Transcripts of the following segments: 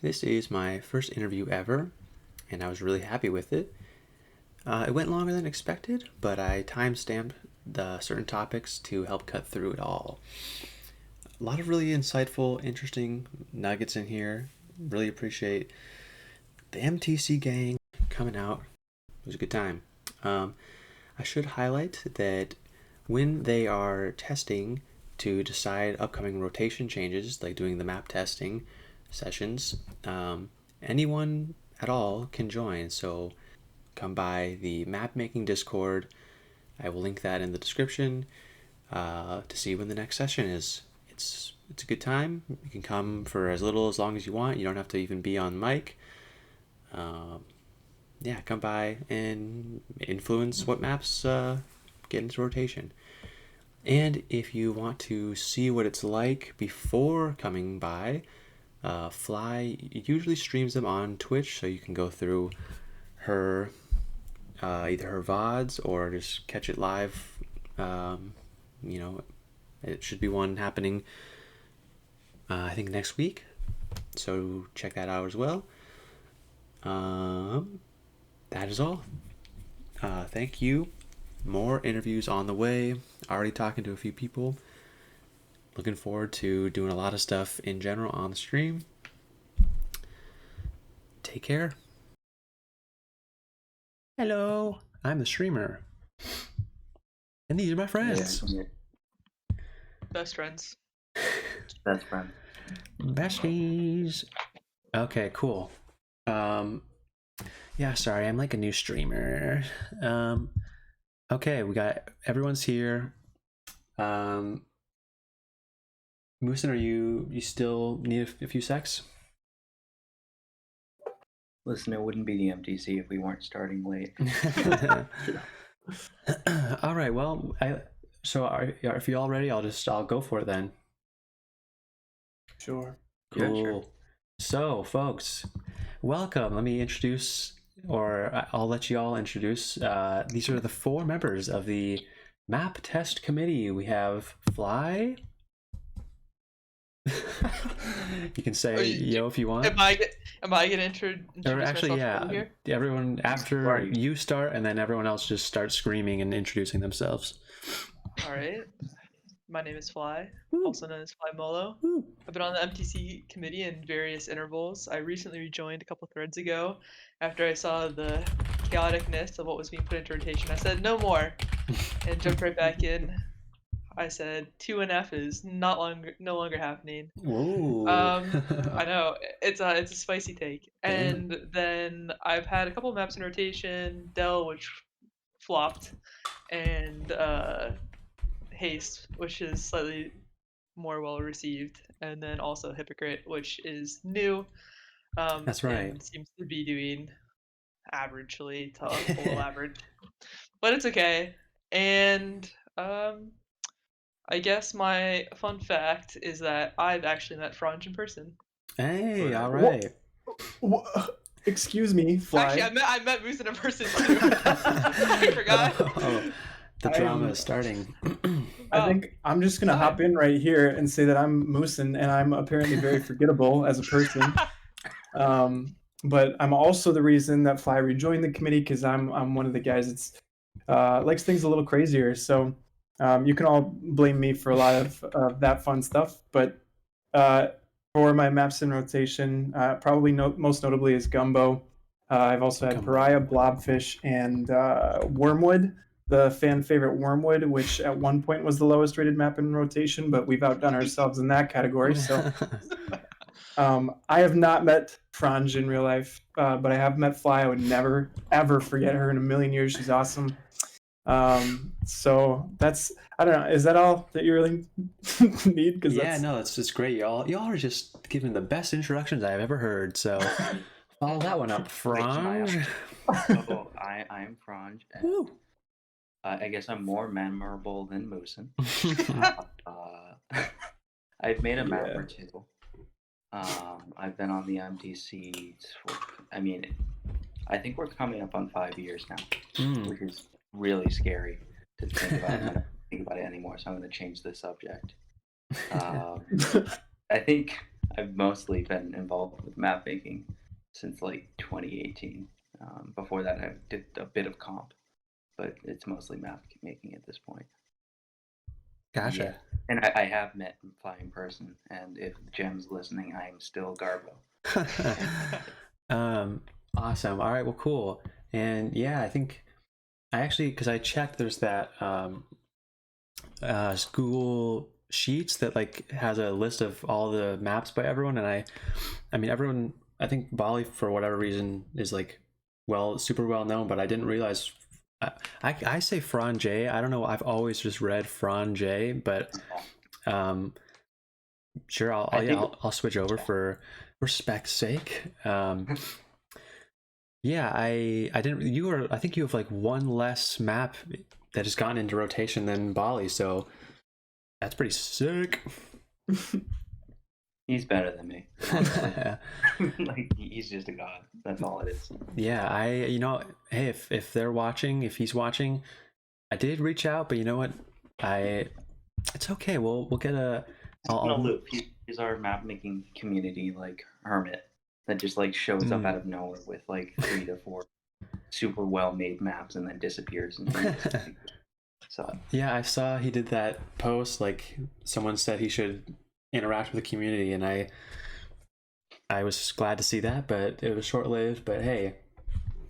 This is my first interview ever, and I was really happy with it. It went longer than expected, but I time-stamped the certain topics to help cut through it all. A lot of really insightful, interesting nuggets in here. Really appreciate the MTC gang coming out. It was a good time. Um, I should highlight that when they are testing to decide upcoming rotation changes, like doing the map testing sessions, anyone at all can join. So come by the map making Discord. I will link that in the description to see when the next session is. It's a good time. You can come for as long as you want. You don't have to even be on mic. Um, yeah, come by and influence what maps get into rotation. And if you want to see what it's like before coming by, Fly usually streams them on Twitch, so you can go through her either her VODs or just catch it live. You know, it should be one happening, I think, next week. So check that out as well. That is all. Thank you. More interviews on the way. Already talking to a few people. Looking forward to doing a lot of stuff in general on the stream. Take care. Hello, I'm the streamer. And these are my friends. Yeah. Best friends. Best friend. Besties. Okay, cool. Yeah, sorry, I'm like a new streamer. Okay, we got everyone's here. Moosin, are you still need a few secs? Listen, it wouldn't be the MTC if we weren't starting late. All right, well, if you're all ready, I'll go for it then. Sure. Cool. Yeah, sure. So, folks, welcome. Let me introduce, or I'll let you all introduce. These are the 4 members of the Map Test Committee. We have Fly. You can say yo if you want. Am I gonna introduce Actually, myself yeah. here? Everyone after you start, and then everyone else just starts screaming and introducing themselves. All right. My name is Fly, Woo. also known as Fly Molo. Woo. I've been on the MTC committee in various intervals. I recently rejoined a couple threads ago after I saw the chaoticness of what was being put into rotation. I said no more and jumped right back in. I said 2NF is no longer happening. Whoa. I know it's a spicy take. And then I've had a couple maps in rotation, Dell, which flopped, and Haste, which is slightly more well received, and then also Hypocrite, which is new. That's right. And seems to be doing averagely to below average, but it's okay. And I guess my fun fact is that I've actually met Franj in person. Hey, all right. Excuse me, Fly. Actually, I met Moose in person too. I forgot. The drama is starting. I think I'm just gonna hop in right here and say that I'm Moosin, and I'm apparently very forgettable as a person. But I'm also the reason that Fly rejoined the committee, because I'm one of the guys that's likes things a little crazier. So you can all blame me for a lot of that fun stuff. But for my maps in rotation, probably most notably is Gumbo. I've also had Pariah, Blobfish, and Wormwood, the fan favorite Wormwood, which at one point was the lowest rated map in rotation, but we've outdone ourselves in that category. So I have not met Franj in real life, but I have met Fly. I would never, ever forget her in a million years. She's awesome. So that's, I don't know, is that all that you really need? No, it's great. Y'all are just giving the best introductions I've ever heard. So follow that one up, Franj. Oh, I'm Franj. And, I guess I'm more memorable than Moosin. I've made a map or two. I've been on the MTC I think we're coming up on 5 years now, which is really scary to think about. I don't think about it anymore, so I'm going to change the subject. I think I've mostly been involved with map making since like 2018. Before that, I did a bit of comp, but it's mostly map making at this point. Gotcha. Yeah. And I have met Fly in person, and if Jem's listening, I am still Garbo. Awesome. All right, well, cool. And yeah, I think I actually, because I checked, there's that Google Sheets that like has a list of all the maps by everyone, and I mean everyone. I think Bali, for whatever reason, is like super well known, but I didn't realize. I say Fran J. I don't know. I've always just read Fran J, but sure, I'll switch over for respect's sake. Yeah, I didn't. I think you have like one less map that has gotten into rotation than Bali, so that's pretty sick. He's better than me. Like he's just a god. That's all it is. Yeah, hey, if they're watching, if he's watching, I did reach out, but you know what? It's okay. We'll get a. Loop. He's our map making community like hermit that just like shows up out of nowhere with like 3 to 4 super well made maps and then disappears. So yeah, I saw he did that post. Like someone said he should interact with the community, and I was glad to see that, but it was short lived. But hey,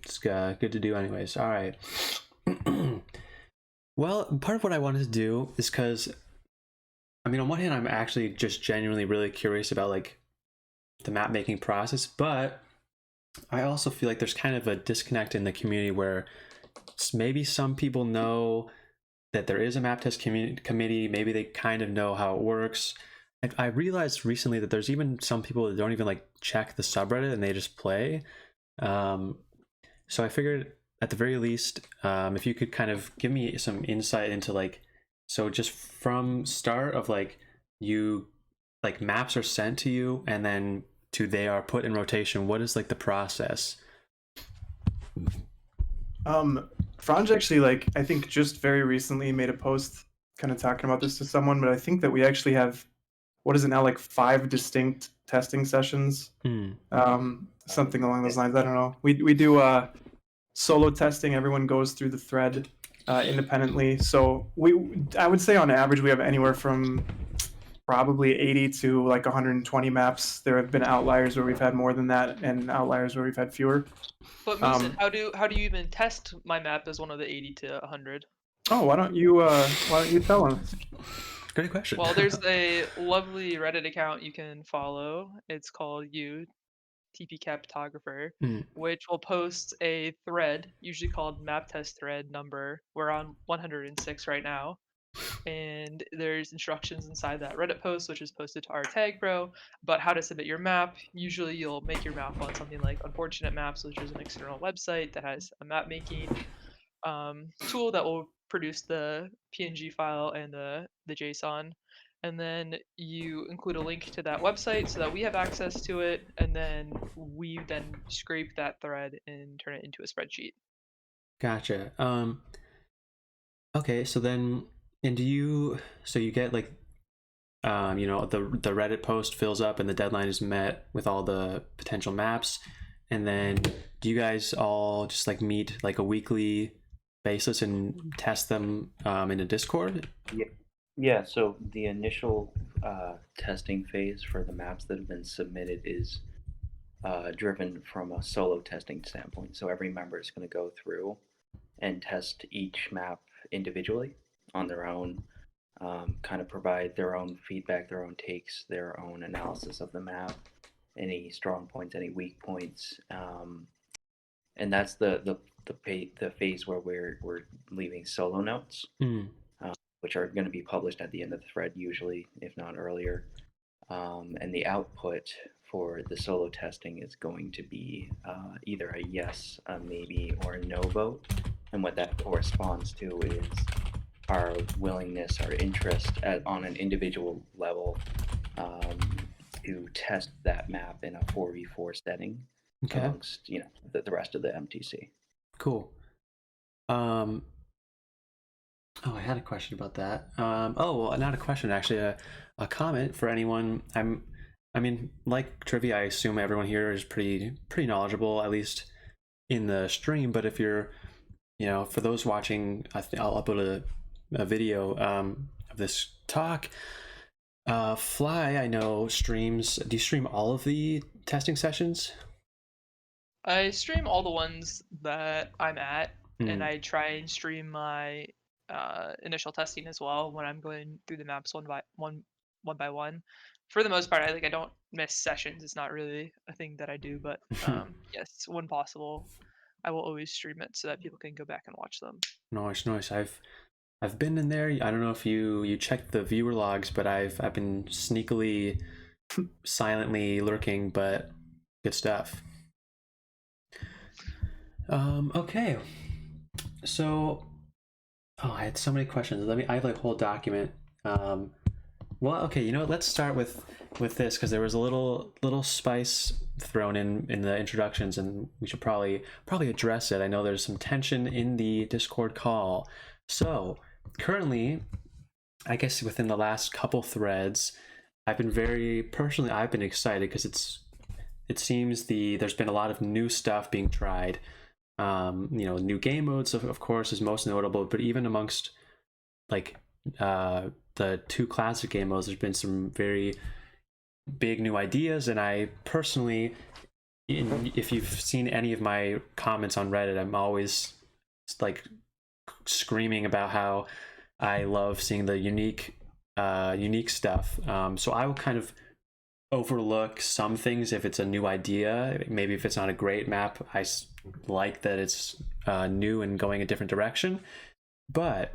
it's good to do anyways. All right. Well, part of what I wanted to do is because, I mean, on one hand, I'm actually just genuinely really curious about like the map making process, but I also feel like there's kind of a disconnect in the community where maybe some people know that there is a map test committee, maybe they kind of know how it works. And I realized recently that there's even some people that don't even like check the subreddit and they just play. So I figured at the very least, if you could kind of give me some insight into like, so just from start of like maps are sent to you and then they are put in rotation, what is like the process? Franj actually, like, I think just very recently made a post kind of talking about this to someone, but I think that we actually have, what is it now, like 5 distinct testing sessions, something along those lines. I don't know. We do solo testing. Everyone goes through the thread independently. So I would say on average we have anywhere from probably 80 to like 120 maps. There have been outliers where we've had more than that, and outliers where we've had fewer. But Mason, how do you even test my map as one of the 80 to 100? Oh, why don't you tell us? Great question. Well, there's a lovely Reddit account you can follow. It's called TP Photographer, which will post a thread, usually called map test thread number. We're on 106 right now. And there's instructions inside that Reddit post, which is posted to our TagPro, about how to submit your map. Usually you'll make your map on something like Unfortunate Maps, which is an external website that has a map making tool that will produce the PNG file and the JSON. And then you include a link to that website so that we have access to it, and then we then scrape that thread and turn it into a spreadsheet. Gotcha. Okay, so then, and you get like, the Reddit post fills up and the deadline is met with all the potential maps, and then do you guys all just like meet like a weekly basis and test them in a Discord? Yeah, so the initial testing phase for the maps that have been submitted is driven from a solo testing standpoint. So every member is going to go through and test each map individually on their own, kind of provide their own feedback, their own takes, their own analysis of the map, any strong points, any weak points, and that's the phase where we're leaving solo notes, which are going to be published at the end of the thread usually, if not earlier. And the output for the solo testing is going to be either a yes, a maybe, or a no vote. And what that corresponds to is our willingness, our interest on an individual level to test that map in a 4v4 setting amongst the rest of the MTC. Cool. Oh, I had a question about that. Well, not a question, actually, a comment for anyone. I mean, like trivia, I assume everyone here is pretty knowledgeable, at least in the stream. But if you're, for those watching, I'll upload a video of this talk. Fly, I know, streams. Do you stream all of the testing sessions? I stream all the ones that I'm at, and I try and stream my initial testing as well when I'm going through the maps one by one. For the most part, I don't miss sessions. It's not really a thing that I do, but yes, when possible, I will always stream it so that people can go back and watch them. Nice. I've been in there. I don't know if you checked the viewer logs, but I've been sneakily, silently lurking, but good stuff. Okay. So, I had so many questions. I have like a whole document. Well, okay, you know what? Let's start with this, because there was a little spice thrown in the introductions, and we should probably address it. I know there's some tension in the Discord call. So currently, I guess within the last couple threads, I've been excited because it seems there's been a lot of new stuff being tried. New game modes, of course, is most notable, but even amongst like the 2 classic game modes, there's been some very big new ideas. And I personally, if you've seen any of my comments on Reddit, I'm always like screaming about how I love seeing the unique stuff. So I will kind of overlook some things if it's a new idea. Maybe if it's not a great map, I like that it's new and going a different direction. But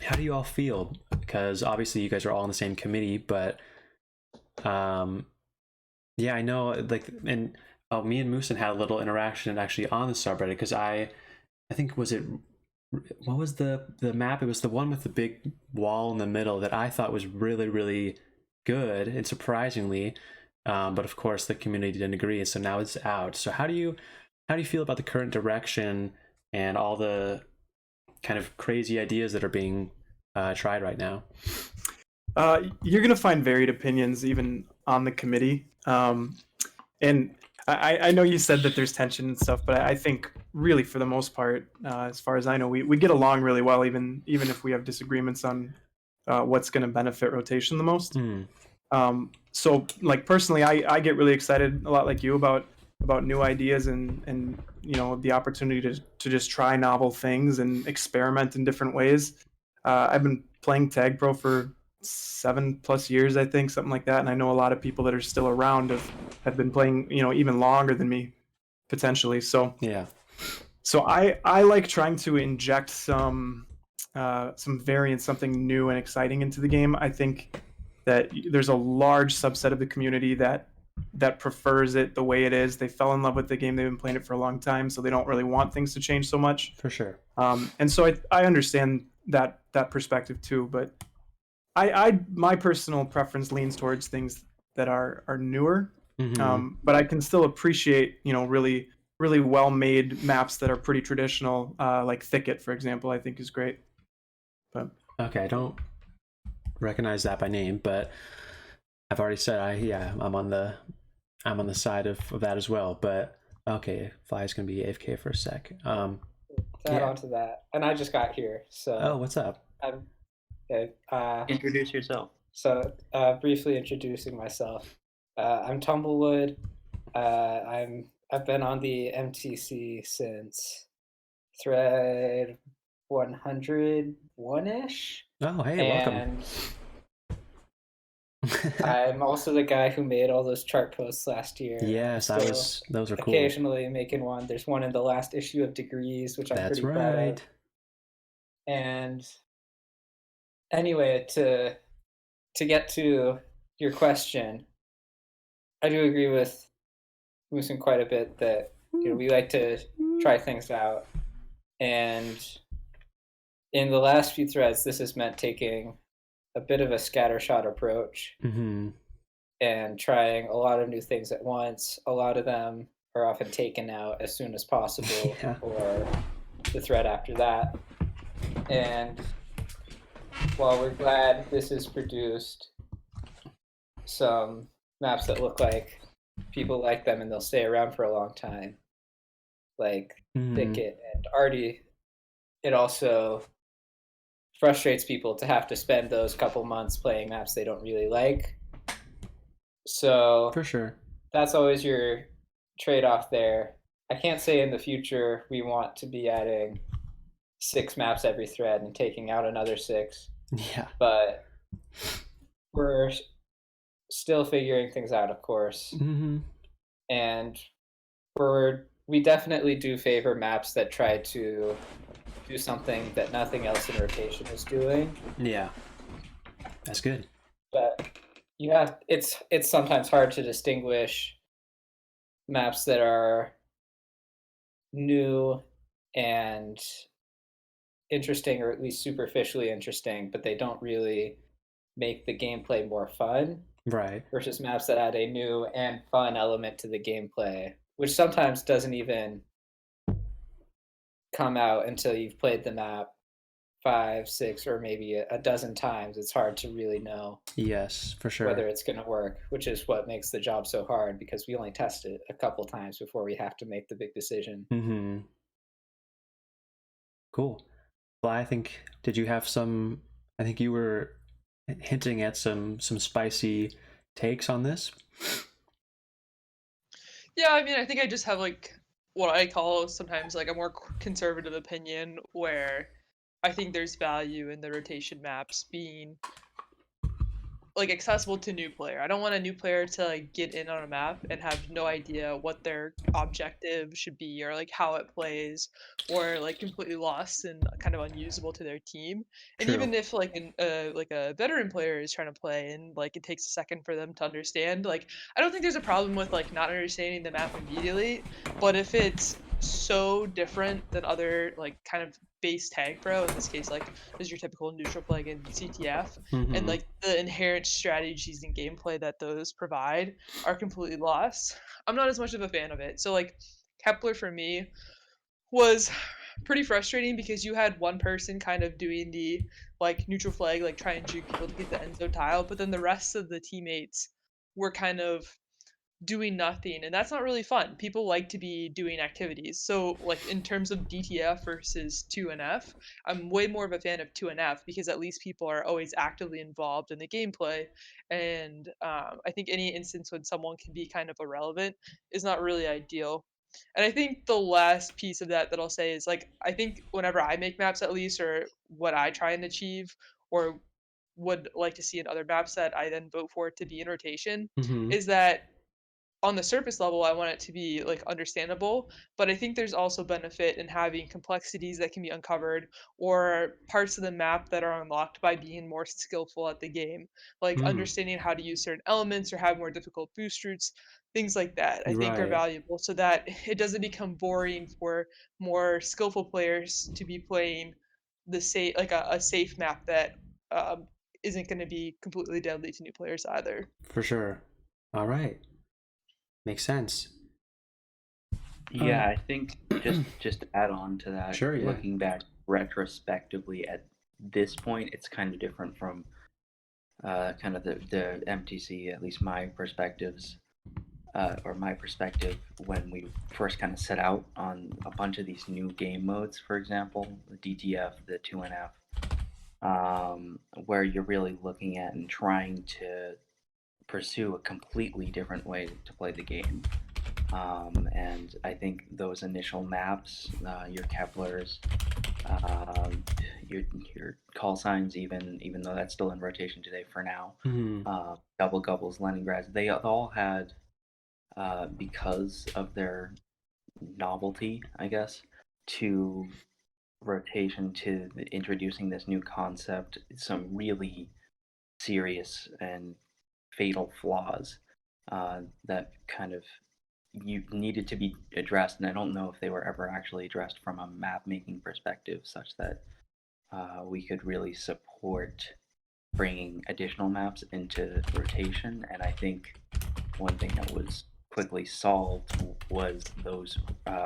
how do you all feel? Because obviously you guys are all in the same committee, but yeah, I know, like, and me and Moosin had a little interaction actually on the subreddit, because I think, what was the map? It was the one with the big wall in the middle that I thought was really, really good, and surprisingly, but of course the community didn't agree, so now it's out. So how do you feel about the current direction and all the kind of crazy ideas that are being tried right now? You're going to find varied opinions even on the committee. And I know you said that there's tension and stuff, but I think really for the most part, as far as I know, we get along really well, even if we have disagreements on what's going to benefit rotation the most. So like personally, I get really excited, a lot like you, about new ideas and the opportunity to just try novel things and experiment in different ways. I've been playing TagPro for 7+ years, I think, something like that, and I know a lot of people that are still around have been playing even longer than me, potentially. So yeah, so I like trying to inject some variance, something new and exciting into the game. I think that there's a large subset of the community that prefers it the way it is. They fell in love with the game. They've been playing it for a long time, so they don't really want things to change so much. For sure. And so I understand that perspective too, but my personal preference leans towards things that are newer. But I can still appreciate really well made maps that are pretty traditional, like Thicket, for example. I think is great. But okay, I don't recognize that by name, but I've already said I'm on the side of that as well. But okay, Fly's gonna be AFK for a sec. To add on to that, and I just got here, so what's up? Introduce yourself. So briefly introducing myself, I'm Tumblewood. I've been on the MTC since thread 101-ish. Oh, hey, and I'm also the guy who made all those chart posts last year. Yes, those are cool. Occasionally making one. There's one in the last issue of Degrees, which I'm pretty proud of. And anyway, to get to your question, I do agree with Moosin quite a bit that we like to try things out. And in the last few threads, this has meant taking a bit of a scattershot approach and trying a lot of new things at once. A lot of them are often taken out as soon as possible or the thread after that. And while we're glad this has produced some maps that look like people like them and they'll stay around for a long time, like Thicket and Artie. It also frustrates people to have to spend those couple months playing maps they don't really like. So for sure, that's always your trade-off there. I can't say in the future we want to be adding 6 maps every thread and taking out another 6. Yeah. But we're still figuring things out, of course. And we definitely do favor maps that try to do something that nothing else in rotation is doing. Yeah. That's good. But it's sometimes hard to distinguish maps that are new and interesting, or at least superficially interesting, but they don't really make the gameplay more fun. Right. Versus maps that add a new and fun element to the gameplay, which sometimes doesn't even come out until you've played the map 5, 6, or maybe a dozen times. It's hard to really know. Yes, for sure. Whether it's going to work, which is what makes the job so hard, because we only test it a couple times before we have to make the big decision. Cool. Well, I think, did you have some? I think you were hinting at some spicy takes on this. Yeah, I mean, I think I just have like what I call sometimes like a more conservative opinion, where I think there's value in the rotation maps being like accessible to new player. I don't want a new player to like get in on a map and have no idea what their objective should be, or like how it plays, or like completely lost and kind of unusable to their team. And even if like a veteran player is trying to play and like it takes a second for them to understand, like I don't think there's a problem with like not understanding the map immediately. But if it's so different than other like kind of base TagPro, in this case like is your typical neutral flag and CTF, and like the inherent strategies and gameplay that those provide are completely lost, I'm not as much of a fan of it. So like Kepler for me was pretty frustrating, because you had one person kind of doing the like neutral flag, like try and juke people to get the end zone tile, but then the rest of the teammates were kind of doing nothing, and that's not really fun. People like to be doing activities. So like in terms of DTF versus 2NF, I'm way more of a fan of 2NF, because at least people are always actively involved in the gameplay. And I think any instance when someone can be kind of irrelevant is not really ideal. And I think the last piece of that I'll say is like, I think whenever I make maps, at least, or what I try and achieve, or would like to see in other maps that I then vote for to be in rotation, is that on the surface level, I want it to be like understandable, but I think there's also benefit in having complexities that can be uncovered, or parts of the map that are unlocked by being more skillful at the game, like understanding how to use certain elements or have more difficult boost routes. Things like that I think are valuable, so that it doesn't become boring for more skillful players to be playing the safe, like a safe map that isn't going to be completely deadly to new players either. For sure. All right. Makes sense. Yeah, I think just to add on to that, sure, yeah. Looking back retrospectively at this point, it's kind of different from kind of the MTC, at least my perspectives, or my perspective when we first kind of set out on a bunch of these new game modes, for example, the DTF, the 2NF, where you're really looking at and trying to pursue a completely different way to play the game. And I think those initial maps, your Keplers, your call signs, even though that's still in rotation today for now, double gobbles, Leningrads, they all had, because of their novelty, I guess, to rotation, to introducing this new concept, some really serious and fatal flaws that kind of you needed to be addressed, and I don't know if they were ever actually addressed from a map making perspective, such that we could really support bringing additional maps into rotation. And I think one thing that was quickly solved was those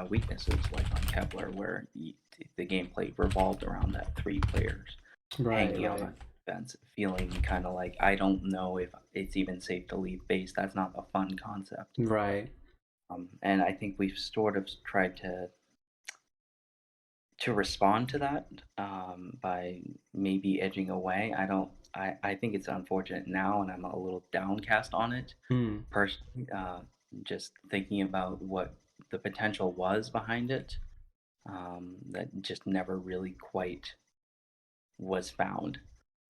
weaknesses, like on Kepler, where the gameplay revolved around that 3 players hanging out fence, feeling kind of like I don't know if it's even safe to leave base. That's not a fun concept. Right. And I think we've sort of tried to respond to that by maybe edging away. I think it's unfortunate now, and I'm a little downcast on it personally. Just thinking about what the potential was behind it, that just never really quite was found,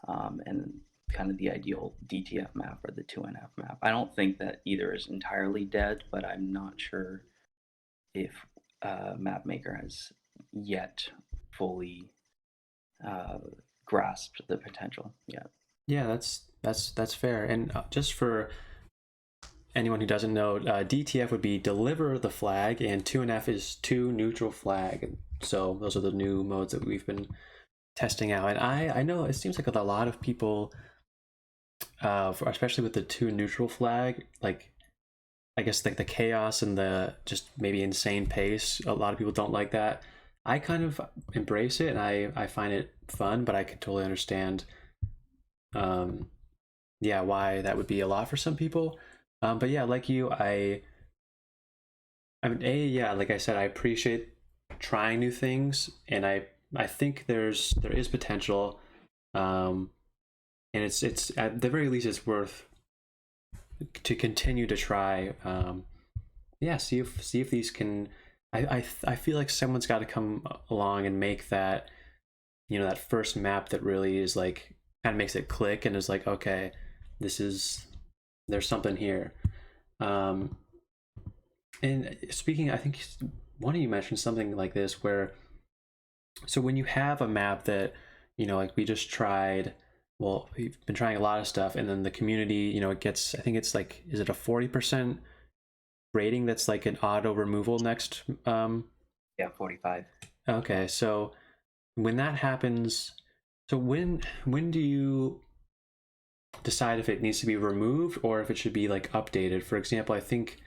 and kind of the ideal DTF map or the 2NF map. I don't think that either is entirely dead, but I'm not sure if MapMaker has yet fully grasped the potential yet. Yeah, that's fair. And just for anyone who doesn't know, DTF would be deliver the flag, and 2NF is to neutral flag. So those are the new modes that we've been testing out. And I know it seems like a lot of people, especially with the to neutral flag, like I guess like the chaos and the just maybe insane pace, a lot of people don't like that. I kind of embrace it, and I find it fun, but I can totally understand yeah, why that would be a lot for some people. But yeah, like you, I mean, yeah, like I said, I appreciate trying new things, and I think there is potential, and it's at the very least it's worth to continue to try. Yeah, see if these can. I feel like someone's got to come along and make that, that first map that really is like kind of makes it click and is like, okay, there's something here. And speaking, I think one of you mentioned something like this where, so when you have a map that, like we just tried, well, we've been trying a lot of stuff, and then the community, it gets, I think it's like, is it a 40% rating that's like an auto removal next? Yeah, 45. Okay, so when that happens, so when do you decide if it needs to be removed or if it should be like updated? For example, I think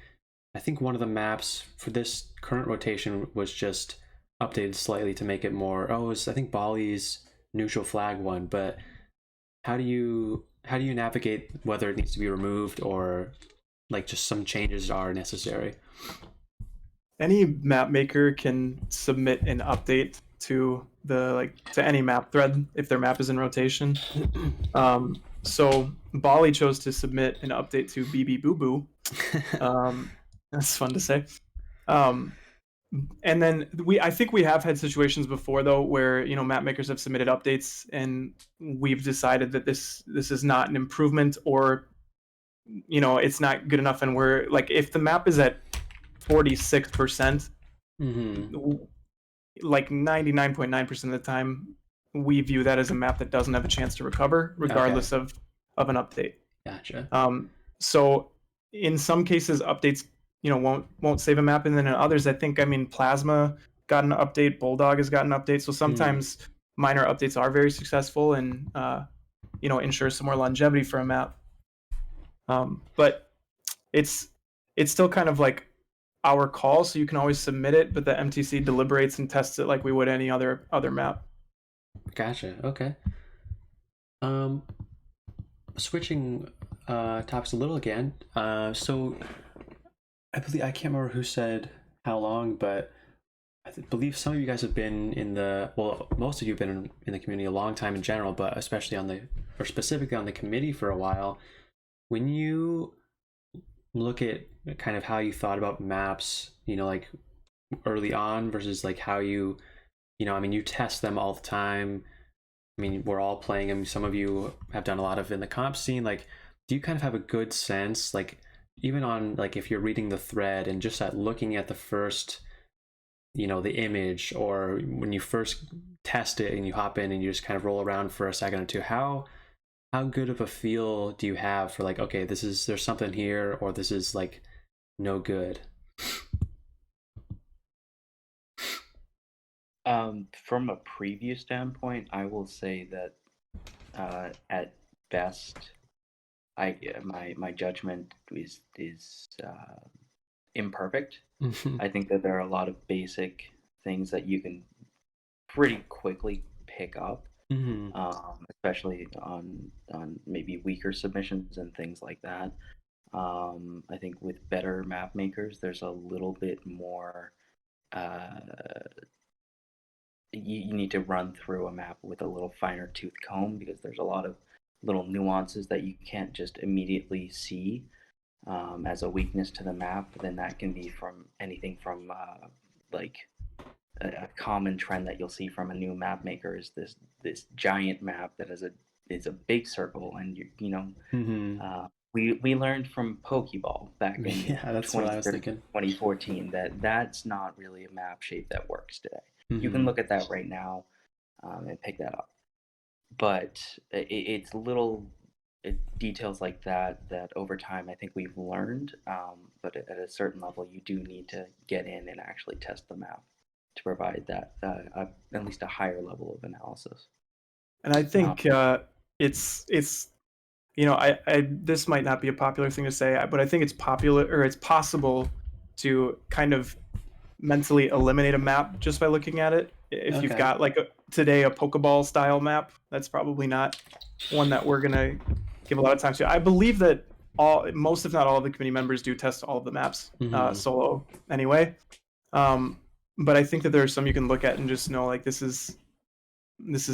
one of the maps for this current rotation was just updated slightly to make it more, it was I think Bali's neutral flag one, but how do you navigate whether it needs to be removed or like just some changes are necessary? Any map maker can submit an update to to any map thread if their map is in rotation. So Bali chose to submit an update to BB Boo Boo. That's fun to say. And then I think we have had situations before though where map makers have submitted updates and we've decided that this is not an improvement, or it's not good enough, and we're like, if the map is at 46%, like 99.9% of the time we view that as a map that doesn't have a chance to recover regardless of an update. Gotcha. So in some cases updates won't save a map, and then in others, I think, Plasma got an update, Bulldog has gotten an update, so sometimes minor updates are very successful and ensure some more longevity for a map. But it's still kind of like our call, so you can always submit it, but the MTC deliberates and tests it like we would any other map. Gotcha. Okay. Switching topics a little again. So I can't remember who said how long, but I believe some of you guys have been most of you have been in the community a long time in general, but especially specifically on the committee for a while. When you look at kind of how you thought about maps, like early on versus like how you, you test them all the time. I mean, we're all playing them. Some of you have done a lot of in the comp scene. Like, do you kind of have a good sense, like, even on, like, if you're reading the thread and just looking at the first, the image, or when you first test it and you hop in and you just kind of roll around for a second or two, how good of a feel do you have for like, okay, there's something here, or this is like no good? From a preview standpoint, I will say that at best, my judgment is imperfect. I think that there are a lot of basic things that you can pretty quickly pick up. especially on maybe weaker submissions and things like that. I think with better map makers, there's a little bit more. Uh, you need to run through a map with a little finer tooth comb because there's a lot of little nuances that you can't just immediately see as a weakness to the map. Then that can be from anything from like a common trend that you'll see from a new map maker is this giant map that is a big circle, and we learned from Pokeball back in that's what I was thinking. 2014 that that's not really a map shape that works today. You can look at that right now and pick that up, but it's little details like that over time I think we've learned. But at a certain level, you do need to get in and actually test the map to provide that at least a higher level of analysis. And I think it's I this might not be a popular thing to say, but I think it's popular, or it's possible to kind of mentally eliminate a map just by looking at it. If you've got like today a Pokeball style map, that's probably not one that we're gonna give a lot of time to. I believe that most, if not all, of the committee members do test all of the maps solo anyway. But I think that there are some you can look at and just know like this is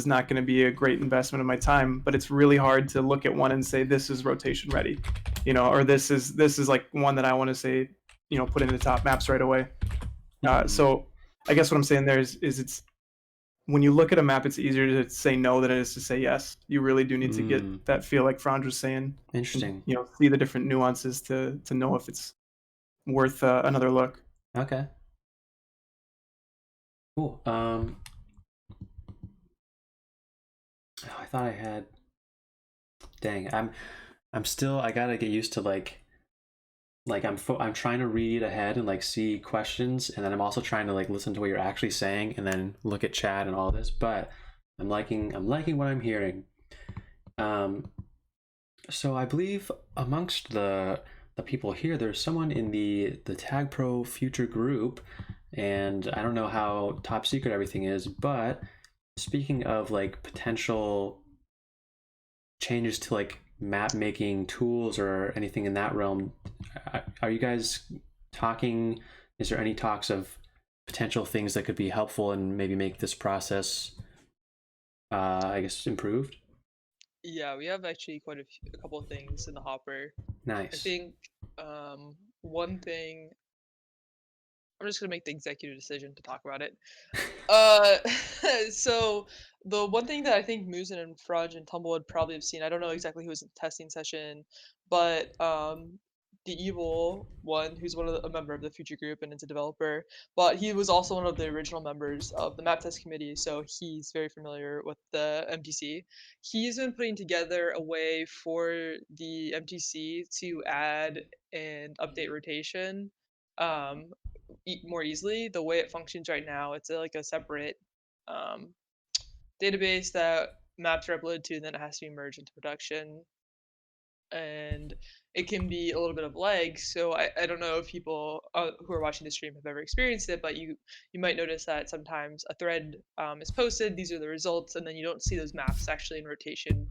not going to be a great investment of my time. But it's really hard to look at one and say this is rotation ready, or this is like one that I want to say, put in the top maps right away. So I guess what I'm saying there is it's when you look at a map, it's easier to say no than it is to say yes. You really do need to get that feel, like Franz was saying. Interesting. And, see the different nuances to know if it's worth another look. Okay. Cool. Oh, I thought I had. Dang, I'm still. I gotta get used to like I'm trying to read ahead and like see questions, and then I'm also trying to like listen to what you're actually saying, and then look at chat and all this. But I'm liking what I'm hearing. So I believe amongst the people here, there's someone in the TagPro future group, and I don't know how top secret everything is, but speaking of like potential changes to like map making tools or anything in that realm, are you guys talking? Is there any talks of potential things that could be helpful and maybe make this process I guess improved? Yeah, we have actually quite a couple of things in the hopper. Nice. I think one thing, I'm just gonna make the executive decision to talk about it. So the one thing that I think Musin and Frudge and Tumble would probably have seen, I don't know exactly who was in the testing session, but the evil one, who's a member of the future group and is a developer, but he was also one of the original members of the map test committee, so he's very familiar with the MTC. He's been putting together a way for the MTC to add and update rotation more easily. The way it functions right now, it's like a separate database that maps are uploaded to, and then it has to be merged into production, and it can be a little bit of lag. So I don't know if people who are watching the stream have ever experienced it, but you might notice that sometimes a thread is posted, these are the results, and then you don't see those maps actually in rotation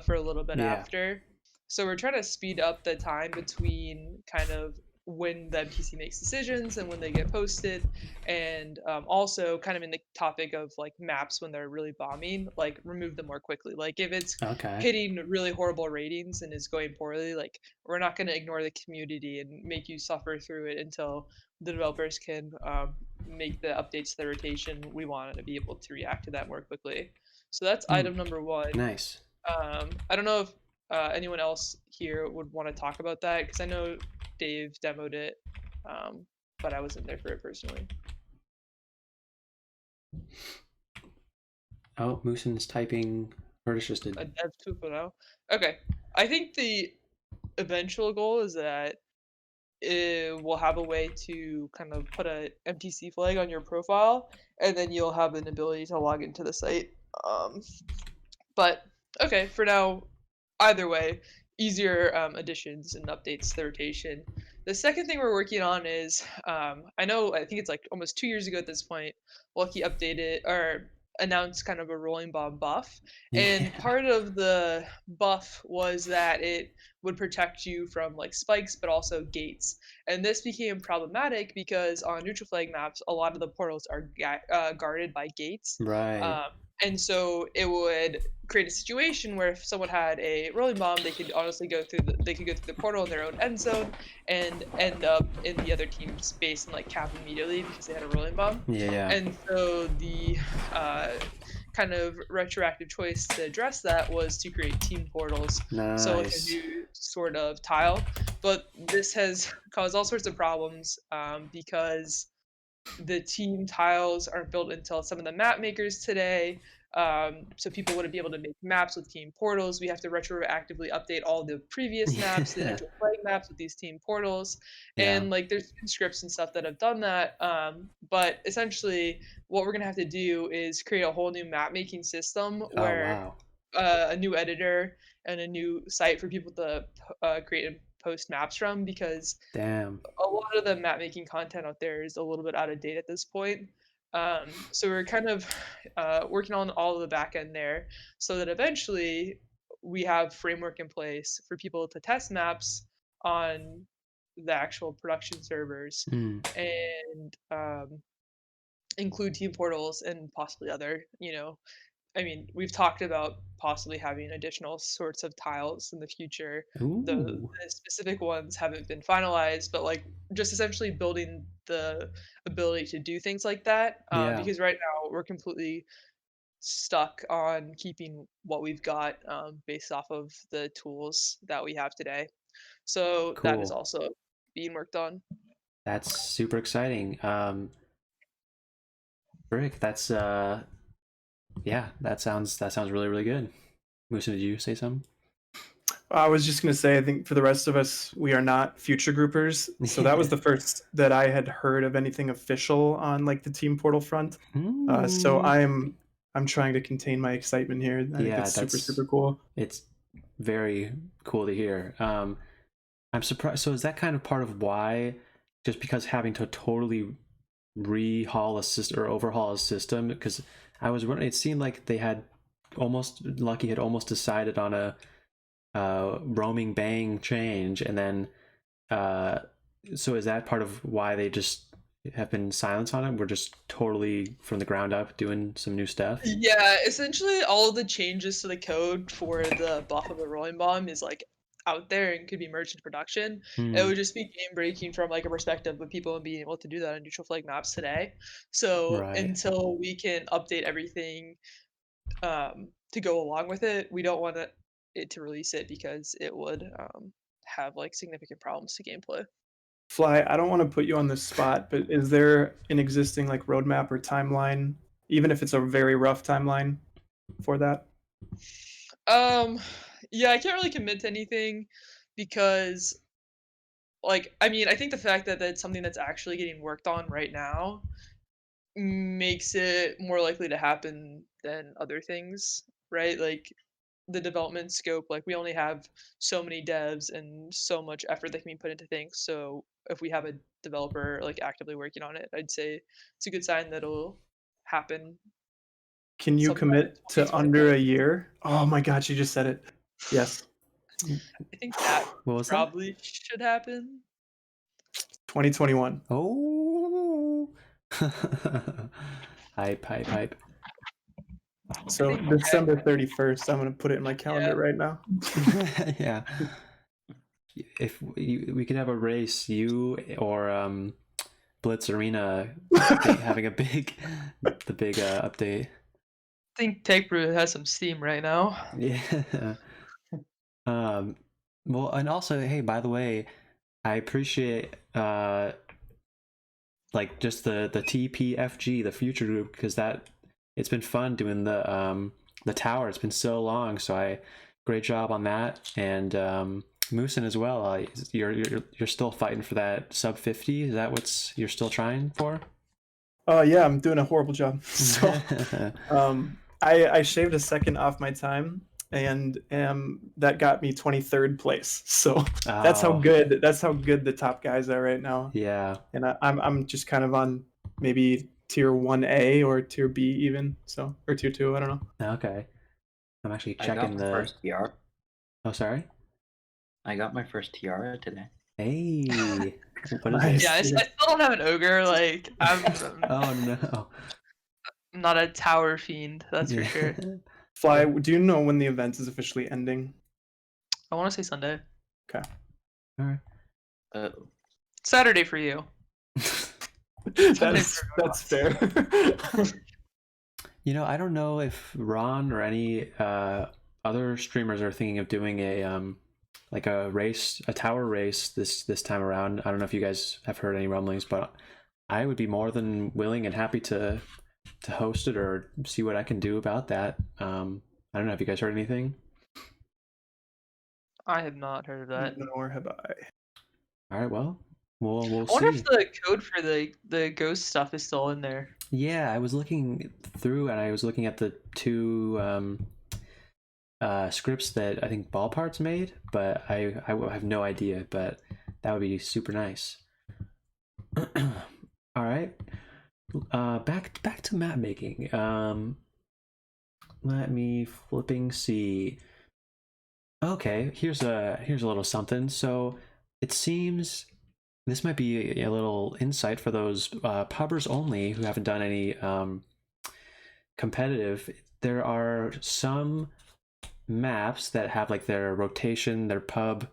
for a little bit after. So we're trying to speed up the time between kind of when the MTC makes decisions and when they get posted, and also kind of in the topic of like maps when they're really bombing, like remove them more quickly. Like if it's hitting really horrible ratings and is going poorly, like we're not going to ignore the community and make you suffer through it until the developers can make the updates to the rotation. We want to be able to react to that more quickly. So that's item number one. Nice. I don't know if anyone else here would want to talk about that, because I know Dave demoed it, but I wasn't there for it personally. Oh, Musin's typing. Curtis just did. A dev 2.0. Okay. I think the eventual goal is that we'll have a way to kind of put a MTC flag on your profile, and then you'll have an ability to log into the site. But okay, for now, either way, easier additions and updates to the rotation. The second thing we're working on is, I think it's like almost 2 years ago at this point, Lucky updated, or announced kind of a rolling bomb buff. And part of the buff was that it would protect you from like spikes, but also gates. And this became problematic because on neutral flag maps, a lot of the portals are guarded by gates. Right. And so it would create a situation where if someone had a rolling bomb, they could honestly go through the portal in their own end zone and end up in the other team's space and like cap immediately because they had a rolling bomb. Yeah. And so the kind of retroactive choice to address that was to create team portals. Nice. So like a new sort of tile. But this has caused all sorts of problems because the team tiles aren't built until some of the map makers today. So people wouldn't be able to make maps with team portals. We have to retroactively update all the previous maps, the neutral flag maps with these team portals. And like there's scripts and stuff that have done that. But essentially what we're gonna have to do is create a whole new map making system where a new editor and a new site for people to create and post maps from, because a lot of the map making content out there is a little bit out of date at this point. So we're kind of working on all of the back end there so that eventually we have framework in place for people to test maps on the actual production servers and include team portals and possibly other, I mean, we've talked about possibly having additional sorts of tiles in the future. The specific ones haven't been finalized, but like just essentially building the ability to do things like that. Because right now we're completely stuck on keeping what we've got based off of the tools that we have today. So that is also being worked on. That's super exciting. Rick, that's yeah, that sounds really, really good. Musa, did you say something? I was just going to say, I think for the rest of us, we are not future groupers. So that was the first that I had heard of anything official on like the team portal front. So I'm trying to contain my excitement here. I think it's super cool. It's very cool to hear. I'm surprised. So is that kind of part of why, just because having to totally overhaul a system? Because I was wondering, it seemed like they had Lucky had almost decided on a roaming bang change, and then so is that part of why they just have been silent on it? We're just totally from the ground up doing some new stuff. Yeah, essentially all of the changes to the code for the buff of the rolling bomb is like out there and could be merged into production. It would just be game breaking from like a perspective of people and being able to do that on neutral flag maps today. So until we can update everything to go along with it, we don't want it to release it because it would have like significant problems to gameplay. Fly, I don't want to put you on the spot, but is there an existing like roadmap or timeline, even if it's a very rough timeline for that? Yeah, I can't really commit to anything because like, I mean, I think the fact that that's something that's actually getting worked on right now makes it more likely to happen than other things, right? Like the development scope, like we only have so many devs and so much effort that can be put into things. So if we have a developer like actively working on it, I'd say it's a good sign that it'll happen. Can you commit to under a year? Oh my God, you just said it. Yes. I think that probably should happen. 2021. Oh. Hype. So December 31st, I'm going to put it in my calendar right now. Yeah. If we could have a race, you or Blitz Arena having the big update. I think TagPro has some steam right now. Yeah. Well, and also, hey, by the way, I appreciate like just the TPFG, the future group, because it's been fun doing the tower. It's been so long, so great job on that. And Moosin as well. You're still fighting for that sub 50. Is that what you're still trying for? Yeah, I'm doing a horrible job. So I shaved a second off my time, and that got me 23rd place. So that's how good the top guys are right now. Yeah. And I'm just kind of on maybe tier 1A or tier B even, so, or tier 2, I don't know. Okay. I'm actually I got checking my first TR. Oh, sorry? I got my first tiara today. Hey. What is Nice. it? Yeah, I still don't have an ogre. Like, I'm Oh, no. not a tower fiend, that's for sure. Fly, do you know when the event is officially ending? I want to say Sunday. Okay. All right. Saturday for you. That's fair. You know, I don't know if Ron or any other streamers are thinking of doing a like a race, a tower race this time around. I don't know if you guys have heard any rumblings, but I would be more than willing and happy to host it or see what I can do about that. I don't know. Have you guys heard anything? I have not heard of that. Nor have I. All right. Well, we'll I wonder see. if the code for the ghost stuff is still in there. Yeah, I was looking through and I was looking at the two scripts that I think Ballparts made, but I have no idea. But that would be super nice. All right. Back to map making. Let me flipping see. Okay, here's a little something. So it seems this might be a little insight for those pubbers only who haven't done any competitive. There are some maps that have like their rotation, their pub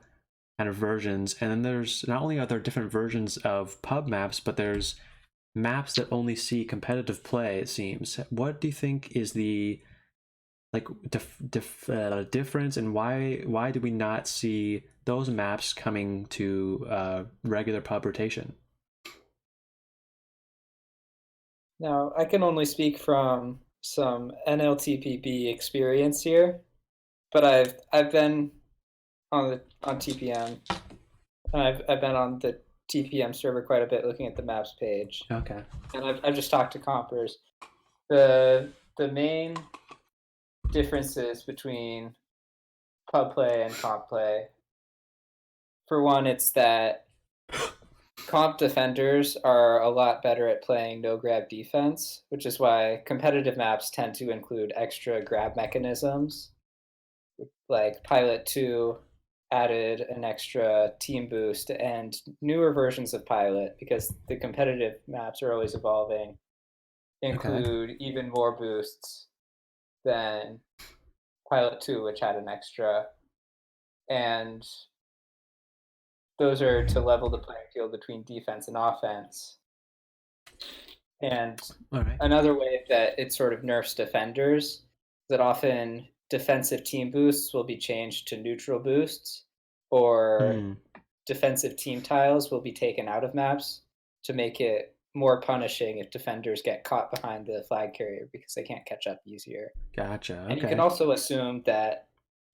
kind of versions, and then there's not only are there different versions of pub maps, but there's maps that only see competitive play. It seems. What do you think is the difference, and why do we not see those maps coming to regular pub rotation? Now, I can only speak from some NLTPB experience here, but I've been on TPM, and I've been on the TPM server quite a bit, looking at the maps page. Okay. And I've just talked to compers. The main differences between pub play and comp play. For one, it's that comp defenders are a lot better at playing no grab defense, which is why competitive maps tend to include extra grab mechanisms. Like Pilot 2 added an extra team boost, and newer versions of Pilot, because the competitive maps are always evolving, include even more boosts than Pilot 2, which had an extra. And those are to level the playing field between defense and offense. And another way that it sort of nerfs defenders is that often defensive team boosts will be changed to neutral boosts, or defensive team tiles will be taken out of maps to make it more punishing if defenders get caught behind the flag carrier because they can't catch up easier. Gotcha. Okay. And you can also assume that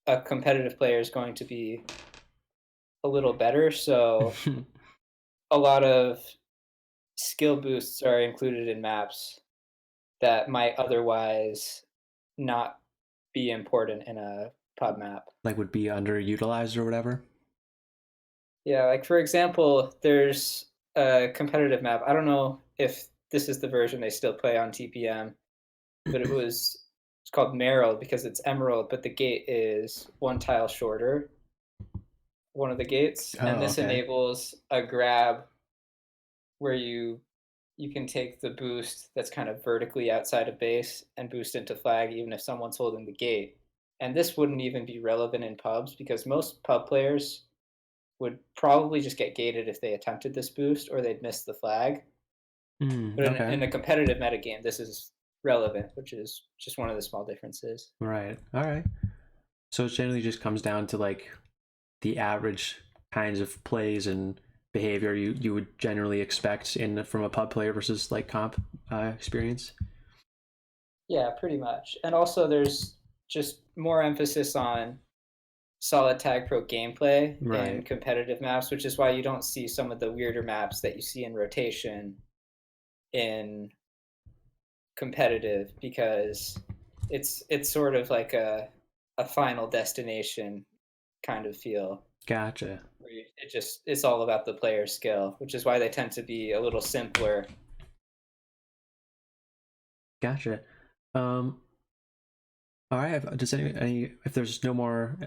a competitive player is going to be a little better, so a lot of skill boosts are included in maps that might otherwise not be important in a pub map. Like would be underutilized or whatever? Yeah, like for example, there's a competitive map. I don't know if this is the version they still play on TPM, but it's called Merrill because it's emerald, but the gate is one tile shorter, one of the gates. And this enables a grab where you can take the boost that's kind of vertically outside of base and boost into flag even if someone's holding the gate. And this wouldn't even be relevant in pubs because most pub players would probably just get gated if they attempted this boost, or they'd miss the flag. But in a competitive metagame, this is relevant, which is just one of the small differences. Right. All right. So it generally just comes down to like the average kinds of plays and behavior you would generally expect from a pub player versus like comp experience. Yeah, pretty much. And also there's just more emphasis on solid TagPro gameplay in competitive maps, which is why you don't see some of the weirder maps that you see in rotation in competitive, because it's sort of like a final destination kind of feel. Gotcha. It's all about the player skill, which is why they tend to be a little simpler Gotcha. All right. Does any if there's no more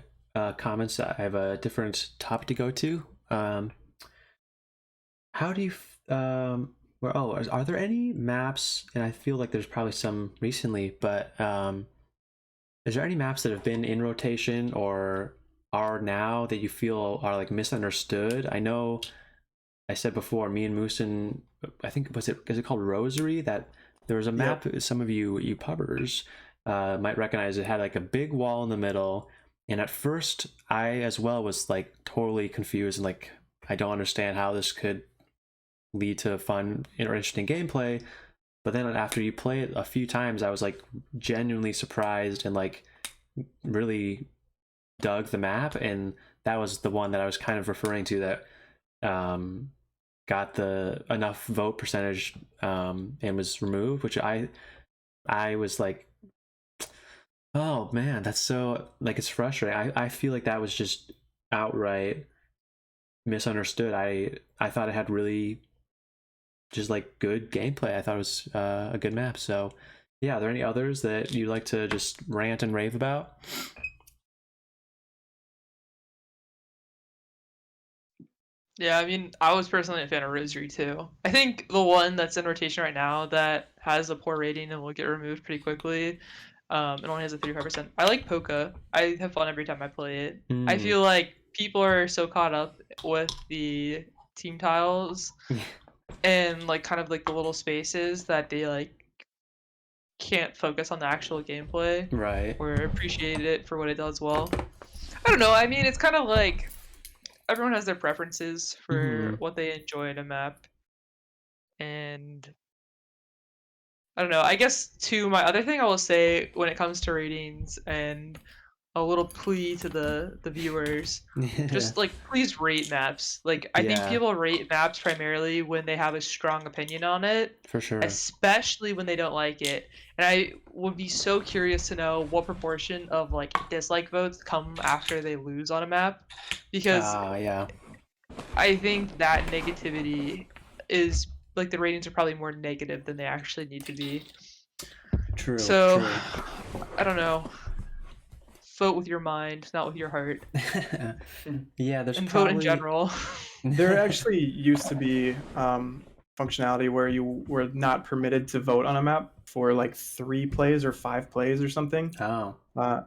comments, I have a different topic to go to. How do you are there any maps, and I feel like there's probably some recently, but is there any maps that have been in rotation or are now that you feel are like misunderstood? I know I said before, me and Moosin, I think is it called Rosary, that there was a map. Yep. Some of you pubbers might recognize. It had like a big wall in the middle, and at first I as well was like totally confused and like, I don't understand how this could lead to fun or interesting gameplay. But then after you play it a few times, I was like genuinely surprised and like really dug the map, and that was the one that I was kind of referring to that got the enough vote percentage and was removed, which I was like, oh man, that's so like, it's frustrating. I feel like that was just outright misunderstood. I thought it had really just like good gameplay. I thought it was a good map. So yeah, are there any others that you'd like to just rant and rave about? Yeah, I mean, I was personally a fan of Rosary too. I think the one that's in rotation right now that has a poor rating and will get removed pretty quickly, it only has a 35%. I like Polka. I have fun every time I play it. I feel like people are so caught up with the team tiles and like kind of like the little spaces that they like can't focus on the actual gameplay, right, or appreciate it for what it does well. I don't know. I mean, it's kind of like everyone has their preferences for what they enjoy in a map, and I don't know. I guess too, my other thing I will say when it comes to ratings and a little plea to the viewers, just like please rate maps. Like I think people rate maps primarily when they have a strong opinion on it, for sure, especially when they don't like it. And I would be so curious to know what proportion of like dislike votes come after they lose on a map, because I think that negativity is like, the ratings are probably more negative than they actually need to be. True. So I don't know. Vote with your mind, not with your heart. Yeah, there's and probably... vote in general. There actually used to be functionality where you were not permitted to vote on a map for like 3 plays or 5 plays or something. Oh.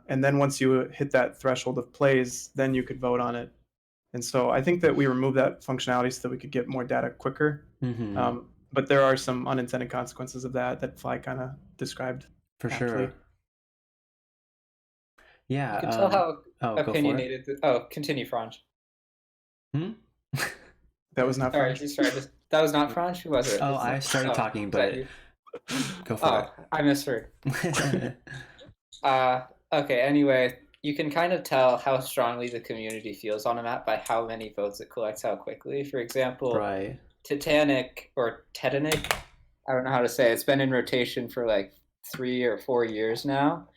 And then once you hit that threshold of plays, then you could vote on it. And so I think that we removed that functionality so that we could get more data quicker. But there are some unintended consequences of that Fly kind of described. For sure. Yeah. You can tell how opinionated. Continue, Franz. That was not Franz. Sorry, that was not Franz? Who was it? Oh, I started talking, but go for it. I misheard. Okay, anyway, you can kind of tell how strongly the community feels on a map by how many votes it collects, how quickly. For example, Titanic, I don't know how to say it. It's been in rotation for like 3 or 4 years now,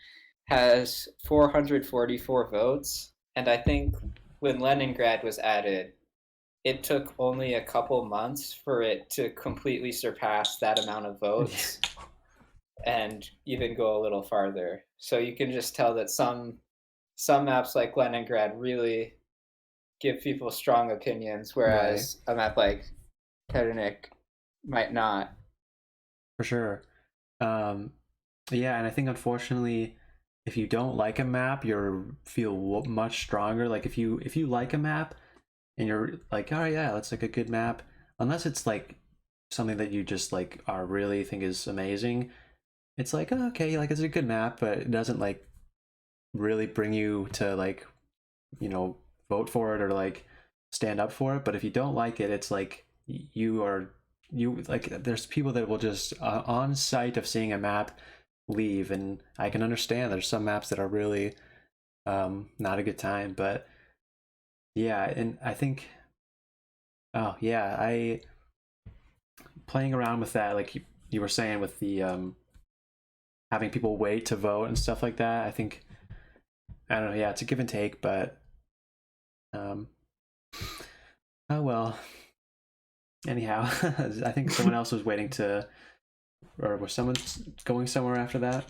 has 444 votes. And I think when Leningrad was added, it took only a couple months for it to completely surpass that amount of votes and even go a little farther. So you can just tell that some maps like Leningrad really give people strong opinions, whereas a map like Titanic might not. For sure. Yeah, and I think unfortunately, if you don't like a map, you feel much stronger. Like if you like a map and you're like, oh yeah, that's like a good map, unless it's like something that you just like are really think is amazing, it's like, oh, okay, like it's a good map, but it doesn't like really bring you to like, you know, vote for it or like stand up for it. But if you don't like it, it's like you like, there's people that will just on sight of seeing a map leave, and I can understand there's some maps that are really not a good time. But yeah, and I think I playing around with that, like you were saying, with the having people wait to vote and stuff like that, I think, I don't know, yeah, it's a give and take, but oh well. Anyhow, I think someone else was waiting to or was someone going somewhere after that?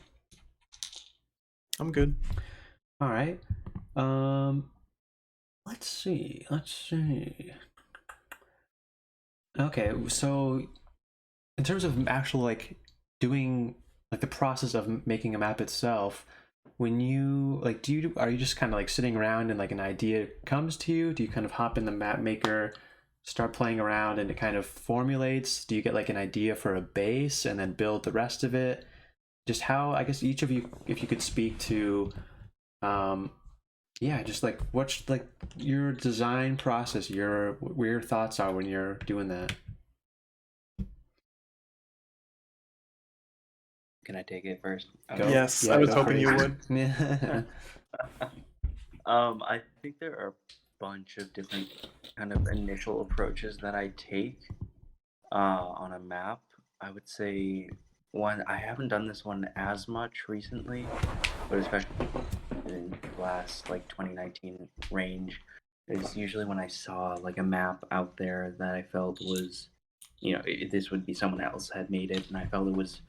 I'm good. All right. Let's see. Okay, so in terms of actual like doing like the process of making a map itself, when you like are you just kind of like sitting around and like an idea comes to you? Do you kind of hop in the map maker, start playing around, and it kind of formulates? Do you get like an idea for a base and then build the rest of it? Just how, I guess, each of you, if you could speak to yeah, just like what's like your design process, where your thoughts are when you're doing that. Can I take it first? Go. Yes, Yeah, I was go hoping for you it. would. Yeah. I think there are a bunch of different kind of initial approaches that I take on a map. I would say one, I haven't done this one as much recently, but especially in the last like 2019 range, is usually when I saw like a map out there that I felt was, this would be someone else had made it, and I felt it was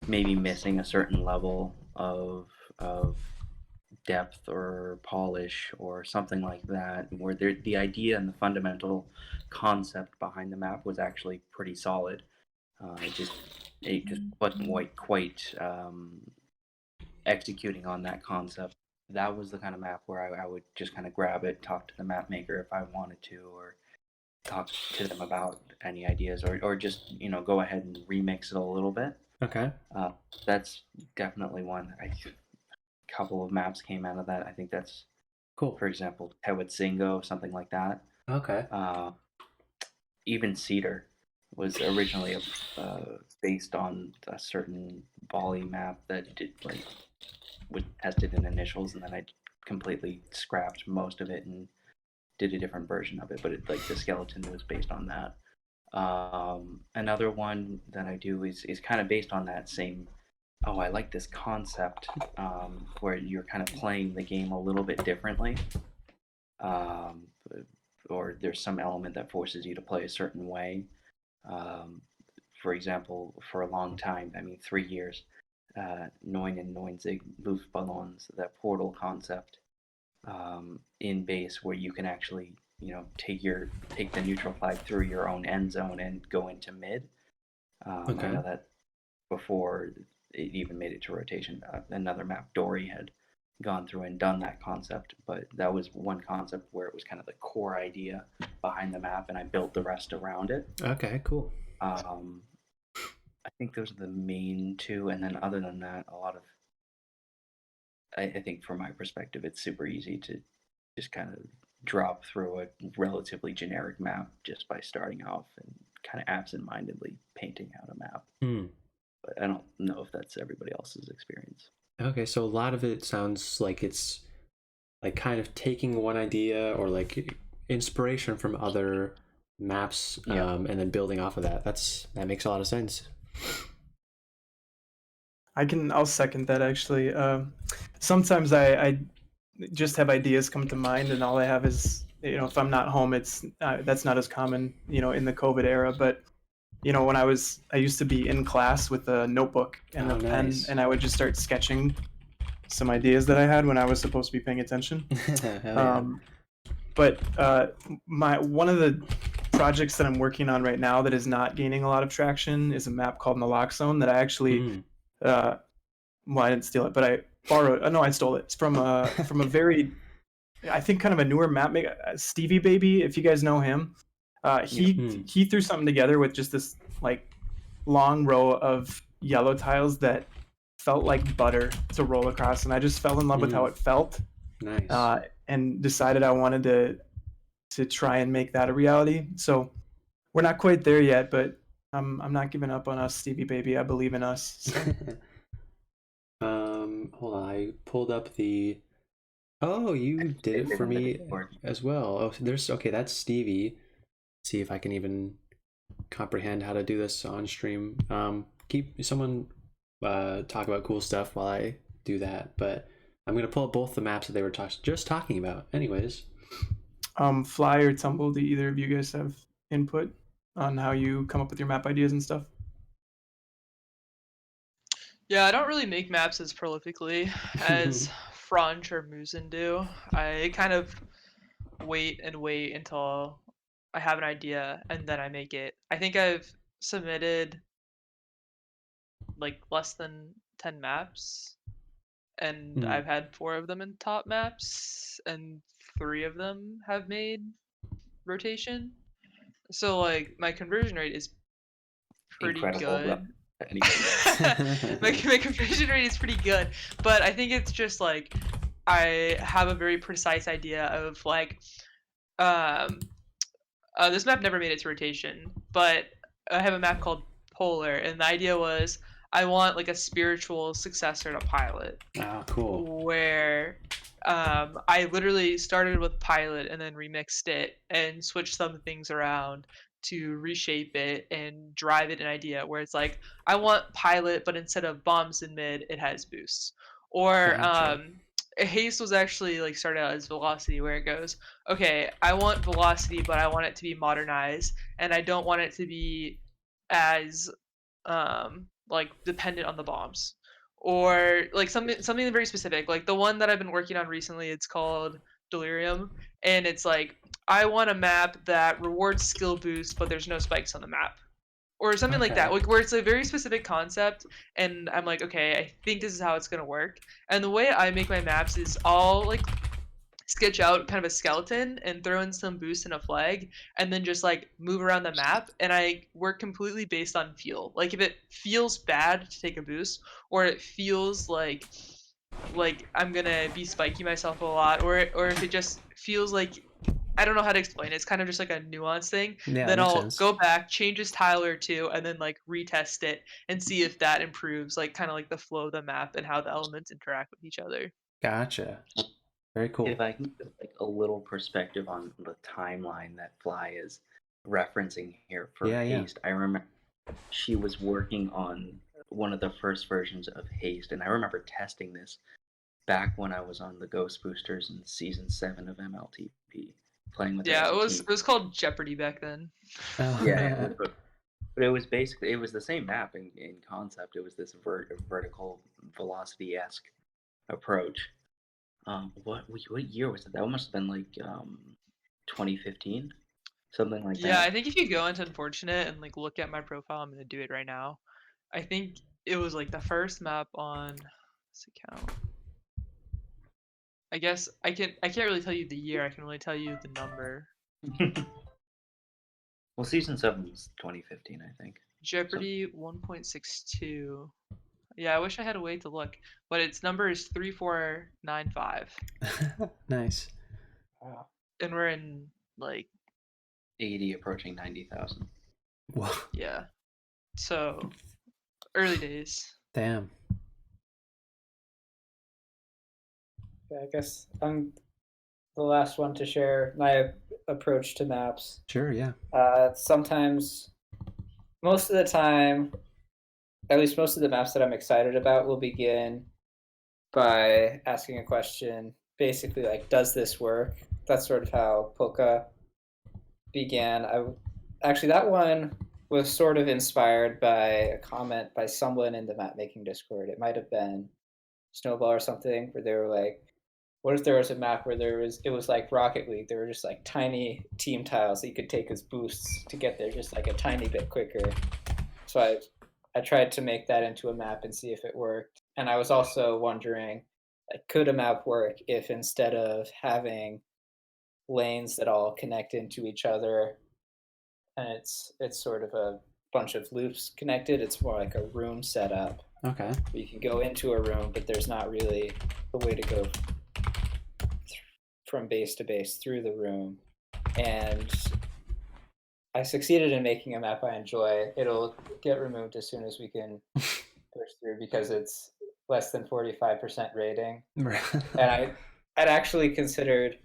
maybe missing a certain level of depth or polish or something like that, where the idea and the fundamental concept behind the map was actually pretty solid. It just wasn't quite executing on that concept. That was the kind of map where I would just kind of grab it, talk to the map maker if I wanted to, or talk to them about any ideas, or just go ahead and remix it a little bit. Okay. That's definitely one. A couple of maps came out of that. I think that's cool. For example, Tewatsingo, something like that. Okay. Even Cedar was originally based on a certain volley map that was tested in initials, and then I completely scrapped most of it and did a different version of it. But the skeleton was based on that. Another one that I do is kind of based on that same. Oh, I like this concept where you're kind of playing the game a little bit differently, or there's some element that forces you to play a certain way. For example, for a long time, 3 years, Neun and Neunzig Luftballons, that portal concept in base where you can actually, take the neutral flag through your own end zone and go into mid. Okay. I know that before it even made it to rotation, another map, Dory, had gone through and done that concept, but that was one concept where it was kind of the core idea behind the map, and I built the rest around it. Okay, cool. I think those are the main two, and then other than that, a lot of I think from my perspective, it's super easy to just kind of drop through a relatively generic map just by starting off and kind of absent-mindedly painting out a map. But I don't know if that's everybody else's experience. Okay, so a lot of it sounds like it's like kind of taking one idea or like inspiration from other maps, and then building off of that. That makes a lot of sense. I'll second that actually. Sometimes I just have ideas come to mind, and all I have is, if I'm not home, it's that's not as common, in the COVID era. But when I used to be in class with a notebook and a pen, nice. and I would just start sketching some ideas that I had when I was supposed to be paying attention. But one of the projects that I'm working on right now that is not gaining a lot of traction is a map called Naloxone that I actually well, I didn't steal it, but I borrowed. No, I stole it. It's from a very, I think, kind of a newer map maker, Stevie Baby. If you guys know him, he threw something together with just this like long row of yellow tiles that felt like butter to roll across, and I just fell in love with how it felt. Nice. And decided I wanted to try and make that a reality. So we're not quite there yet, but I'm not giving up on us, Stevie Baby. I believe in us. So. Hold on, I pulled up the. Oh, you did it for me as well. Oh, that's Stevie. Let's see if I can even comprehend how to do this on stream. Keep someone talk about cool stuff while I do that, but I'm gonna pull up both the maps that they were just talking about. Anyways, Fly or Tumble, do either of you guys have input on how you come up with your map ideas and stuff? Yeah, I don't really make maps as prolifically as Franch or Musen do. I kind of wait until I have an idea and then I make it. I think I've submitted like less than 10 maps, and I've had 4 of them in top maps, and 3 of them have made rotation. So like my conversion rate is pretty Incredible. good. My conversion rate is pretty good, but I think it's just like I have a very precise idea of like this map never made its rotation, but I have a map called Polar, and the idea was I want like a spiritual successor to Pilot. Ah, cool. Where I literally started with Pilot and then remixed it and switched some things around to reshape it and drive it an idea where it's like I want Pilot, but instead of bombs in mid, it has boosts. Or Gotcha. Haste was actually like started out as Velocity, where it goes, okay, I want Velocity, but I want it to be modernized, and I don't want it to be as like dependent on the bombs. Or like something very specific. Like the one that I've been working on recently, it's called Delirium, and it's like I want a map that rewards skill boost, but there's no spikes on the map. Or something like that, like where it's a very specific concept, and I'm like, okay, I think this is how it's gonna work. And the way I make my maps is I'll like sketch out kind of a skeleton and throw in some boost and a flag, and then just like move around the map, and I work completely based on feel. Like if it feels bad to take a boost, or it feels like I'm gonna be spiky myself a lot, or if it just feels like I don't know how to explain it. It's kind of just like a nuance thing. Yeah, Then makes I'll sense. go back, change this tile or two, and then like retest it and see if that improves like kind of like the flow of the map and how the elements interact with each other. Gotcha. Very cool. If I can get like a little perspective on the timeline that Fly is referencing here for Haste, I remember she was working on one of the first versions of Haste, and I remember testing this back when I was on the Ghost Boosters in season 7 of MLTP, playing with her as a team. It was called Jeopardy back then. Oh, yeah. But it was basically, it was the same map in concept. It was this vertical velocity-esque approach. What year was it? That must have been like 2015, something like that. Yeah, I think if you go into Unfortunate and like look at my profile, I'm gonna do it right now. I think it was like the first map on this account. I guess I can't really tell you the year. I can only tell you the number. Well, season 7 was 2015, I think. Jeopardy 1.62. Yeah, I wish I had a way to look, but its number is 3495. Nice. Wow. And we're in like 80, approaching 90,000. Wow. Yeah. So early days. Damn. Yeah, I guess I'm the last one to share my approach to maps. Sure, yeah. Sometimes, most of the time, at least most of the maps that I'm excited about will begin by asking a question, basically like, does this work? That's sort of how Polka began. Actually, that one was sort of inspired by a comment by someone in the map making Discord. It might have been Snowball or something, where they were like, what if there was a map where it was like Rocket League, there were just like tiny team tiles that you could take as boosts to get there just like a tiny bit quicker. So I tried to make that into a map and see if it worked. And I was also wondering, like, could a map work if instead of having lanes that all connect into each other, and it's sort of a bunch of loops connected, it's more like a room setup. Okay. You can go into a room, but there's not really a way to go from base to base through the room. And I succeeded in making a map I enjoy. It'll get removed as soon as we can push through because it's less than 45% rating. And I'd actually considered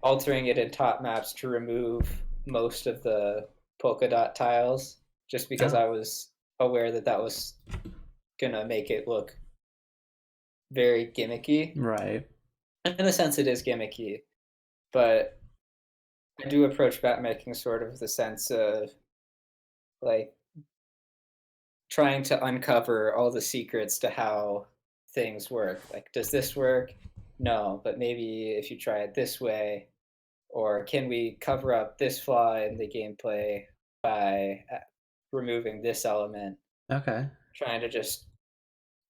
altering it in top maps to remove most of the polka dot tiles, just because I was aware that that was gonna make it look very gimmicky. Right. In a sense, it is gimmicky, but I do approach map making sort of the sense of like trying to uncover all the secrets to how things work. Like, does this work? No, but maybe if you try it this way, or can we cover up this flaw in the gameplay by removing this element? Okay. Trying to just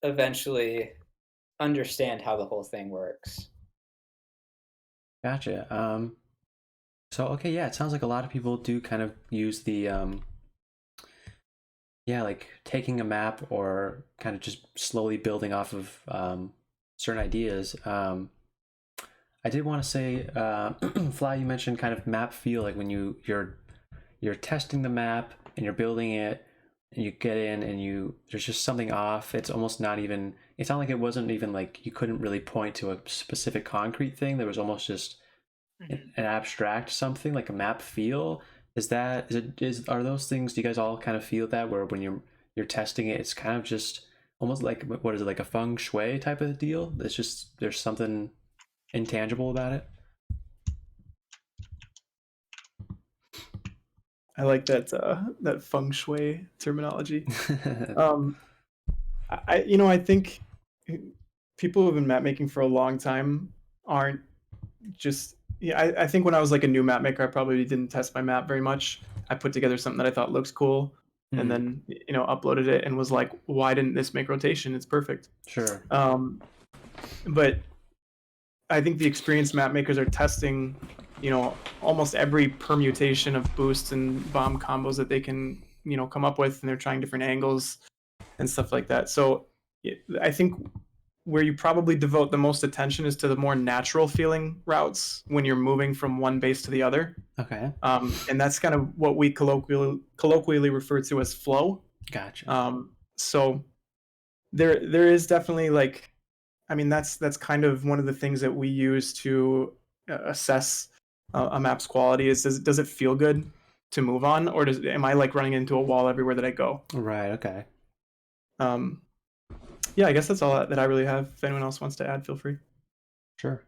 eventually understand how the whole thing works. Gotcha. So okay, yeah, it sounds like a lot of people do kind of use the yeah, like taking a map or kind of just slowly building off of certain ideas. I did want to say, Fly, you mentioned kind of map feel, like when you're testing the map and you're building it, and you get in and there's just something off. It's almost not even. It's not like it wasn't even like you couldn't really point to a specific concrete thing. There was almost just an abstract something, like a map feel. Are those things? Do you guys all kind of feel that, where when you're testing it, it's kind of just almost like, what is it, like a feng shui type of deal? It's just there's something intangible about it. I like that feng shui terminology. I think people who've been map making for a long time aren't just. Yeah, I think when I was like a new map maker, I probably didn't test my map very much. I put together something that I thought looks cool, and then uploaded it and was like, why didn't this make rotation? It's perfect. Sure. But I think the experienced map makers are testing, almost every permutation of boosts and bomb combos that they can, come up with, and they're trying different angles and stuff like that. So I think where you probably devote the most attention is to the more natural feeling routes when you're moving from one base to the other. Okay. And that's kind of what we colloquially refer to as flow. Gotcha. So there is definitely that's kind of one of the things that we use to assess a map's quality. Is does it feel good to move on, or am I like running into a wall everywhere that I go? Right. Okay. Yeah, I guess that's all that I really have. If anyone else wants to add, feel free. Sure.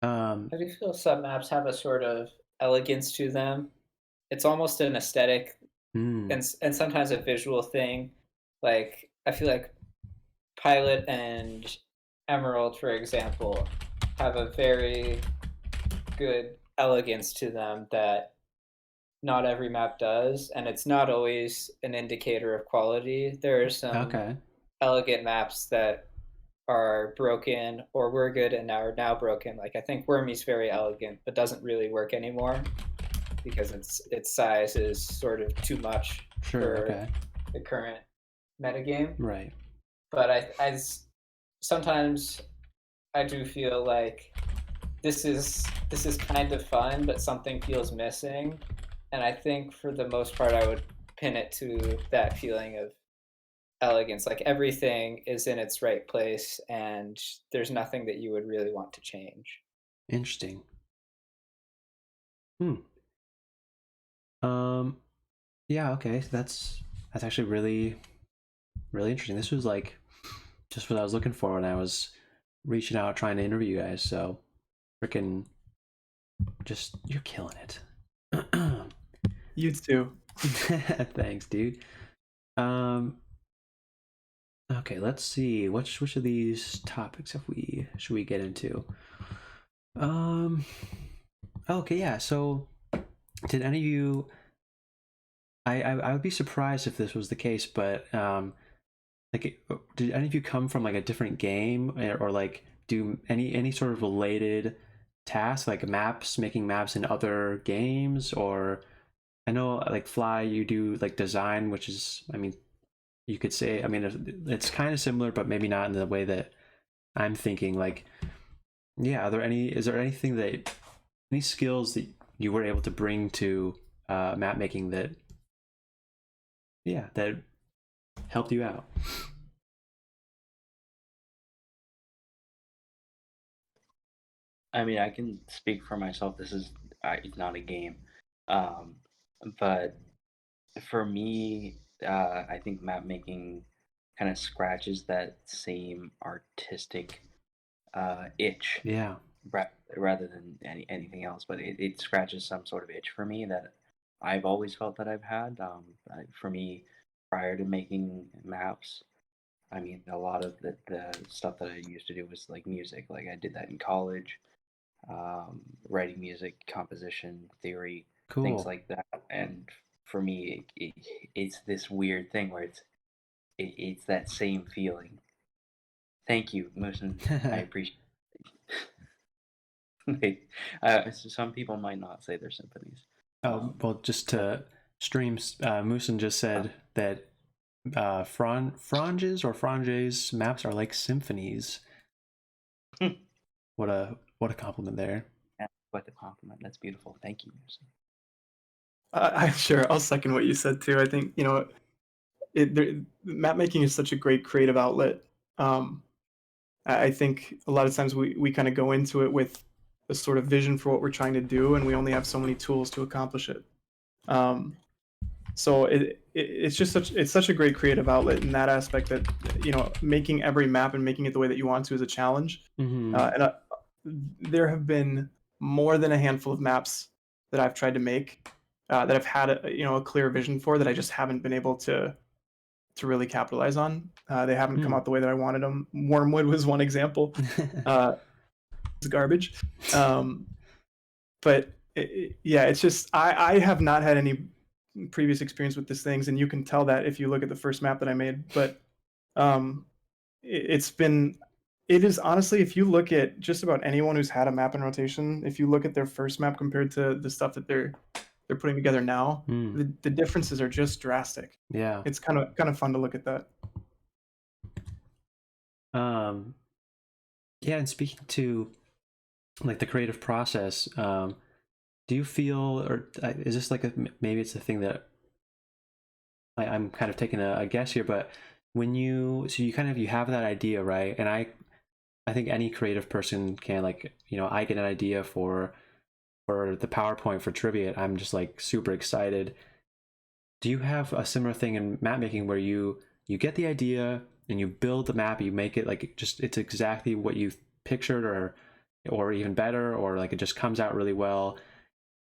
I do feel some maps have a sort of elegance to them. It's almost an aesthetic and sometimes a visual thing. Like, I feel like Pilot and Emerald, for example, have a very good elegance to them that not every map does, and it's not always an indicator of quality. There are some elegant maps that are broken or were good and are now broken. Like, I think Wormy's very elegant, but doesn't really work anymore because its size is sort of too much for the current metagame. Right. But I sometimes I do feel like this is kind of fun, but something feels missing. And I think for the most part, I would pin it to that feeling of elegance. Like, everything is in its right place, and there's nothing that you would really want to change. Interesting. Yeah. Okay. So that's actually really, really interesting. This was like just what I was looking for when I was reaching out trying to interview you guys. So freaking just, you're killing it. You too. Thanks, dude. Okay, let's see. Which of these topics should we get into? Okay, yeah. So, did any of you? I would be surprised if this was the case, but like, did any of you come from like a different game, or like do any sort of related tasks, like making maps in other games? Or I know, like, Fly, you do like design, which is, I mean, you could say, I mean, it's kind of similar, but maybe not in the way that I'm thinking. Like, yeah, is there anything any skills that you were able to bring to map making that helped you out? I mean, I can speak for myself. This is it's not a game, but for me, I think map making kind of scratches that same artistic itch. Yeah. Rather than anything else, but it scratches some sort of itch for me that I've always felt that I've had. For me, prior to making maps. I mean, a lot of the stuff that I used to do was like music. Like I did that in college, writing music, composition, theory, things like that. And for me, it's this weird thing where it's that same feeling. Thank you, Moosin. I appreciate it. Some people might not say they're symphonies. Well, just to streams, Moosin just said that Frange's maps are like symphonies. What a compliment there. Yeah, what a compliment. That's beautiful. Thank you, Moosin. Sure, I'll second what you said too. I think map making is such a great creative outlet. I think a lot of times we kind of go into it with a sort of vision for what we're trying to do, and we only have so many tools to accomplish it. So it's just such a great creative outlet in that aspect that making every map and making it the way that you want to is a challenge. And there have been more than a handful of maps that I've tried to make that I've had a clear vision for that I just haven't been able to really capitalize on. They haven't come out the way that I wanted them. Wormwood was one example. It's garbage. But it's just I have not had any previous experience with these things, and you can tell that if you look at the first map that I made. But it is honestly, if you look at just about anyone who's had a map in rotation, if you look at their first map compared to the stuff that they're putting together now, the differences are just drastic. Yeah, it's kind of fun to look at that. Yeah, and speaking to like the creative process, do you feel, or is this like maybe it's a thing that I'm kind of taking a guess here, but when you have that idea, right? And I think any creative person can, like, I get an idea for the PowerPoint for Trivia, I'm just like super excited. Do you have a similar thing in map making where you get the idea and you build the map, you make it like it's exactly what you pictured, or even better, or like it just comes out really well,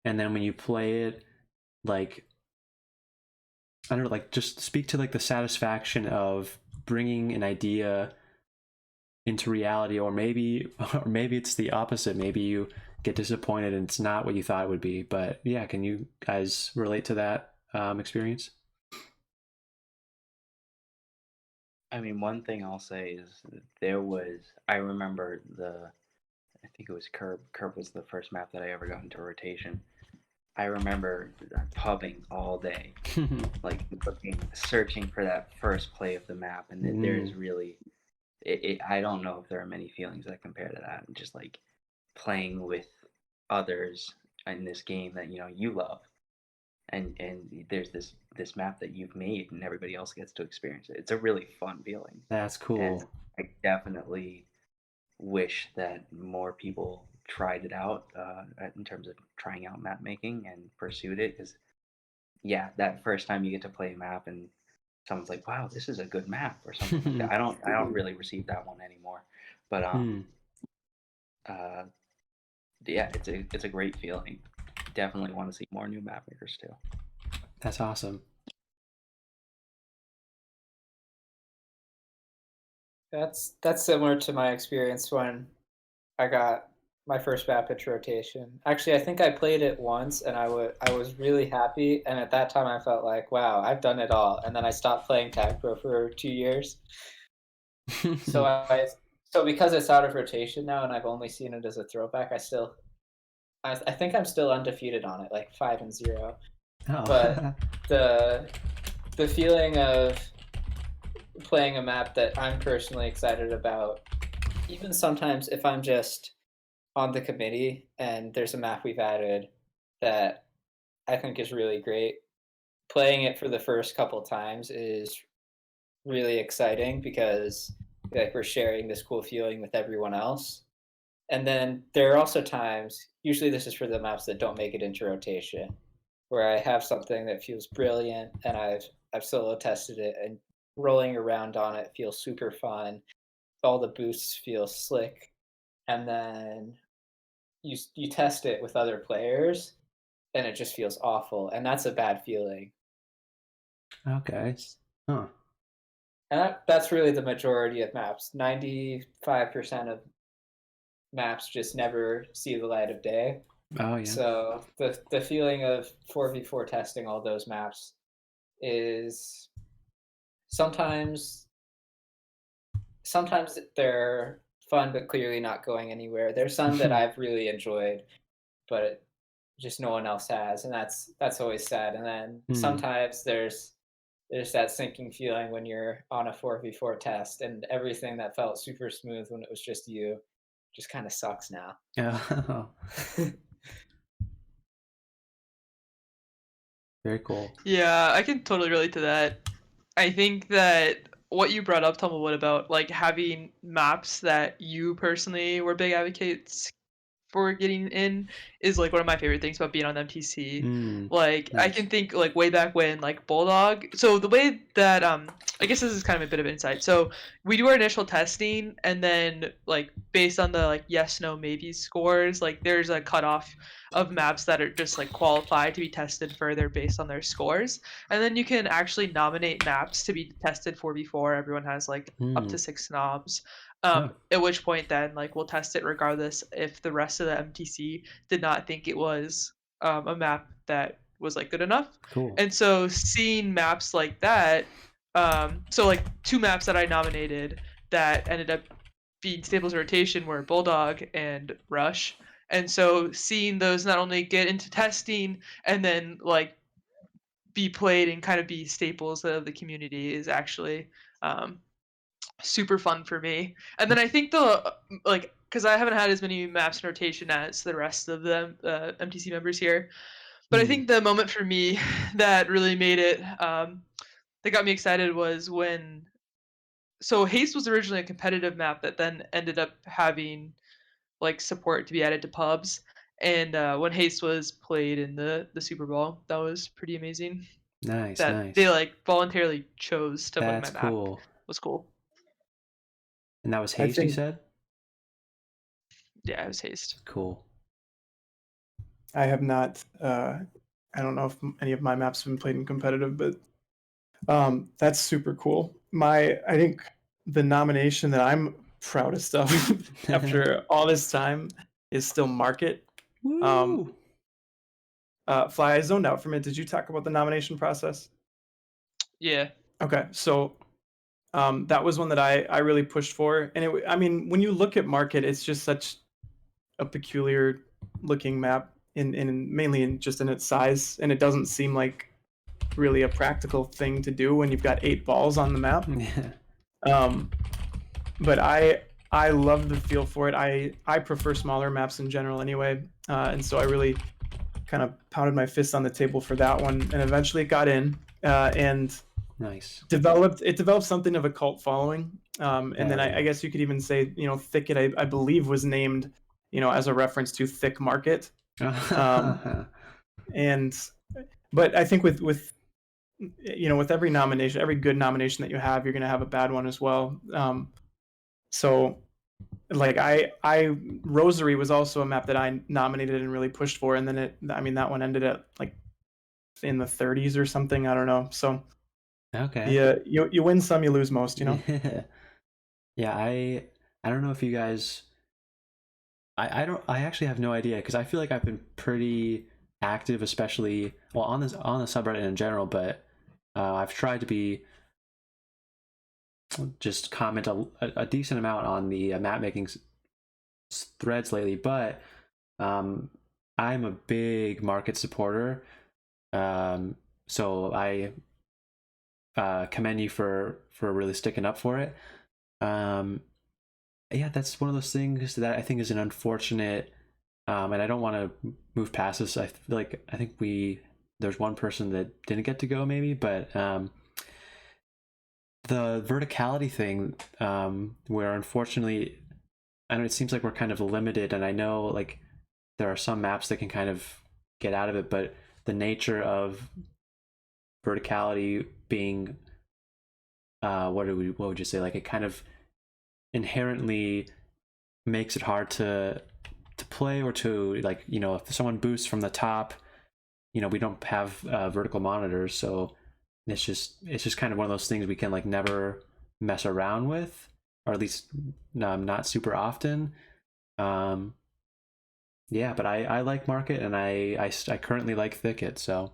and then when you play it, like, I don't know, like, just speak to like the satisfaction of bringing an idea into reality, or maybe it's the opposite. Maybe you get disappointed and it's not what you thought it would be. But yeah, can you guys relate to that experience? I mean, one thing I'll say is I remember I think it was Curb. Curb was the first map that I ever got into rotation. I remember pubbing all day, like searching for that first play of the map, and there's really, I don't know if there are many feelings that compare to that. Just like playing with others in this game that you love, and there's this map that you've made, and everybody else gets to experience it. It's a really fun feeling. That's cool. And I definitely wish that more people tried it out in terms of trying out map making and pursued it, because that first time you get to play a map and someone's like, wow, this is a good map, or something like that. I don't really receive that one anymore, but it's a great feeling. Definitely want to see more new map makers too. That's awesome. That's similar to my experience when I got my first map pitch rotation. Actually, I think I played it once and I was really happy, and at that time I felt like, wow, I've done it all. And then I stopped playing TagPro for 2 years. So because it's out of rotation now and I've only seen it as a throwback, I think I'm still undefeated on it, like 5-0. Oh. But the feeling of playing a map that I'm personally excited about, even sometimes if I'm just on the committee and there's a map we've added that I think is really great, playing it for the first couple times is really exciting because like we're sharing this cool feeling with everyone else. And then there are also times, usually this is for the maps that don't make it into rotation, where I have something that feels brilliant and I've solo tested it, and rolling around on it feels super fun. All the boosts feel slick, and then you test it with other players and it just feels awful, and that's a bad feeling. Okay. Huh. And that's really the majority of maps. 95% of maps just never see the light of day. Oh yeah. So the feeling of 4v4 testing all those maps is sometimes they're fun but clearly not going anywhere. There's some that I've really enjoyed, but just no one else has, and that's always sad. And then sometimes there's that sinking feeling when you're on a 4v4 test and everything that felt super smooth when it was just you just kind of sucks now. Oh. Very cool. Yeah, I can totally relate to that. I think that what you brought up, Tumblewood, about like having maps that you personally were big advocates for getting in is like one of my favorite things about being on MTC. Like I nice. can think like way back when like Bulldog. So the way that I guess this is kind of a bit of insight. So we do our initial testing and then like based on the like yes, no, maybe scores, like there's a cutoff of maps that are just like qualified to be tested further based on their scores. And then you can actually nominate maps to be tested 4v4. Everyone has like up to 6 knobs. At which point then like we'll test it regardless if the rest of the MTC did not think it was a map that was like good enough. Cool. And so seeing maps like that, so like 2 maps that I nominated that ended up being Staples rotation were Bulldog and Rush. And so seeing those not only get into testing and then like be played and kind of be staples of the community is actually super fun for me. And then I think the like because I haven't had as many maps in rotation as the rest of the MTC members here, but I think the moment for me that really made it that got me excited was when so Haste was originally a competitive map that then ended up having like support to be added to pubs. And when Haste was played in the Super Bowl, that was pretty amazing. Nice, That nice. they like voluntarily chose to play my That's map. cool. Was cool. And that was Haste, you said? Yeah, it was Haste. Cool. I have not. I don't know if any of my maps have been played in competitive, but that's super cool. I think the nomination that I'm proudest of after all this time is still Market. Woo! Fly, I zoned out for a minute. Did you talk about the nomination process? Yeah. Okay, so that was one that I really pushed for, and I mean, when you look at Market, it's just such a peculiar looking map in mainly just in its size, and it doesn't seem like really a practical thing to do when you've got 8 balls on the map. But I love the feel for it. I prefer smaller maps in general anyway, and so I really kind of pounded my fist on the table for that one, and eventually it got in, and nice. developed something of a cult following. And then I guess you could even say, Thicket, I believe, was named, as a reference to Thick Market. But I think with every nomination, every good nomination that you have, you're going to have a bad one as well. So like Rosary was also a map that I nominated and really pushed for, and then that one ended at like in the 30s or something. I don't know. So okay. Yeah, you win some, you lose most. Yeah, I don't know if you guys. I actually have no idea because I feel like I've been pretty active, especially on the subreddit in general, but I've tried to be just comment a decent amount on the map making threads lately, but I'm a big Market supporter, so I commend you for really sticking up for it. Yeah, that's one of those things that I think is an unfortunate, and I don't want to move past this. I think there's one person that didn't get to go maybe, but the verticality thing, where unfortunately, I know it seems like we're kind of limited, and I know like there are some maps that can kind of get out of it, but the nature of verticality being, what would you say? Like it kind of inherently makes it hard to play or to like if someone boosts from the top, we don't have vertical monitors, so it's just kind of one of those things we can like never mess around with, or at least not super often. Yeah, but I like Market, and I currently like Thicket. So,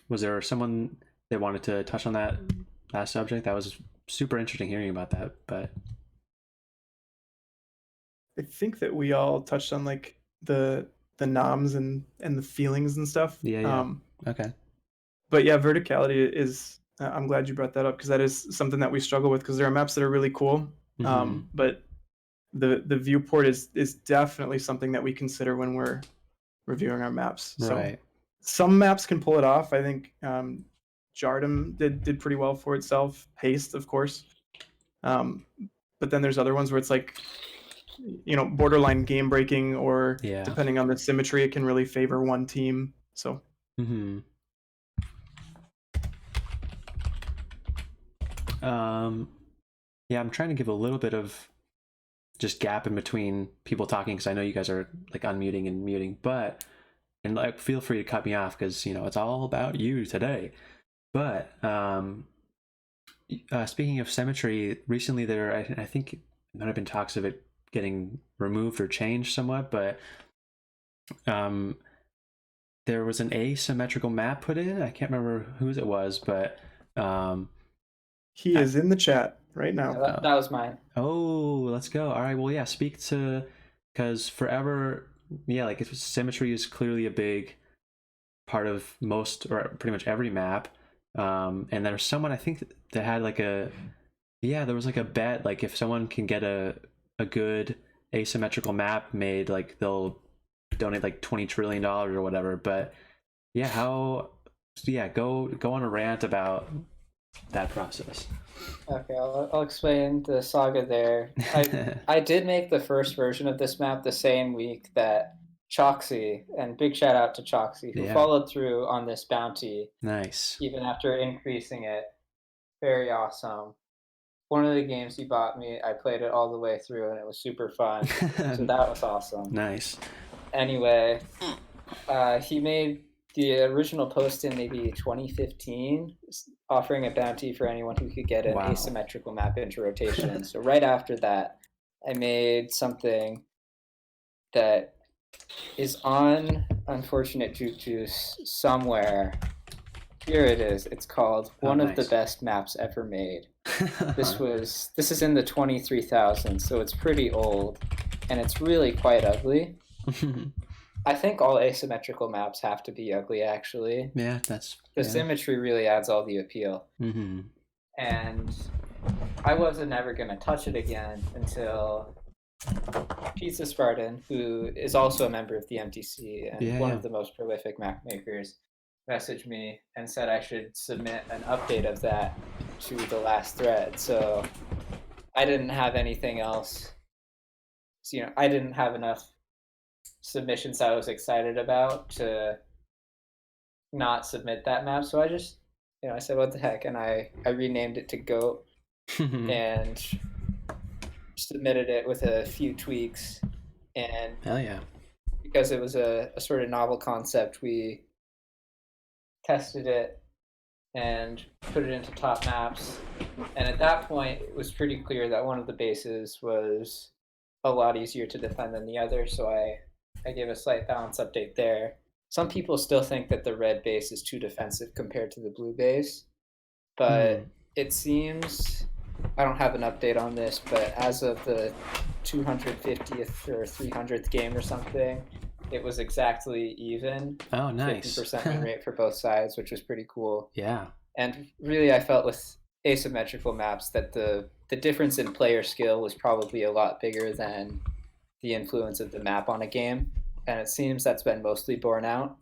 was there someone that wanted to touch on that last subject? That was super interesting hearing about that. But I think that we all touched on like the noms and the feelings and stuff. Yeah. Okay. But yeah, verticality is. I'm glad you brought that up because that is something that we struggle with, because there are maps that are really cool, but the viewport is definitely something that we consider when we're reviewing our maps. Right. So some maps can pull it off. I think Jardum did pretty well for itself. Haste, of course. But then there's other ones where it's like, borderline game breaking, or depending on the symmetry, it can really favor one team. So. Yeah, I'm trying to give a little bit of just gap in between people talking, because I know you guys are like unmuting and muting, and like feel free to cut me off, because it's all about you today. But speaking of symmetry, recently I think there might have been talks of it getting removed or changed somewhat, but there was an asymmetrical map put in. I can't remember whose it was, but he is in the chat right now. Yeah, that was mine. Oh, let's go. All right. Well, yeah, speak to, because forever, like symmetry is clearly a big part of most, or pretty much every map. And there's someone, I think, that had like there was like a bet, like if someone can get a good asymmetrical map made, like they'll donate like $20 trillion or whatever. But yeah, go on a rant about that process. Okay, I'll explain the saga there. I did make the first version of this map the same week that Choxy, and big shout out to Choxy, who followed through on this bounty. Nice. Even after increasing it. Very awesome. One of the games he bought me, I played it all the way through, and it was super fun. So that was awesome. Nice. Anyway, he made the original post in maybe 2015, offering a bounty for anyone who could get an asymmetrical map into rotation. So right after that, I made something that is on Unfortunate Juke Juice somewhere. Here it is. It's called One of the Best Maps Ever Made. This is in the 23,000, so it's pretty old, and it's really quite ugly. I think all asymmetrical maps have to be ugly, actually. Yeah, the symmetry really adds all the appeal. And I wasn't ever going to touch it again until Pizza Spartan, who is also a member of the MTC and one of the most prolific map makers, messaged me and said I should submit an update of that to the last thread. So I didn't have anything else. So, I didn't have enough submissions I was excited about to not submit that map. So I just, I said, what the heck? And I renamed it to Goat and submitted it with a few tweaks. And hell yeah. Because it was a sort of novel concept, we tested it and put it into top maps. And at that point, it was pretty clear that one of the bases was a lot easier to defend than the other. So I gave a slight balance update there. Some people still think that the red base is too defensive compared to the blue base. But it seems, I don't have an update on this, but as of the 250th or 300th game or something, it was exactly even. Oh, nice. 50% win rate for both sides, which was pretty cool. Yeah. And really, I felt with asymmetrical maps that the difference in player skill was probably a lot bigger than the influence of the map on a game. And it seems that's been mostly borne out.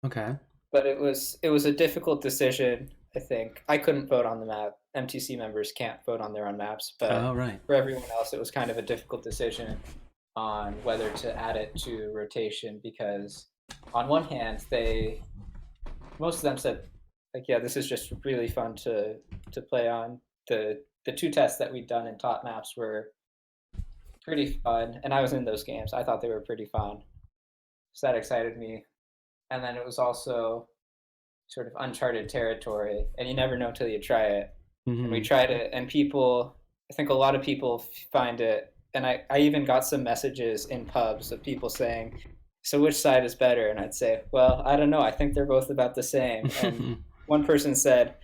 Okay. But it was a difficult decision, I think. I couldn't vote on the map. MTC members can't vote on their own maps. But for everyone else, it was kind of a difficult decision on whether to add it to rotation, because on one hand, most of them said, like, yeah, this is just really fun to play on. The two tests that we'd done in top maps were pretty fun, and I was in those games. I thought they were pretty fun. So that excited me. and then it was also sort of uncharted territory, and you never know till you try it. And we tried it, and people, I think a lot of people find it, and I even got some messages in pubs of people saying, so which side is better? And I'd say, well, I don't know, I think they're both about the same. And one person said,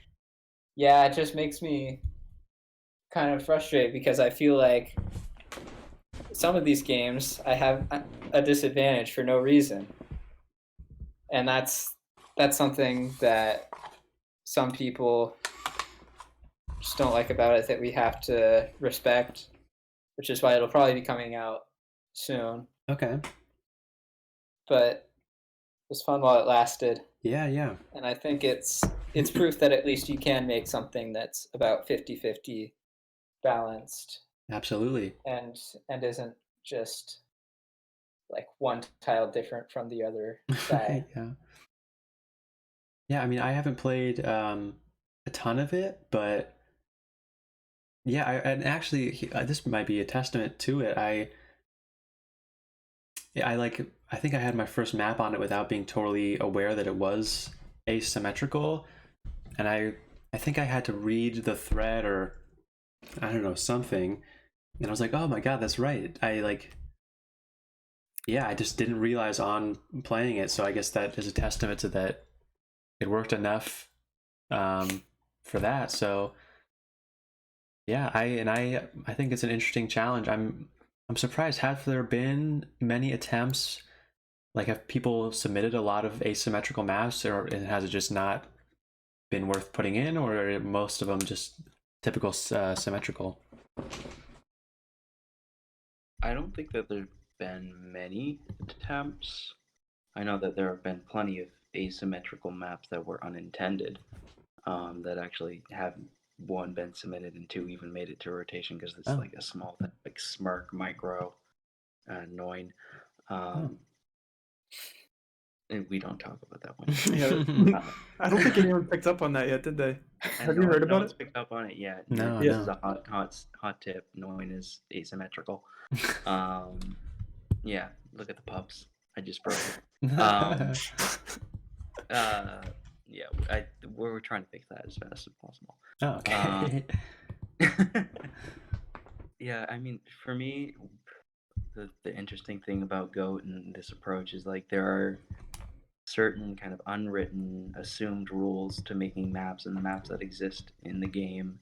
yeah, it just makes me kind of frustrated because I feel like some of these games I have a disadvantage for no reason, and that's something that some people just don't like about it, that we have to respect, which is why it'll probably be coming out soon. Okay. But it was fun while it lasted. Yeah. And I think it's proof that at least you can make something that's about 50-50 balanced. Absolutely. And isn't just like one tile different from the other side. Yeah, I mean, I haven't played a ton of it, but yeah, and actually this might be a testament to it. I think I had my first map on it without being totally aware that it was asymmetrical, and I think I had to read the thread, or I don't know, something, and I was like, oh my god, that's right. I just didn't realize on playing it, so I guess that is a testament to that. It worked enough for that. So yeah, I think it's an interesting challenge. I'm surprised. Have there been many attempts? Like, have people submitted a lot of asymmetrical maps, and has it just not been worth putting in, or are most of them just typical symmetrical? I don't think that there's been many attempts. I know that there have been plenty of asymmetrical maps that were unintended, that actually have, one, been submitted, and two, even made it to rotation because it's like a small thing, like Smirk, Micro, Noin. And we don't talk about that one. Yeah, I don't think anyone picked up on that yet, did they? Have you heard about it? Picked up on it yet. No. This is a hot tip. Noin is asymmetrical. Yeah, look at the pups. I just broke it. Yeah, we're trying to fix that as fast as possible. Oh, okay. Yeah, I mean, for me, the interesting thing about GOAT and this approach is, like, there are certain kind of unwritten, assumed rules to making maps, and the maps that exist in the game,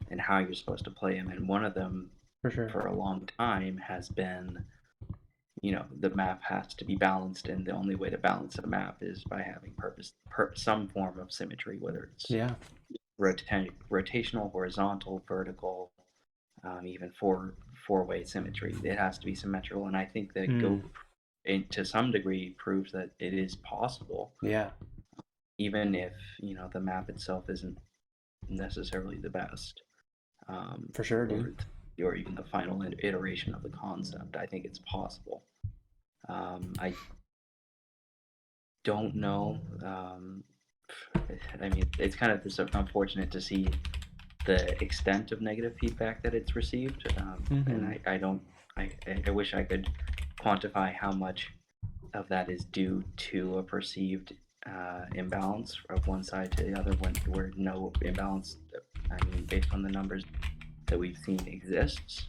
and how you're supposed to play them. And one of them, for a long time, has been, the map has to be balanced, and the only way to balance a map is by having some form of symmetry, whether it's rotational, horizontal, vertical, even four-way symmetry. It has to be symmetrical, and I think that GOAT, to some degree, proves that it is possible. Yeah. Even if the map itself isn't necessarily the best. For sure, dude. Or even the final iteration of the concept. I think it's possible. I don't know. I mean, it's kind of unfortunate to see the extent of negative feedback that it's received, and I wish I could quantify how much of that is due to a perceived imbalance of one side to the other, where no imbalance, I mean, based on the numbers that we've seen, exists.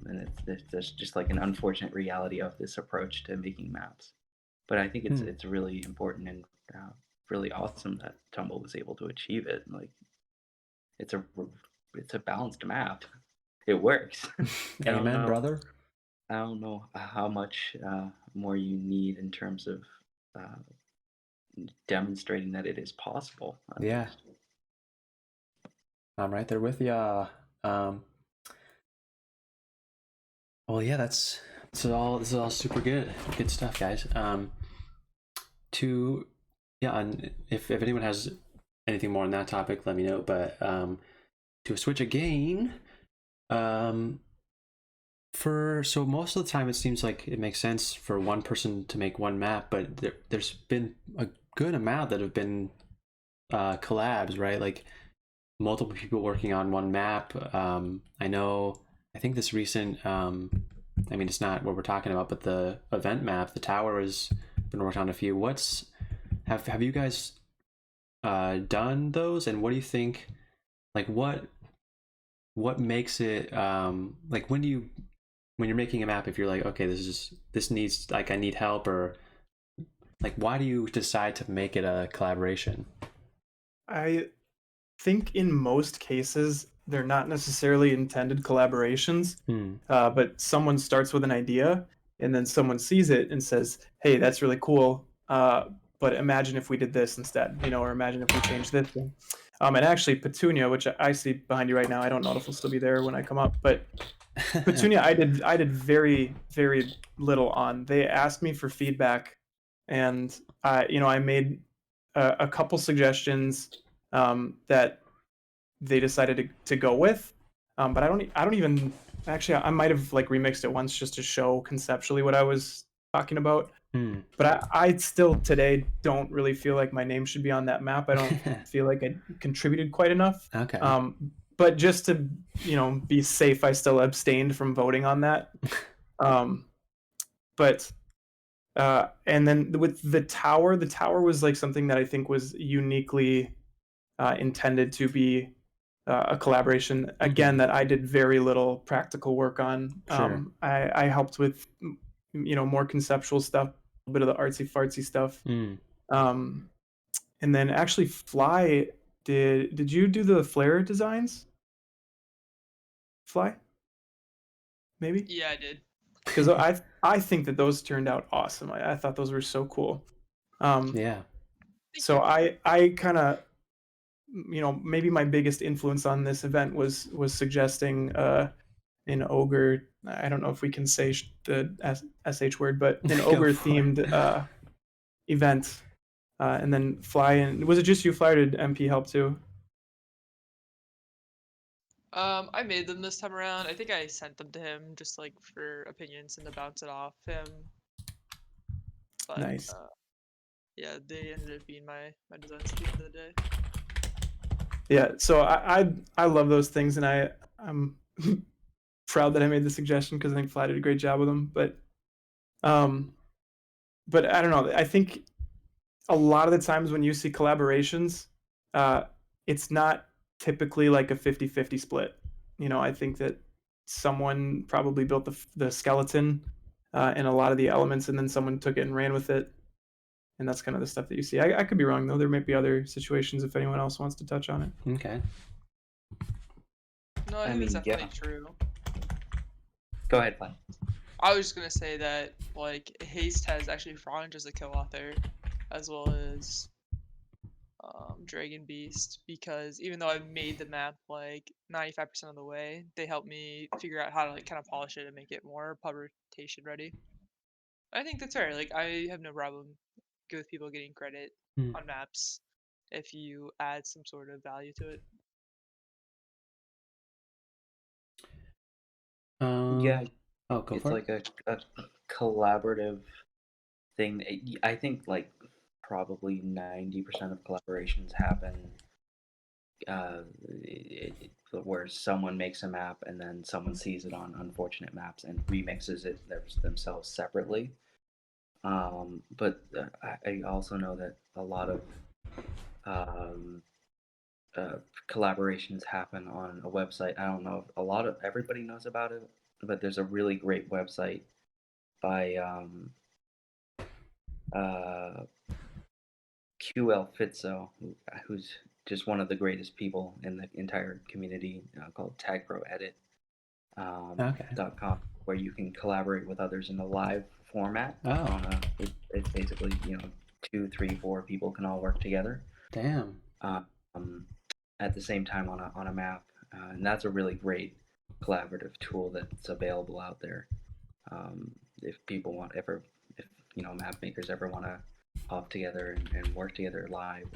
And it's just like an unfortunate reality of this approach to making maps. But I think it's really important and really awesome that Tumble was able to achieve it. Like, it's a balanced map. It works. Amen, brother. I don't know how much more you need in terms of demonstrating that it is possible. Yeah. I'm right there with ya. Well, yeah, this is all super good stuff, guys. And if anyone has anything more on that topic, let me know. But to switch again, so most of the time it seems like it makes sense for one person to make one map, but there's been a good amount that have been collabs, right? Like, multiple people working on one map. I think this recent, I mean, it's not what we're talking about, but the event map, the tower, has been worked on a few. What's Have you guys done those, and what do you think? Like, what makes it like when you're making a map, if you're like, okay, this needs, like, I need help, or like, why do you decide to make it a collaboration? I think in most cases they're not necessarily intended collaborations, but someone starts with an idea and then someone sees it and says, hey, that's really cool, but imagine if we did this instead, or imagine if we changed this thing. And actually Petunia, which I see behind you right now, I don't know if it'll still be there when I come up, but Petunia, I did very, very little on. They asked me for feedback, and I made a couple suggestions that they decided to go with. But I don't even actually, I might have like remixed it once just to show conceptually what I was talking about. But I still today don't really feel like my name should be on that map. I don't feel like I contributed quite enough. Okay. But just to be safe, I still abstained from voting on that. But and then with the tower was like something that I think was uniquely intended to be a collaboration. Again, that I did very little practical work on. Sure. I helped with more conceptual stuff, a bit of the artsy fartsy stuff. And then actually Fly, did you do the flare designs? Fly? Maybe? Yeah, I did. Because I think that those turned out awesome. I thought those were so cool. Yeah. So I kind of, maybe my biggest influence on this event was suggesting an ogre. I don't know if we can say the sh word, but an ogre themed event. And then Fly, and was it just you, Fly, or did MP help too? I made them this time around. I think I sent them to him just like for opinions and to bounce it off him. But, nice. Yeah, they ended up being my designs at the end of the day. Yeah, so I love those things, and I'm proud that I made the suggestion because I think Fly did a great job with them. But I don't know. I think a lot of the times when you see collaborations, it's not typically like a 50-50 split. I think that someone probably built the skeleton and a lot of the elements, and then someone took it and ran with it. And that's kind of the stuff that you see. I could be wrong, though. There might be other situations if anyone else wants to touch on it. Okay. No, I think that's definitely true. Go ahead, Glenn. I was just going to say that, like, Haste has actually Franj as a co-author, as well as Dragon Beast, because even though I made the map, like, 95% of the way, they helped me figure out how to, like, kind of polish it and make it more publication ready. I think that's fair. Like, I have no problem with people getting credit on maps if you add some sort of value to it. Yeah. Oh, go for it. It's like a collaborative thing. I think like probably 90% of collaborations happen where someone makes a map and then someone sees it on Unfortunate Maps and remixes it themselves separately. But I also know that a lot of collaborations happen on a website. I don't know if everybody knows about it, but there's a really great website by QL Fitzo, who's just one of the greatest people in the entire community, called TagPro Edit. .com, where you can collaborate with others in a live format. It's basically 2, 3, 4 people can all work together. Damn. At the same time on a map, and that's a really great collaborative tool that's available out there. If people if map makers ever want to hop together and work together live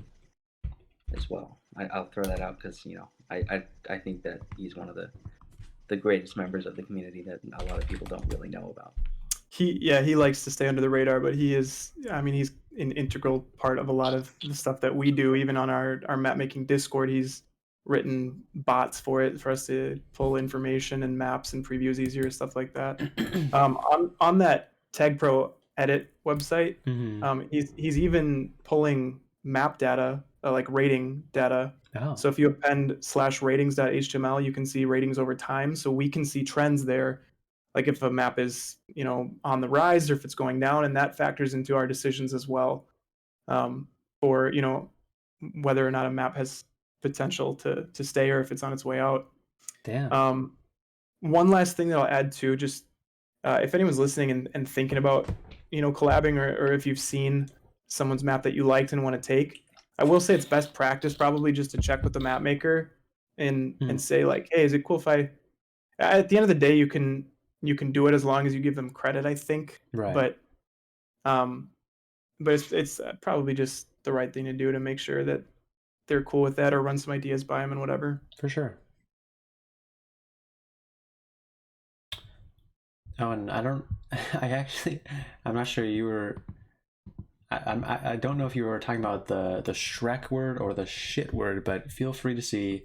as well. I'll throw that out because I think that he's one of the greatest members of the community that a lot of people don't really know about. He likes to stay under the radar, but he's an integral part of a lot of the stuff that we do. Even on our map making Discord, he's written bots for us to pull information and maps and previews easier, stuff like that. On that TagPro Edit website. Mm-hmm. He's even pulling map data, like rating data. Oh. So if you append /ratings.html, you can see ratings over time. So we can see trends there, like if a map is, on the rise or if it's going down, and that factors into our decisions as well, for, whether or not a map has potential to stay or if it's on its way out. Damn. One last thing that I'll add to, just if anyone's listening and thinking about, collabing, or if you've seen someone's map that you liked and want to take, I will say it's best practice probably just to check with the map maker and say like, hey, is it cool if at the end of the day, you can do it as long as you give them credit, I think. Right. But it's probably just the right thing to do to make sure that they're cool with that, or run some ideas by them and whatever. For sure. Oh, and I'm not sure you were. I don't know if you were talking about the Shrek word or the shit word, but feel free to see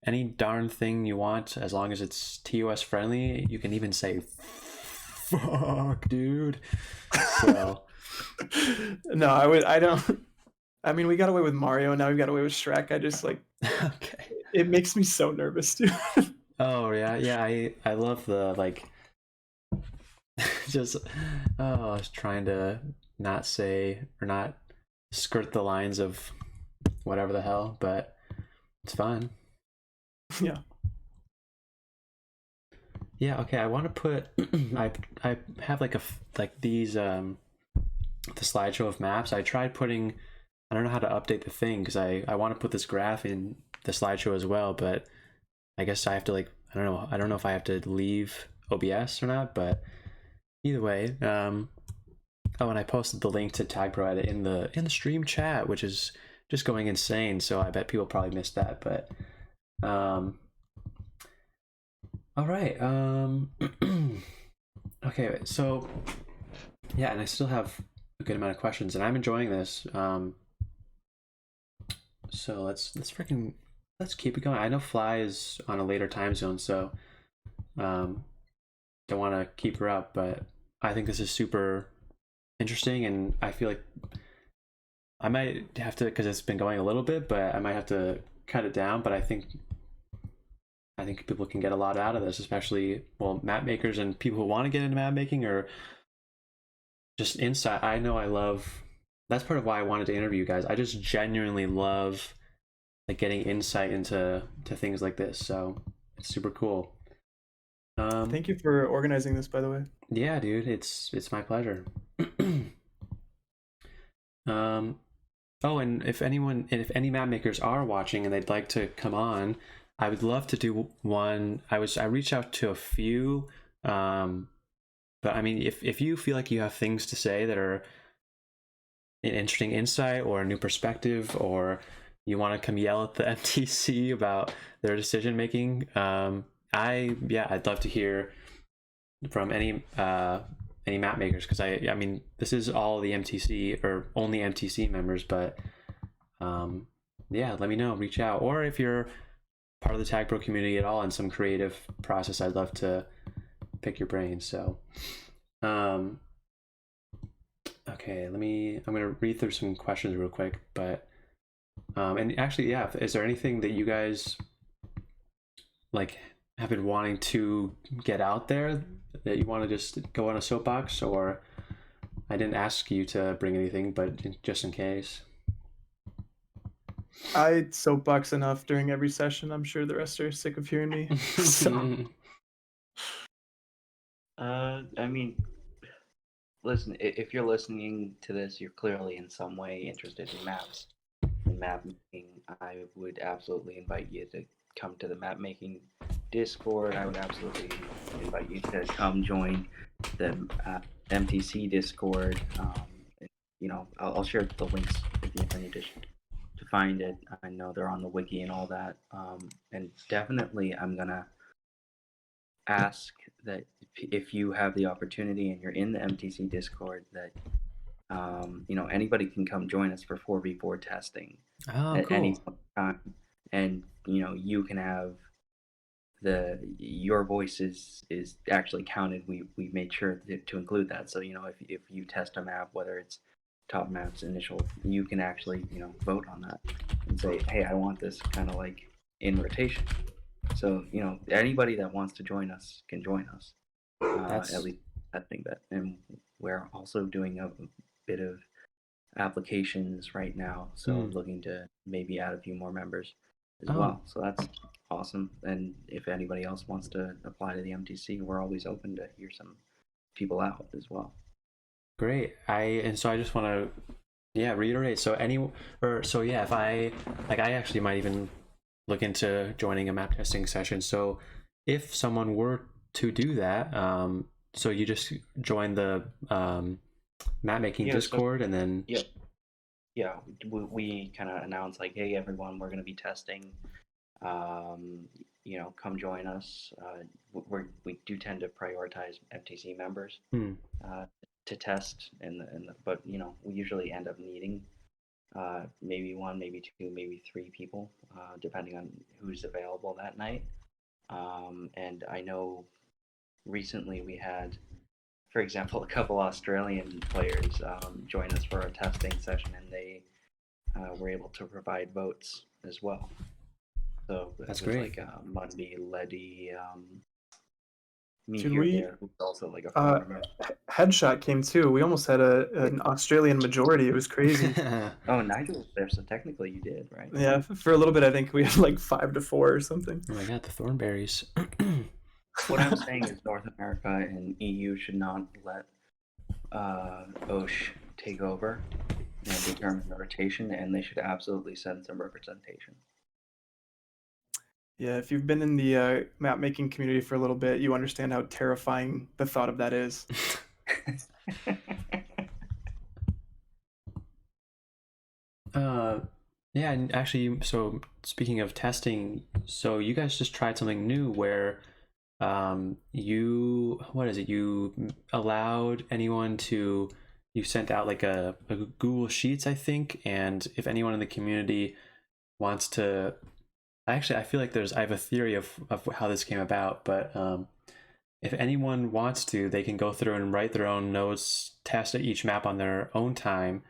any darn thing you want as long as it's TOS friendly. You can even say fuck, dude. So no, I don't. I mean, we got away with Mario, now we've got away with Shrek. I just like okay. It makes me so nervous, dude. Oh yeah. I love the like just I was trying to not say or not skirt the lines of whatever the hell, but it's fine. Yeah. Yeah, okay, I want to put I have like these the slideshow of maps. I tried putting, I don't know how to update the thing because I want to put this graph in the slideshow as well, but I guess I have to like I don't know if I have to leave OBS or not, but either way, oh, and I posted the link to TagPro Edit in the stream chat, which is just going insane. So I bet people probably missed that. But all right. Okay. So yeah, and I still have a good amount of questions, and I'm enjoying this. So let's keep it going. I know Fly is on a later time zone, so don't want to keep her up, but I think this is super interesting, and I feel like I might have to, because it's been going a little bit, but I might have to cut it down. But I think people can get a lot out of this, especially map makers and people who want to get into map making, or just insight. I know I love, that's part of why I wanted to interview you guys. I just genuinely love like getting insight into things like this, so it's super cool. Thank you for organizing this, by the way. Yeah, dude, it's my pleasure. Oh, and if any map makers are watching and they'd like to come on, I would love to do one. I reached out to a few, but I mean, if you feel like you have things to say that are an interesting insight or a new perspective, or you want to come yell at the MTC about their decision making, I'd love to hear from any map makers, because I mean, this is all the MTC or only MTC members, but yeah, let me know, reach out, or if you're part of the TagPro community at all in some creative process, I'd love to pick your brain. So okay, I'm gonna read through some questions real quick, but and actually, yeah, is there anything that you guys like have been wanting to get out there that you want to just go on a soapbox? Or I didn't ask you to bring anything, but just in case. I soapbox enough during every session. I'm sure the rest are sick of hearing me. So. I mean, listen, if you're listening to this, you're clearly in some way interested in maps and map making. I would absolutely invite you to come to the map making Discord. I would absolutely invite you to come join the MTC Discord. I'll share the links if you need to find it. I know they're on the wiki and all that. And definitely, I'm gonna ask that if you have the opportunity and you're in the MTC Discord, that anybody can come join us for 4v4 testing at any time, and you can have your voice is actually counted. We made sure to include that. So if you test a map, whether it's top maps, initial, you can actually vote on that and say, hey, I want this kind of like in rotation. So anybody that wants to join us can join us. At least I think that, and we're also doing a bit of applications right now. So looking to maybe add a few more members as well. So that's awesome. And if anybody else wants to apply to the MTC, we're always open to hear some people out as well. Great. So I just want to reiterate. So if I actually might even look into joining a map testing session. So if someone were to do that, so you just join the map making Discord, and then we kind of announce like, hey everyone, we're going to be testing, come join us. We do tend to prioritize MTC members to test, but we usually end up needing maybe one, maybe two, maybe three people, depending on who's available that night. And I know recently we had, for example, a couple Australian players join us for a testing session, and they were able to provide votes as well. So that's great. Like Mundy, Leddy, me here there, who's also like a foreigner. Headshot came too. We almost had an Australian majority. It was crazy. Oh, Nigel was there, so technically you did, right? Yeah, for a little bit I think we had like 5-4 or something. Oh my god, the Thornberries. What I'm saying is North America and EU should not let OSH take over and determine the rotation, and they should absolutely send some representation. Yeah, if you've been in the map making community for a little bit, you understand how terrifying the thought of that is. Yeah, and actually, so speaking of testing, so you guys just tried something new where you allowed anyone to, you sent out like a Google Sheets, I think, and if anyone in the community wants to, actually I feel like I have a theory of how this came about, but if anyone wants to, they can go through and write their own notes, test each map on their own time.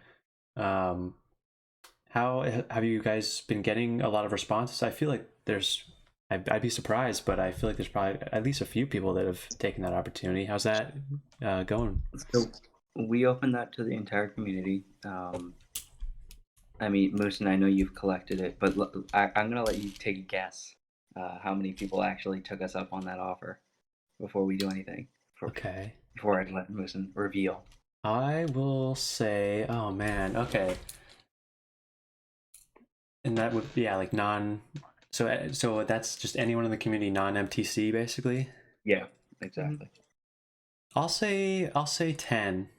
How have you guys been getting a lot of responses? I feel like I'd be surprised, but I feel like there's probably at least a few people that have taken that opportunity. How's that going? So we opened that to the entire community. I mean, Moose, and I know you've collected it, but I'm going to let you take a guess how many people actually took us up on that offer before we do anything. Okay. Before I let Moose reveal. I will say, oh man, okay. And that would be like so that's just anyone in the community, non-MTC basically? Yeah, exactly. I'll say 10.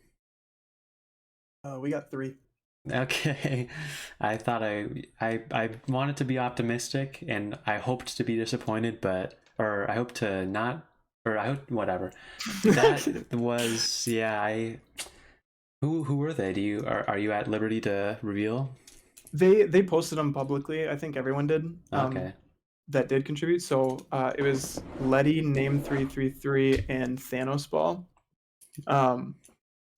We got 3. Okay. I thought I wanted to be optimistic, and I hoped to be disappointed, I hope to not, or I hope, whatever. That was, yeah, who were they? Are you at liberty to reveal? They posted them publicly. I think everyone did. Okay. That did contribute. So it was Letty, Name 333, and Thanos Ball.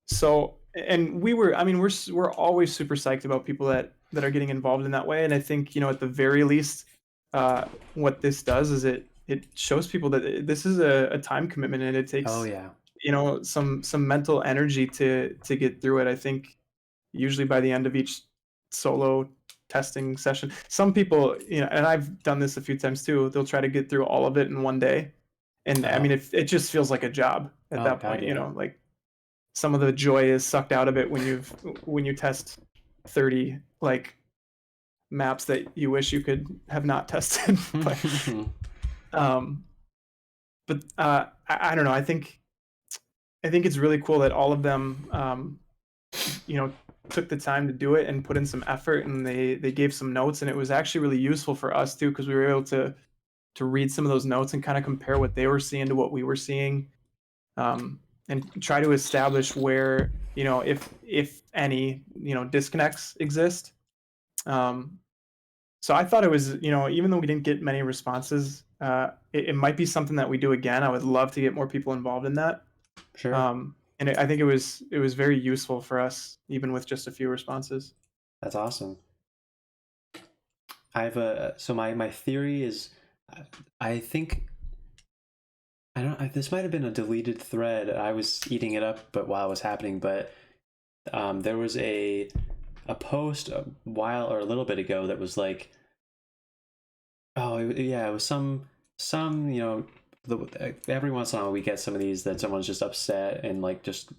So, and we're always super psyched about people that are getting involved in that way. And I think at the very least, what this does is it shows people that this is a time commitment, and it takes some mental energy to get through it. I think usually by the end of each solo testing session, some people, and I've done this a few times too, they'll try to get through all of it in one day, and I mean it just feels like a job at that point. Like some of the joy is sucked out of it when you test 30 like maps that you wish you could have not tested. But I don't know, I think it's really cool that all of them took the time to do it and put in some effort, and they gave some notes, and it was actually really useful for us too, because we were able to read some of those notes and kind of compare what they were seeing to what we were seeing, and try to establish where if any disconnects exist. So I thought it was even though we didn't get many responses, it might be something that we do again. I would love to get more people involved in that. Sure. And I think it was very useful for us, even with just a few responses. That's awesome. I have so my theory is, I think, this might have been a deleted thread. I was eating it up, but while it was happening, but there was a post a little bit ago that was like, it was some every once in a while we get some of these that someone's just upset and like just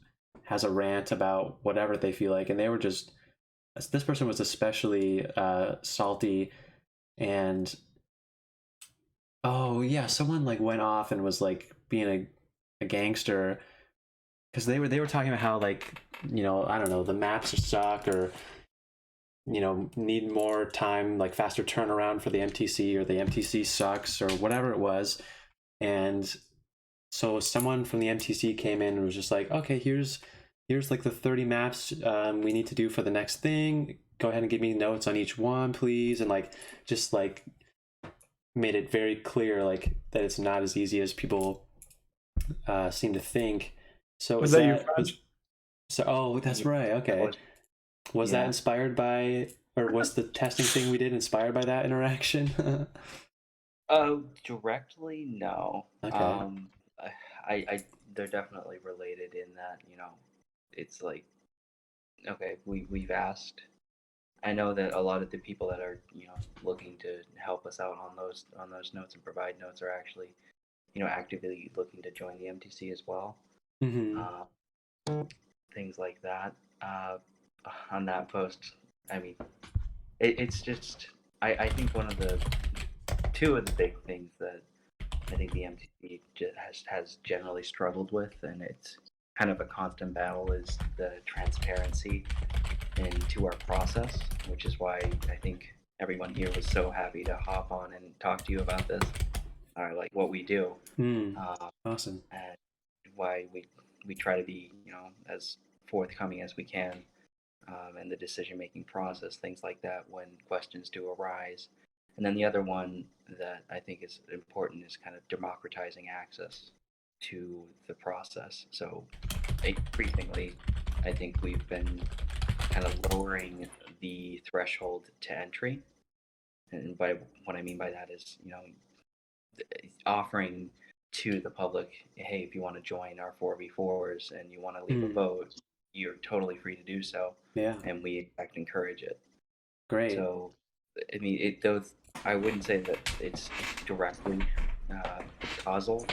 has a rant about whatever they feel like, and they were just, this person was especially salty, and someone like went off and was like being a gangster because they were talking about how, like, I don't know, the maps suck, or need more time, like faster turnaround for the MTC, or the MTC sucks, or whatever it was. And so someone from the MTC came in and was just like, okay, here's like the 30 maps we need to do for the next thing. Go ahead and give me notes on each one, please. And like, just like made it very clear, like, that it's not as easy as people seem to think. So was that your friend? That's right. Okay. Was that inspired by, or was the testing thing we did inspired by that interaction? Directly, no. Okay. They're definitely related in that, it's like, okay, we've asked. I know that a lot of the people that are, looking to help us out on those notes and provide notes are actually, actively looking to join the MTC as well. Mm-hmm. Things like that. On that post, I mean, it's just, I think two of the big things that I think the MTC has generally struggled with, and it's kind of a constant battle, is the transparency into our process, which is why I think everyone here was so happy to hop on and talk to you about this, or like what we do. Awesome. And why we try to be, as forthcoming as we can in the decision-making process, things like that, when questions do arise. And then the other one that I think is important is kind of democratizing access to the process. So increasingly, I think we've been kind of lowering the threshold to entry. And by what I mean by that is, offering to the public, hey, if you want to join our 4v4s and you want to leave a vote, you're totally free to do so. Yeah. And we in fact encourage it. Great. So, I mean, I wouldn't say that it's directly causal,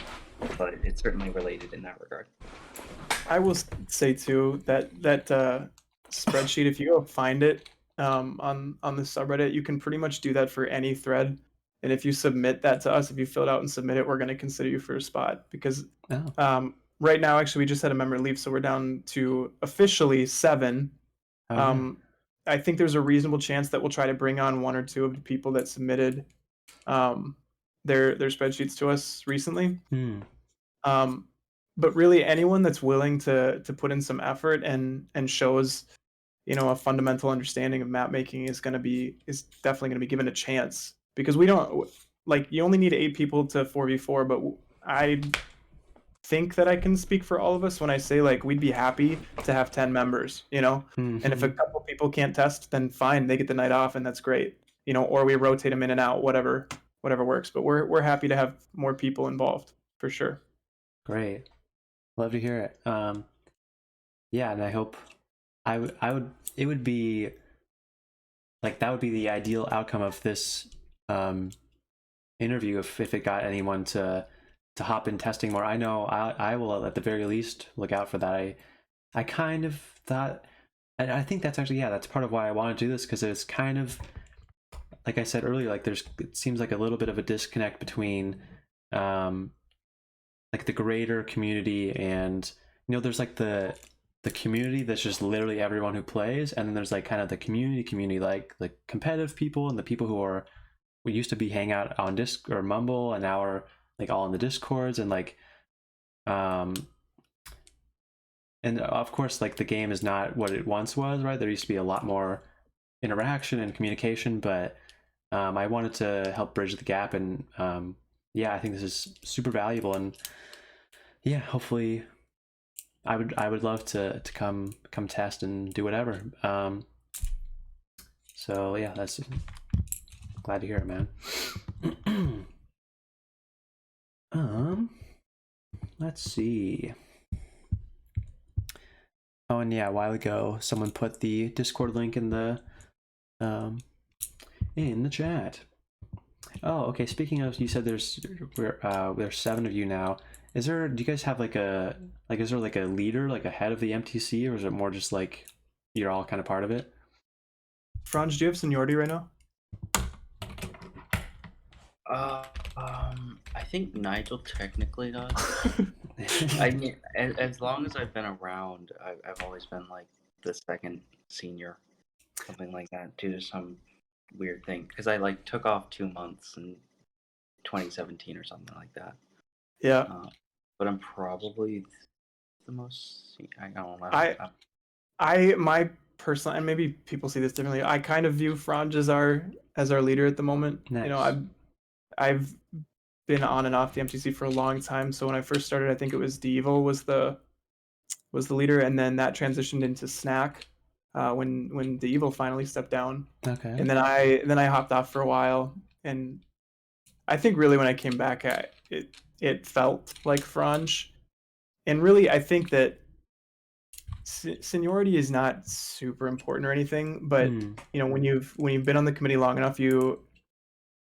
but it's certainly related in that regard. I will say too that spreadsheet, if you go find it on the subreddit, you can pretty much do that for any thread. And if you submit that to us, if you fill it out and submit it, we're going to consider you for a spot. Because right now, actually, we just had a member leave, so we're down to officially 7. I think there's a reasonable chance that we'll try to bring on 1 or 2 of the people that submitted their spreadsheets to us recently. But really, anyone that's willing to put in some effort and shows, a fundamental understanding of map making is definitely going to be given a chance. Because we don't, like, you only need 8 people to 4v4, but I think that I can speak for all of us when I say, like, we'd be happy to have 10 members, and if a couple people can't test, then fine, they get the night off, and that's great, or we rotate them in and out, whatever works. But we're happy to have more people involved for sure. Great, love to hear it. Yeah, and I hope it would be like, that would be the ideal outcome of this interview, if it got anyone to hop in testing more. I know I will at the very least look out for that. I kind of thought, and I think that's actually, that's part of why I want to do this, because it's kind of, like I said earlier, like, it seems like a little bit of a disconnect between like the greater community, and there's like the community that's just literally everyone who plays, and then there's like kind of the community, like competitive people, and the people we used to be hang out on Disc or Mumble, and now are like all in the Discords, and like and of course, like, the game is not what it once was, right? There used to be a lot more interaction and communication, but I wanted to help bridge the gap and yeah, I think this is super valuable, and yeah, hopefully I would love to come test and do whatever. So yeah, that's glad to hear it, man. Let's see. Oh, and yeah, a while ago, someone put the Discord link in the chat. Oh, okay. Speaking of, you said there's 7 of you now. Do you guys have is there like a leader, like a head of the MTC, or is it more just like you're all kind of part of it? Franz, do you have seniority right now? I think Nigel technically does. I mean, as long as I've been around, I've always been like the second senior, something like that, due to some weird thing. Because I like took off 2 months in 2017 or something like that. Yeah. But I'm probably the most. I don't know. My personal, and maybe people see this differently. I kind of view Franz as our leader at the moment. Nice. You know, I've been on and off the MTC for a long time. So when I first started, I think it was Devil was the leader, and then that transitioned into Snack when Devil finally stepped down. Okay. And then I hopped off for a while, and I think really when I came back, it felt like Franz. And really, I think that seniority is not super important or anything, but you know, when you've been on the committee long enough, you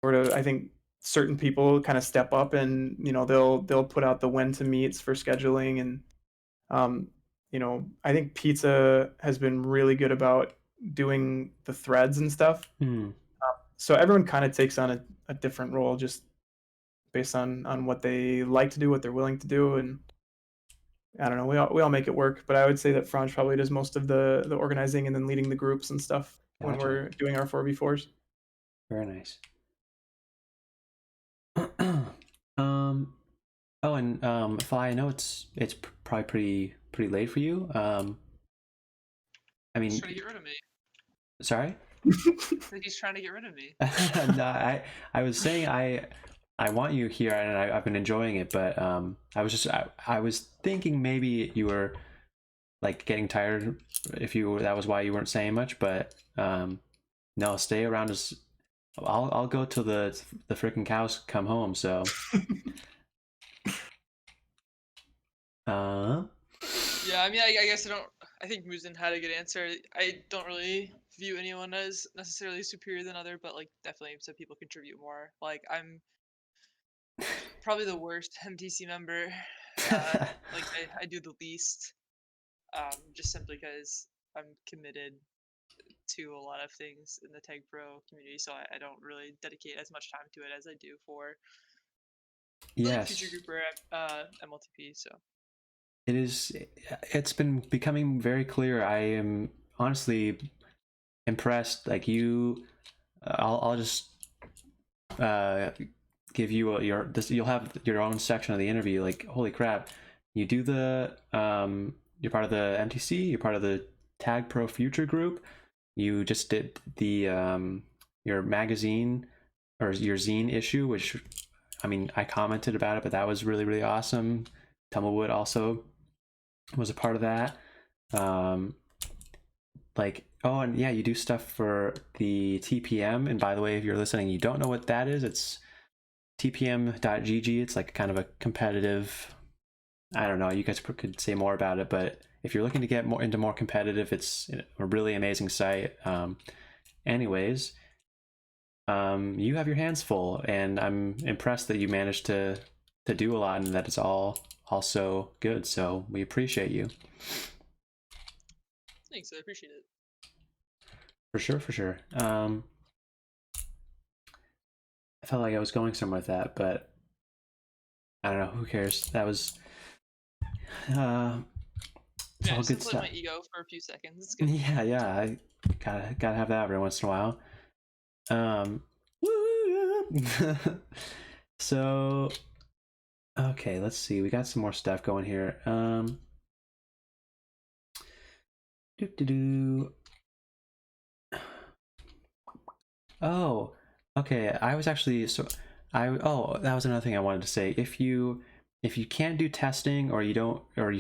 sort of, I think certain people kind of step up, and you know, they'll put out the when to meets for scheduling, and you know, I think Pizza has been really good about doing the threads and stuff. So everyone kind of takes on a different role just based on what they like to do, what they're willing to do, and I don't know. We all make it work, but I would say that Franz probably does most of the organizing and then leading the groups and stuff when we're doing our 4v4s. Very nice. Oh, and Fly, I know it's probably pretty late for you. I mean, he's trying to get rid of me. Sorry? He's trying to get rid of me. No, I was saying I want you here, and I've been enjoying it, but I was thinking maybe you were like getting tired, that was why you weren't saying much, but no, stay around. I'll go till the freaking cows come home. So yeah, I mean, I guess I think Muzin had a good answer. I don't really view anyone as necessarily superior than other, but like definitely some people contribute more. Like I'm probably the worst MTC member. Like I do the least, just simply because I'm committed to a lot of things in the TagPro community, so I don't really dedicate as much time to it as I do for Future Group or MLTP. So it's been becoming very clear. I am honestly impressed. Like you, I'll just give you you'll have your own section of the interview. Like, holy crap, you do you're part of the MTC, you're part of the TagPro Future Group, you just did the your magazine or your zine issue, which I mean, I commented about it, but that was really, really awesome. Tumblewood also was a part of that. Like, oh, and yeah, you do stuff for the TPM. And by the way, if you're listening, you don't know what that is, it's tpm.gg. It's like kind of a competitive, I don't know, you guys could say more about it, but if you're looking to get more into more competitive, it's a really amazing site. Anyways, you have your hands full, and I'm impressed that you managed to do a lot and that it's all also good. So we appreciate you. Thanks, I appreciate it. For sure. I felt like I was going somewhere with that, but I don't know. Who cares? That was it's all good stuff. My ego for a few seconds. It's good. Yeah. I gotta have that every once in a while. So okay, let's see. We got some more stuff going here. Oh, okay. I was actually that was another thing I wanted to say. If you can't do testing, or you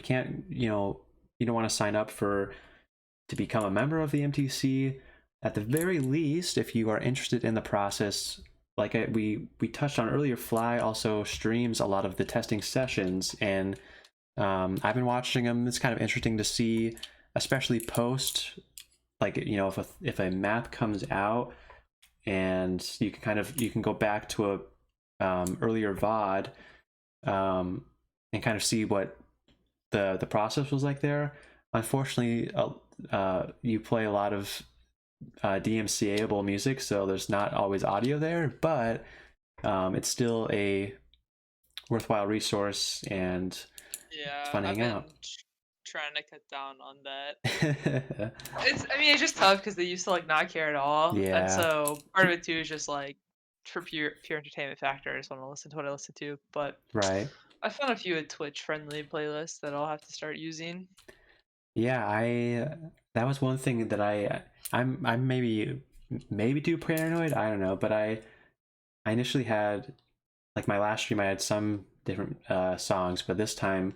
can't, you don't want to sign up to become a member of the MTC, at the very least, if you are interested in the process, like we touched on earlier, Fly also streams a lot of the testing sessions, and I've been watching them. It's kind of interesting to see, especially post, like, if a map comes out, and you can go back to a earlier VOD, and kind of see what the process was like there. Unfortunately, you play a lot of DMCA-able music, so there's not always audio there, but it's still a worthwhile resource, and it's fun to hang out. Trying to cut down on that. It's just tough because they used to not care at all. Yeah. And so part of it too is just for pure entertainment factor. I just want to listen to what I listen to. But right. I found a few Twitch friendly playlists that I'll have to start using. Yeah, that was one thing that I'm maybe too paranoid. I don't know, but I initially had, like, my last stream, I had some different songs, but this time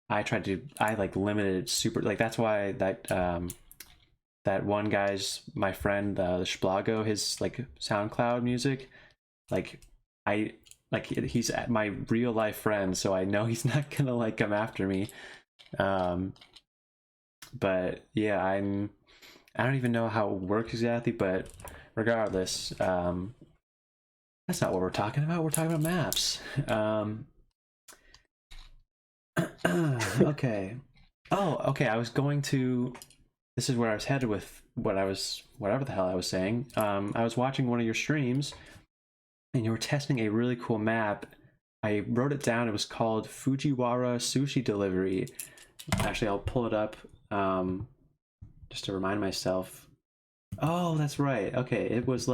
I limited it super. Like, that's why that one guy's, my friend, the Splago, his SoundCloud music, he's my real life friend, so I know he's not gonna come after me. But yeah, I don't even know how it works exactly, but regardless, that's not what we're talking about. We're talking about maps. Okay. Oh, okay. This is where I was headed with whatever the hell I was saying. I was watching one of your streams, and you were testing a really cool map. I wrote it down. It was called Fujiwara Sushi Delivery. Actually, I'll pull it up just to remind myself. Oh, that's right. Okay, it was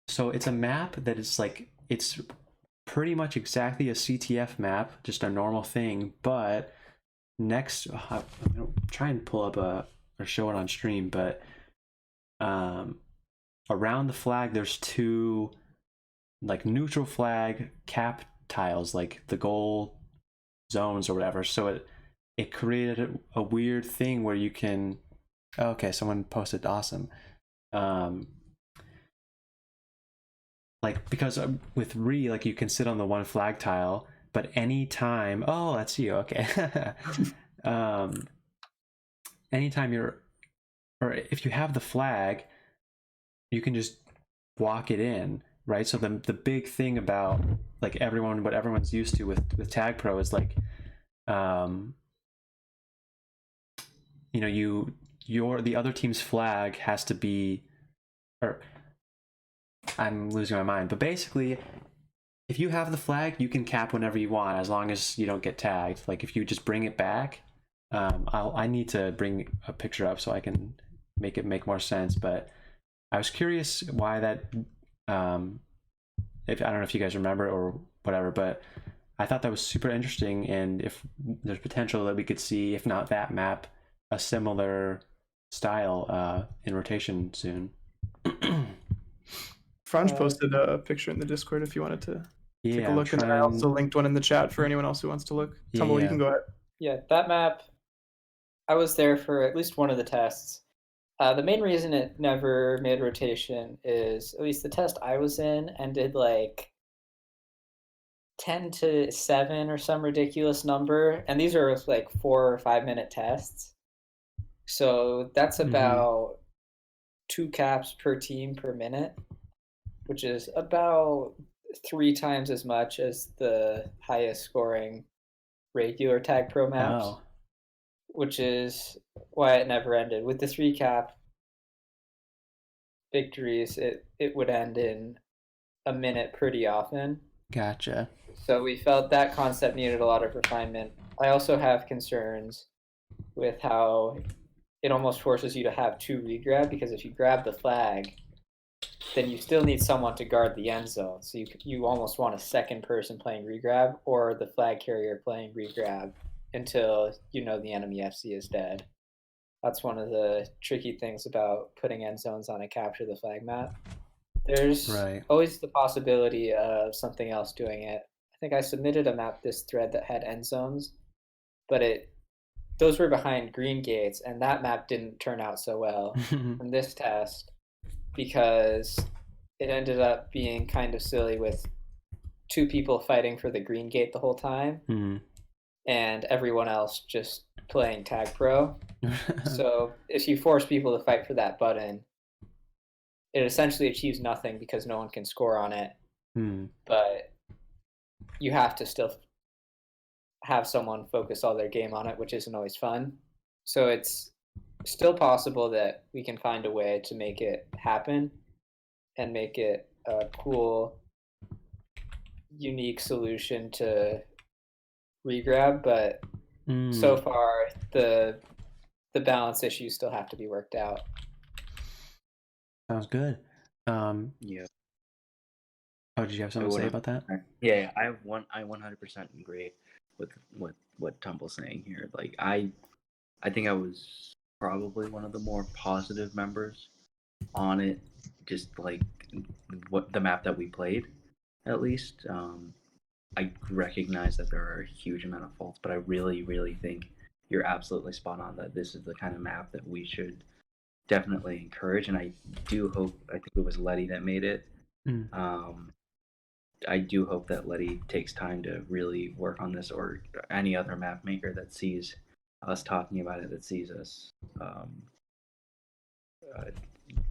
so it's a map that is it's pretty much exactly a CTF map, just a normal thing, but next, I'm gonna try and pull up or show it on stream, but around the flag there's two neutral flag cap tiles, like the goal zones or whatever, so it created a weird thing where you can, okay, someone posted, awesome, because with you can sit on the one flag tile, but anytime, oh, that's you, okay. Anytime or if you have the flag, you can just walk it in, right? So the big thing about what everyone's used to with TagPro is the other team's flag has to be, or I'm losing my mind, but basically, if you have the flag, you can cap whenever you want, as long as you don't get tagged. If you just bring it back, I need to bring a picture up so I can make it make more sense. But I was curious why that. If I don't know if you guys remember or whatever, but I thought that was super interesting, and if there's potential that we could see, if not that map, a similar style in rotation soon. Franj posted a picture in the Discord if you wanted to take a look, and I also linked one in the chat for anyone else who wants to look. Tumble, you can go ahead. Yeah, that map, I was there for at least one of the tests. The main reason it never made rotation is, at least the test I was in ended 10 to 7 or some ridiculous number, and these are 4 or 5 minute tests. So that's about 2 caps per team per minute, which is about 3 times as much as the highest scoring regular TagPro maps, which is why it never ended. With the 3 cap victories, it would end in a minute pretty often. Gotcha. So we felt that concept needed a lot of refinement. I also have concerns with how it almost forces you to have 2 regrab, because if you grab the flag, then you still need someone to guard the end zone. So you almost want a second person playing regrab, or the flag carrier playing regrab until the enemy FC is dead. That's one of the tricky things about putting end zones on a capture the flag map. There's Right. always the possibility of something else doing it. I think I submitted a map this thread that had end zones, but those were behind green gates, and that map didn't turn out so well from this test because it ended up being kind of silly with 2 people fighting for the green gate the whole time, and everyone else just playing TagPro. So if you force people to fight for that button, it essentially achieves nothing because no one can score on it. But you have to still have someone focus all their game on it, which isn't always fun. So it's still possible that we can find a way to make it happen and make it a cool, unique solution to regrab, but so far the balance issues still have to be worked out. Sounds good. Yeah. Oh, did you have something to say about that? Yeah, I 100% agree with what Tumble's saying here. Like, I think I was probably one of the more positive members on it, just like what the map that we played, at least. I recognize that there are a huge amount of faults, but I really, really think you're absolutely spot on that this is the kind of map that we should definitely encourage. And I do hope, I think it was Letty that made it. I do hope that Letty takes time to really work on this, or any other map maker that sees us talking about it, that sees us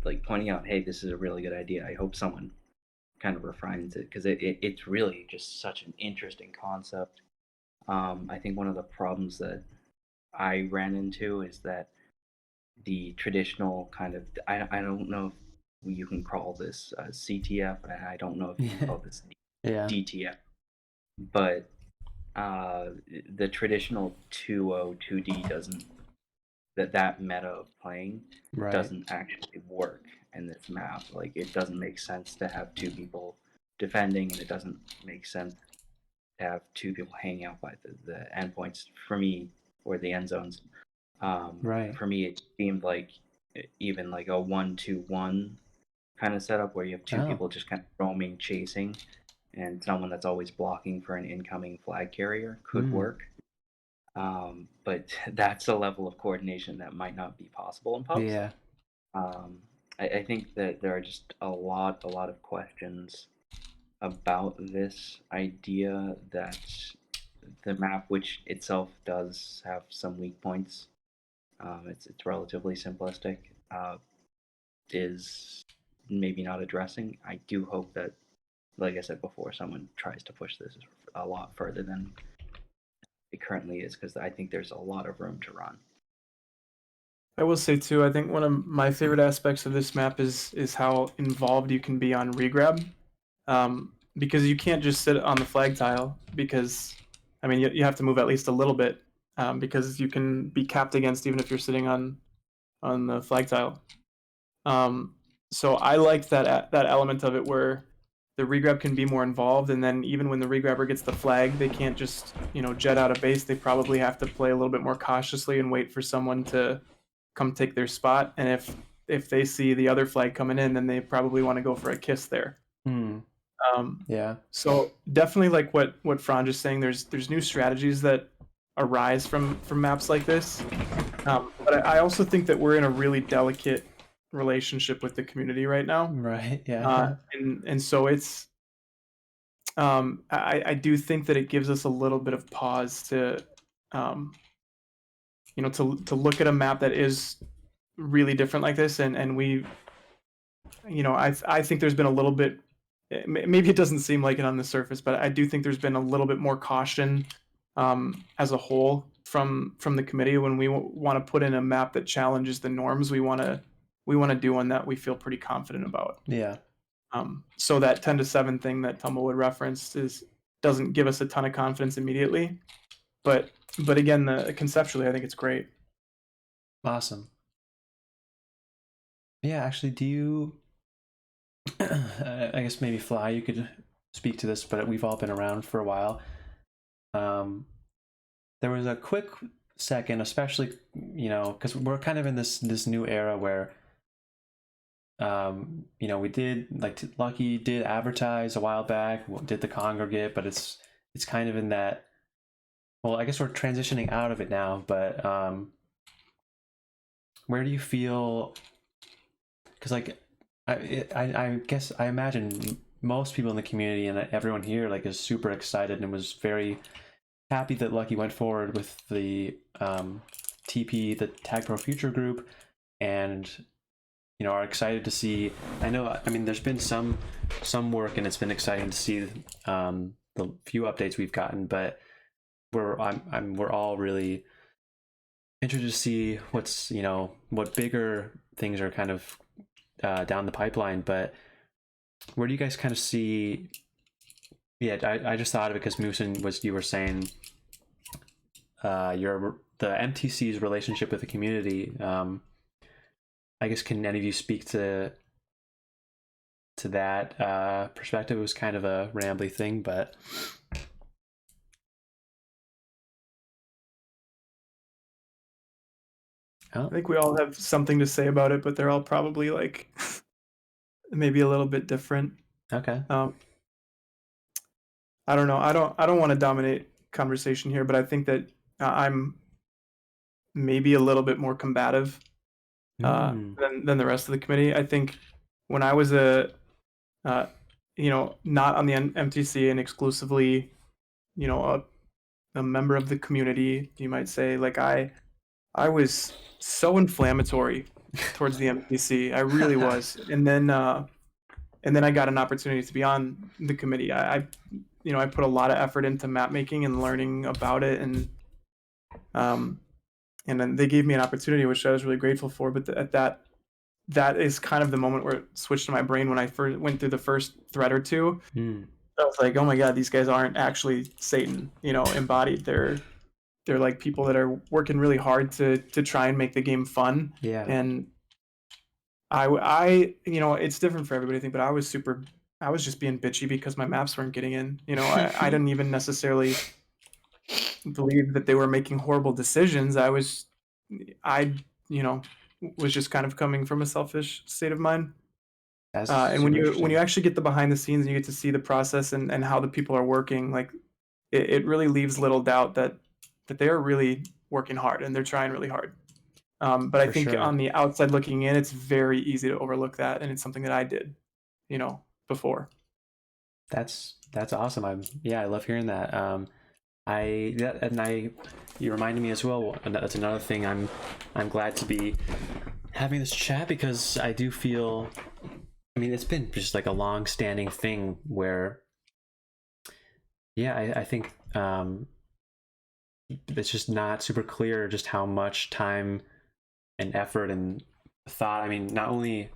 like pointing out, hey, this is a really good idea. I hope someone kind of refines it, because it's really just such an interesting concept. I think one of the problems that I ran into is that the traditional kind of, I don't know if you can call this CTF, and I don't know if you can call this DTF, but the traditional 2-0 2D doesn't, that meta of playing doesn't actually work in this map. Like, it doesn't make sense to have 2 people defending, and it doesn't make sense to have 2 people hanging out by the endpoints, for me, or the end zones. For me, it seemed like even like a 1-2-1 kind of setup, where you have 2 people just kind of roaming, chasing, and someone that's always blocking for an incoming flag carrier could work. But that's a level of coordination that might not be possible in pubs. Yeah. I think that there are just a lot of questions about this idea, that the map, which itself does have some weak points, it's relatively simplistic, is maybe not addressing. I do hope that, like I said before, someone tries to push this a lot further than it currently is, because I think there's a lot of room to run. I will say too, I think one of my favorite aspects of this map is how involved you can be on regrab, because you can't just sit on the flag tile, because I mean you have to move at least a little bit, because you can be capped against even if you're sitting on the flag tile. So I liked that element of it where the regrab can be more involved, and then even when the regrabber gets the flag, they can't just jet out of base. They probably have to play a little bit more cautiously and wait for someone to come take their spot. And if they see the other flag coming in, then they probably want to go for a kiss there. Yeah. So definitely, like what Franz is saying, there's new strategies that arise from maps like this. But I also think that we're in a really delicate relationship with the community right now. Right. Yeah. And so it's I do think that it gives us a little bit of pause to to look at a map that is really different like this, and we I think there's been a little bit, maybe it doesn't seem like it on the surface, but I do think there's been a little bit more caution as a whole from the committee when we want to put in a map that challenges the norms. We want to do one that we feel pretty confident about. Yeah. So that 10-7 thing that Tumblewood referenced doesn't give us a ton of confidence immediately, but again, conceptually, I think it's great. Awesome. Yeah, actually, do you? I guess maybe Fly, you could speak to this, but we've all been around for a while. There was a quick second, especially because we're kind of in this new era where we did like Lucky did advertise a while back, did the congregate, but it's kind of in that. Well, I guess we're transitioning out of it now, but where do you feel? Because like, I guess I imagine most people in the community and everyone here like is super excited and was very happy that Lucky went forward with the TP, the TagPro Future group, and are excited to see. I mean, there's been some work, and it's been exciting to see the few updates we've gotten, but we're all really interested to see what's what bigger things are kind of down the pipeline. But where do you guys kind of see? Yeah, I just thought of it because Moosin, you were saying the MTC's relationship with the community. I guess, can any of you speak to that perspective? It was kind of a rambly thing, but I think we all have something to say about it, but they're all probably like maybe a little bit different. Okay. I don't know. I don't want to dominate conversation here, but I think that I'm maybe a little bit more combative than the rest of the committee. I think when I was not on the MTC and exclusively, a member of the community, you might say, like I was so inflammatory towards the MTC. I really was. And then I got an opportunity to be on the committee. I put a lot of effort into map making and learning about it, and then they gave me an opportunity, which I was really grateful for. But that is kind of the moment where it switched in my brain when I first went through the first thread or two. I was like, oh my God, these guys aren't actually Satan, embodied. They're like people that are working really hard to try and make the game fun. Yeah. And I it's different for everybody, I think, but I was just being bitchy because my maps weren't getting in. I didn't even necessarily believe that they were making horrible decisions. I was just kind of coming from a selfish state of mind. And when you actually get the behind the scenes and you get to see the process and how the people are working, like it really leaves little doubt that they are really working hard and they're trying really hard. But I think on the outside looking in, it's very easy to overlook that, and it's something that I did, before. That's awesome. I love hearing that. You reminded me as well. That's another thing. I'm glad to be having this chat because I do feel. I mean, it's been just like a long-standing thing where. Yeah, I think it's just not super clear just how much time and effort and thought. I mean, not only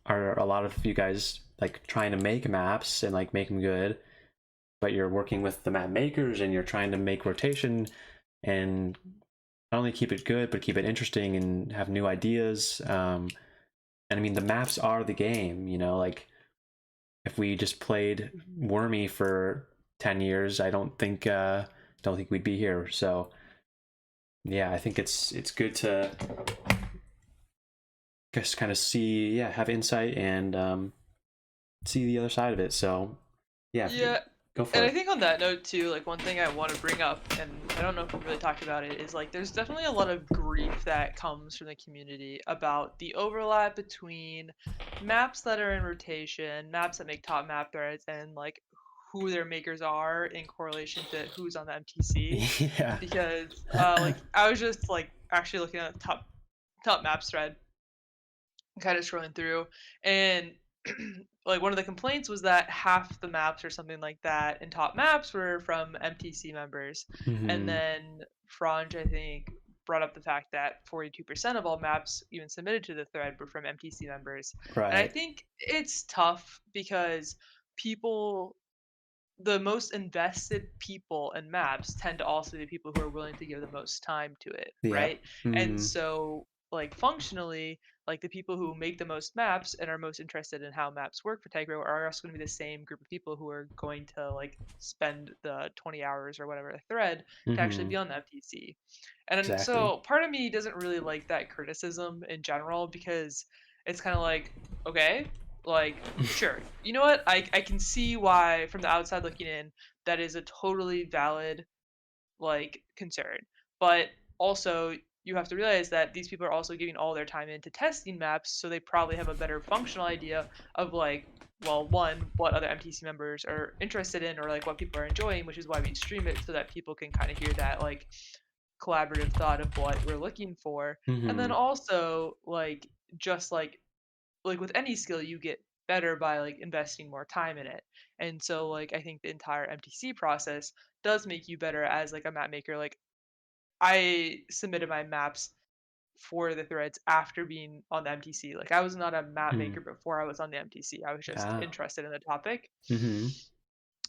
are a lot of you guys like trying to make maps and like make them good, but you're working with the map makers and you're trying to make rotation and not only keep it good but keep it interesting and have new ideas. And I mean, the maps are the game. Like if we just played Wormy for 10 years, I don't think we'd be here. So yeah, I think it's good to just kind of see, have insight and see the other side of it. So yeah, go for it. And I think on that note too, like one thing I want to bring up, and I don't know if we really talked about it, is like there's definitely a lot of grief that comes from the community about the overlap between maps that are in rotation, maps that make top map threads, and like who their makers are in correlation to who's on the MTC. Yeah. Because like I was just like actually looking at the top maps thread, kind of scrolling through, and like one of the complaints was that half the maps or something like that in top maps were from MTC members. And then Franj, I think, brought up the fact that 42% of all maps even submitted to the thread were from MTC members. Right. And I think it's tough because the most invested people in maps tend to also be people who are willing to give the most time to it, right? And so like functionally, like the people who make the most maps and are most interested in how maps work for TagPro are also going to be the same group of people who are going to like spend the 20 hours or whatever the thread to actually be on the FTC. And so part of me doesn't really like that criticism in general because it's kind of like, okay, like, sure, you know what, I can see why from the outside looking in that is a totally valid like concern, but also you have to realize that these people are also giving all their time into testing maps, so they probably have a better functional idea of like, well, one, what other MTC members are interested in or like what people are enjoying, which is why we stream it so that people can kind of hear that like collaborative thought of what we're looking for. And then also like just like with any skill you get better by like investing more time in it. And so like I think the entire MTC process does make you better as like a map maker. Like I submitted my maps for the threads after being on the MTC. Like I was not a map maker before I was on the MTC. I was just interested in the topic.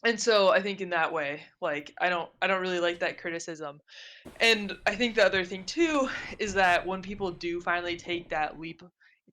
And so I think in that way, like I don't really like that criticism. And I think the other thing too is that when people do finally take that leap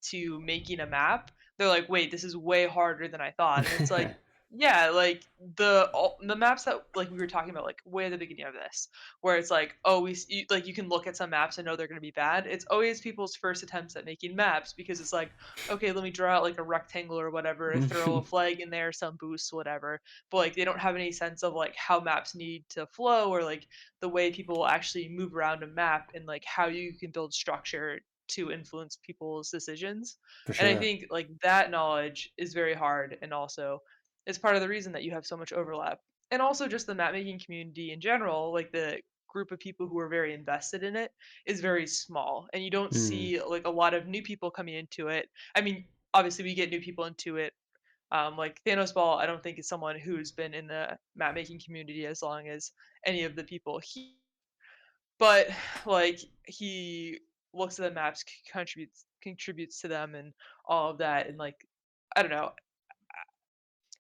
to making a map, they're like, "Wait, this is way harder than I thought." And it's like, yeah, like the maps that like we were talking about like way at the beginning of this, where it's like, oh, like you can look at some maps and know they're going to be bad. It's always people's first attempts at making maps because it's like, okay, let me draw out like a rectangle or whatever, throw a flag in there, some boosts, whatever. But like they don't have any sense of like how maps need to flow or like the way people will actually move around a map and like how you can build structure to influence people's decisions. For And I sure. think like that knowledge is very hard and also is part of the reason that you have so much overlap. And also just the map making community in general, like the group of people who are very invested in it is very small and you don't see like a lot of new people coming into it. I mean, obviously we get new people into it like Thanos Ball, I don't think is someone who's been in the map making community as long as any of the people he, but like he looks at the maps, contributes to them, and all of that, and like I don't know.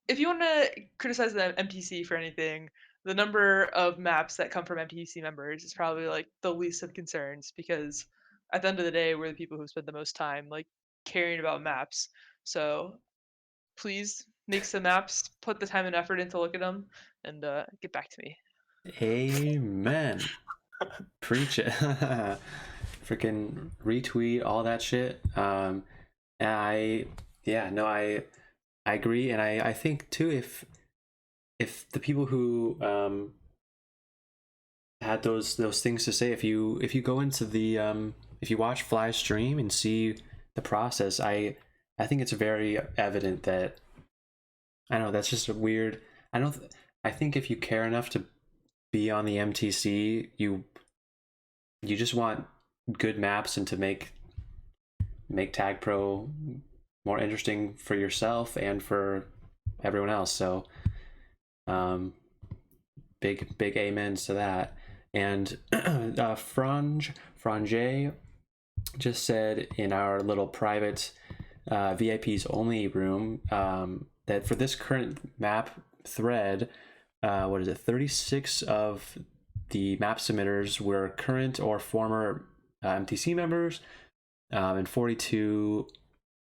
If you want to criticize the MTC for anything, the number of maps that come from MTC members is probably like the least of concerns because at the end of the day, we're the people who spend the most time like caring about maps. So please make some maps, put the time and effort into look at them, and get back to me. Amen. Preach it. Freaking retweet all that shit. I agree, and I think too if the people who had those things to say, if you go into the if you watch Fly's stream and see the process, I think it's very evident that I don't know, that's just a weird. I think if you care enough to be on the MTC, you just want good maps and to make TagPro more interesting for yourself and for everyone else. So big amens to that. And Frange just said in our little private VIPs only room that for this current map thread, what is it, 36 of the map submitters were current or former MTC members, and 42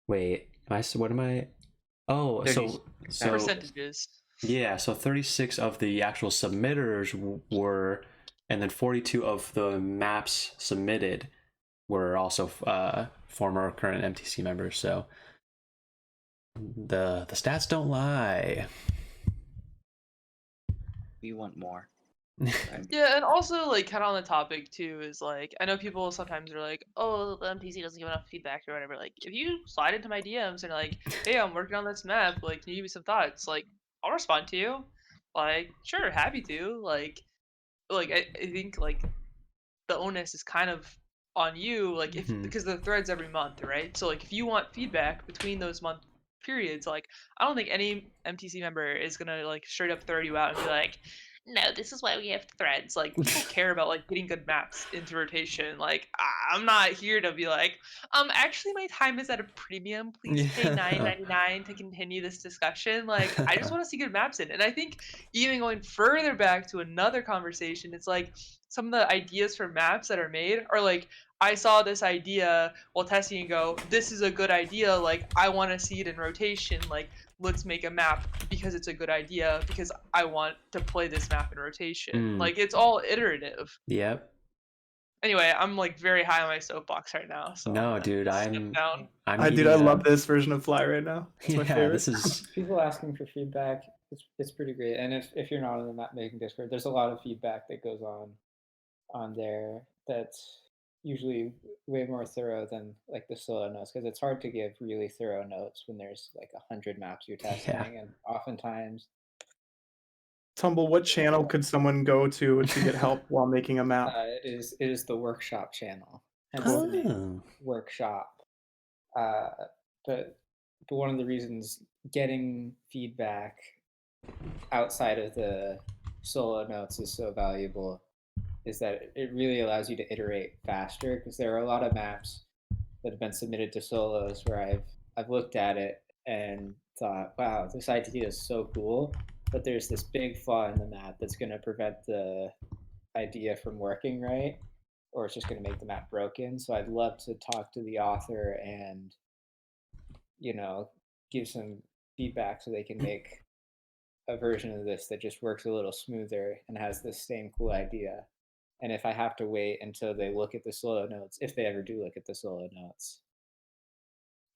what am I so percentages. Yeah, so 36 of the actual submitters were, and then 42 of the maps submitted were also former or current MTC members. So the stats don't lie. We want more. Yeah, and also like kind of on the topic too is like I know people sometimes are like, oh, the MTC doesn't give enough feedback or whatever. Like if you slide into my DMs and like, hey, I'm working on this map, like can you give me some thoughts? Like I'll respond to you. Like sure, happy to. Like I think like the onus is kind of on you, like if because the threads every month, right? So like if you want feedback between those month periods, like I don't think any MTC member is gonna like straight up throw you out and be like, no, this is why we have threads. Like people care about like getting good maps into rotation. Like I'm not here to be like, actually my time is at a premium. Please pay $9.99 to continue this discussion. Like I just want to see good maps in. And I think even going further back to another conversation, it's like some of the ideas for maps that are made are like I saw this idea while testing and go, this is a good idea. Like I want to see it in rotation. Like let's make a map because it's a good idea because I want to play this map in rotation. Like it's all iterative. Yep. Anyway, I'm like very high on my soapbox right now, so no, dude, step down. I'm I love this version of Fly right now. It's my favorite. This is people asking for feedback. It's pretty great. And if you're not on the map making Discord, there's a lot of feedback that goes on there that's usually way more thorough than like the solo notes, because it's hard to give really thorough notes when there's like 100 maps you're testing, and oftentimes. Tumble, what channel could someone go to get help while making a map? It is the workshop channel, hence Oh. the name workshop. But one of the reasons getting feedback outside of the solo notes is so valuable is that it really allows you to iterate faster, because there are a lot of maps that have been submitted to solos where I've looked at it and thought, wow, this idea is so cool, but there's this big flaw in the map that's going to prevent the idea from working right, or it's just going to make the map broken. So I'd love to talk to the author and, you know, give some feedback so they can make a version of this that just works a little smoother and has the same cool idea. And if I have to wait until they look at the solo notes, if they ever do look at the solo notes,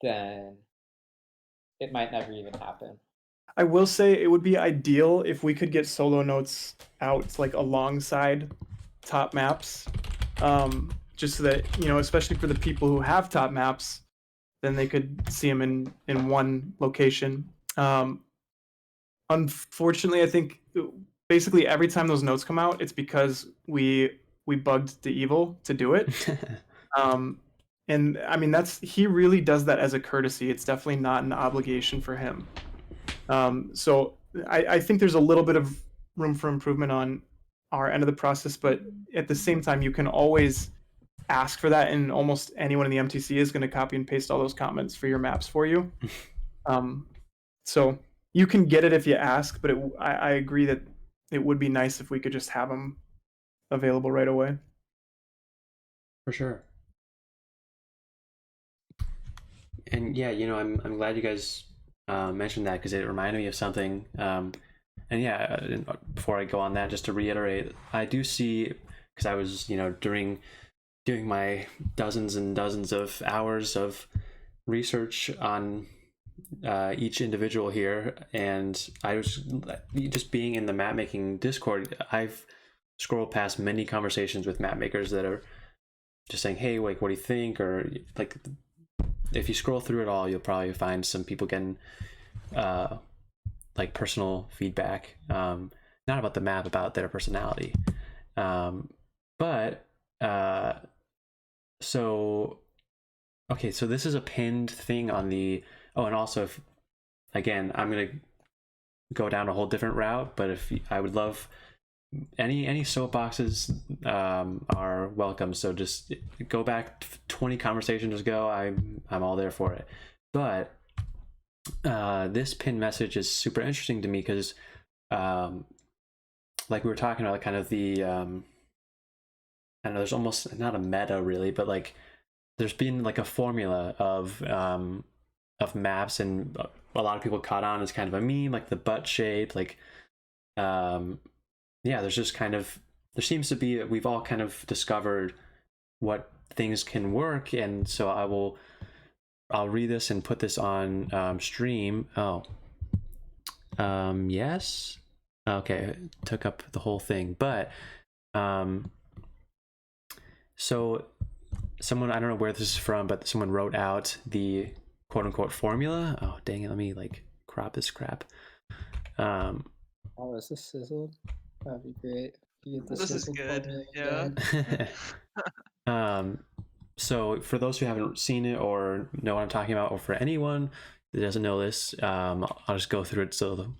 then it might never even happen. I will say it would be ideal if we could get solo notes out like alongside top maps, just so that, you know, especially for the people who have top maps, then they could see them in one location. Unfortunately, I think basically every time those notes come out, it's because we bugged the evil to do it. And I mean, he really does that as a courtesy. It's definitely not an obligation for him. So I think there's a little bit of room for improvement on our end of the process, but at the same time, you can always ask for that, and almost anyone in the MTC is going to copy and paste all those comments for your maps for you. So you can get it if you ask, but I agree that it would be nice if we could just have them available right away. For sure. And yeah, you know, I'm glad you guys mentioned that, because it reminded me of something. And yeah, before I go on that, just to reiterate, I do see, because I was, you know, doing my dozens and dozens of hours of research on each individual here, and I was just being in the map making Discord, I've scrolled past many conversations with map makers that are just saying, hey, like, what do you think? Or like, if you scroll through it all, you'll probably find some people getting like personal feedback, not about the map, about their personality. So okay, so this is a pinned thing on the, and also, if, again, I'm gonna go down a whole different route, but if I would love any soapboxes are welcome. So just go back 20 conversations ago. I'm all there for it. But this pinned message is super interesting to me because, like we were talking about, kind of the I don't know, there's almost not a meta really, but like there's been like a formula of maps, and a lot of people caught on as kind of a meme, like the butt shape, like yeah, there's just kind of, there seems to be, we've all kind of discovered what things can work. And so I'll read this and put this on stream. Yes, okay, took up the whole thing. But so someone, I don't know where this is from, but someone wrote out the quote unquote formula. Oh dang it, let me like crop this crap. Oh, is this sizzled? That'd be great. This is good. Yeah. So for those who haven't seen it or know what I'm talking about, or for anyone that doesn't know this, I'll just go through it. So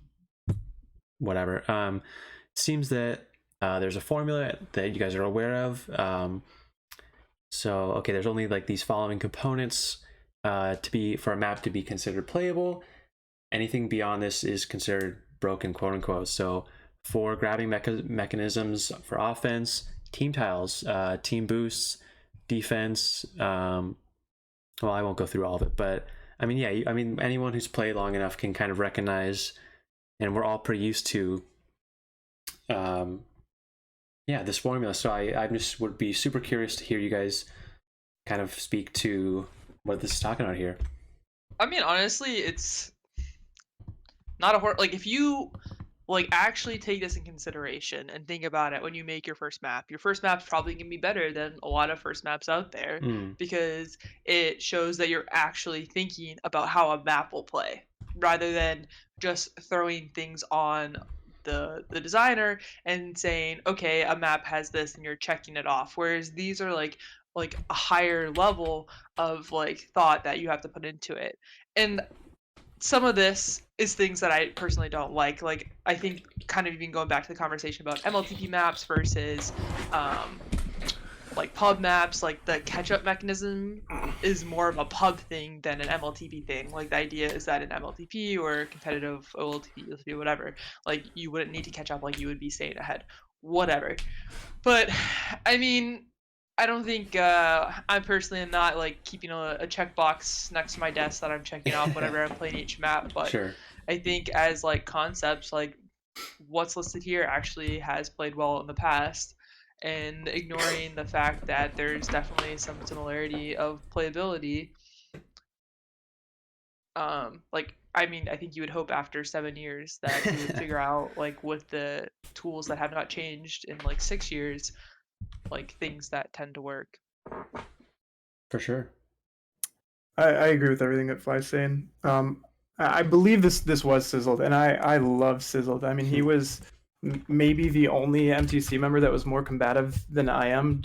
whatever. It seems that there's a formula that you guys are aware of. So okay, there's only like these following components for a map to be considered playable. Anything beyond this is considered broken, quote unquote. So 4 grabbing mechanisms for offense, team tiles, team boosts, defense. Well, I won't go through all of it, but I mean, yeah, I mean, anyone who's played long enough can kind of recognize, and we're all pretty used to, this formula. So I just would be super curious to hear you guys kind of speak to what this is talking about here. I mean, honestly, it's not a horror. Like, if you like actually take this in consideration and think about it when you make your first map's probably gonna be better than a lot of first maps out there because it shows that you're actually thinking about how a map will play rather than just throwing things on the designer and saying, okay, a map has this and you're checking it off. Whereas these are like a higher level of like thought that you have to put into it. And some of this is things that I personally don't like. Like, I think kind of even going back to the conversation about MLTP maps versus like pub maps, like the catch-up mechanism is more of a pub thing than an MLTP thing. Like, the idea is that in MLTP or competitive OLTP, ULTP, whatever, like you wouldn't need to catch up, like you would be staying ahead, whatever. But I mean, I don't think I personally am not like keeping a checkbox next to my desk that I'm checking off whenever I'm playing each map. But Sure. I think as like concepts, like what's listed here actually has played well in the past, and ignoring the fact that there's definitely some similarity of playability. Like, I mean, I think you would hope after 7 years that you would figure out, like, with the tools that have not changed in like 6 years, like things that tend to work. For sure. I agree with everything that Fly's saying. I believe this was Sizzled, and I love Sizzled. I mean, he was maybe the only MTC member that was more combative than I am,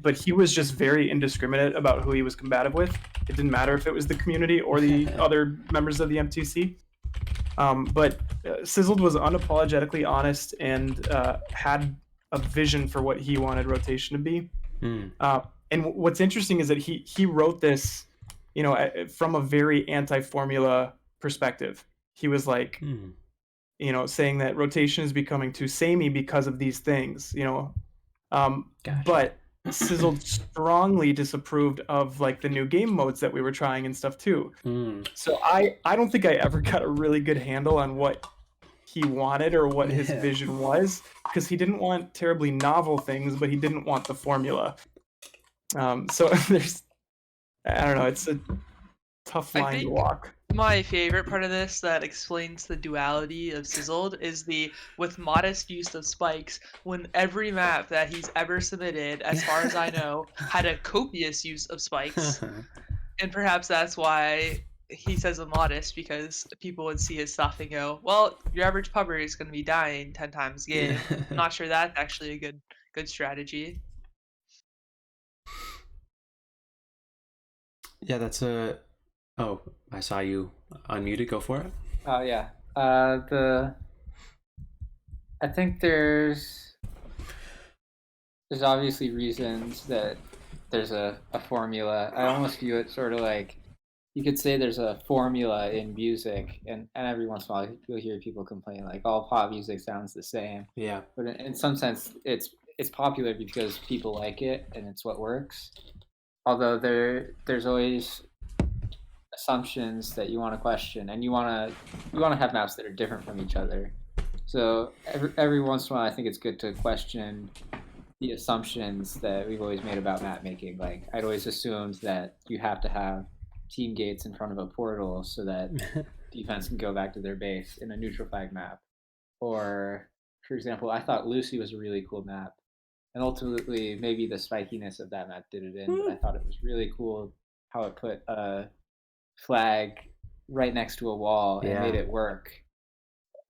but he was just very indiscriminate about who he was combative with. It didn't matter if it was the community or the other members of the MTC. But Sizzled was unapologetically honest and had a vision for what he wanted rotation to be. And what's interesting is that he wrote this, you know, from a very anti-formula perspective. He was like, you know, saying that rotation is becoming too samey because of these things, you know. Gotcha. But Sizzled strongly disapproved of like the new game modes that we were trying and stuff too. So I don't think I ever got a really good handle on what he wanted or what his vision was, because he didn't want terribly novel things, but he didn't want the formula. So there's, I don't know, it's a tough line to walk. My favorite part of this that explains the duality of Sizzled is the with modest use of spikes, when every map that he's ever submitted, as far as I know, had a copious use of spikes. And perhaps that's why he says a modest, because people would see his stuff and go, well, your average pubber is going to be dying 10 times a game. I'm not sure that's actually a good strategy. Yeah, that's a... Oh, I saw you unmuted. Go for it. Oh, yeah. I think there's obviously reasons that there's a formula. I almost view it sort of like, you could say there's a formula in music, and every once in a while you'll hear people complain like all pop music sounds the same. Yeah. But in some sense, it's popular because people like it and it's what works. Although there's always assumptions that you want to question, and you want to have maps that are different from each other. So every once in a while, I think it's good to question the assumptions that we've always made about map making. Like, I'd always assumed that you have to have team gates in front of a portal so that defense can go back to their base in a neutral flag map. Or, for example, I thought Lucy was a really cool map, and ultimately maybe the spikiness of that map did it in, but I thought it was really cool how it put a flag right next to a wall and made it work.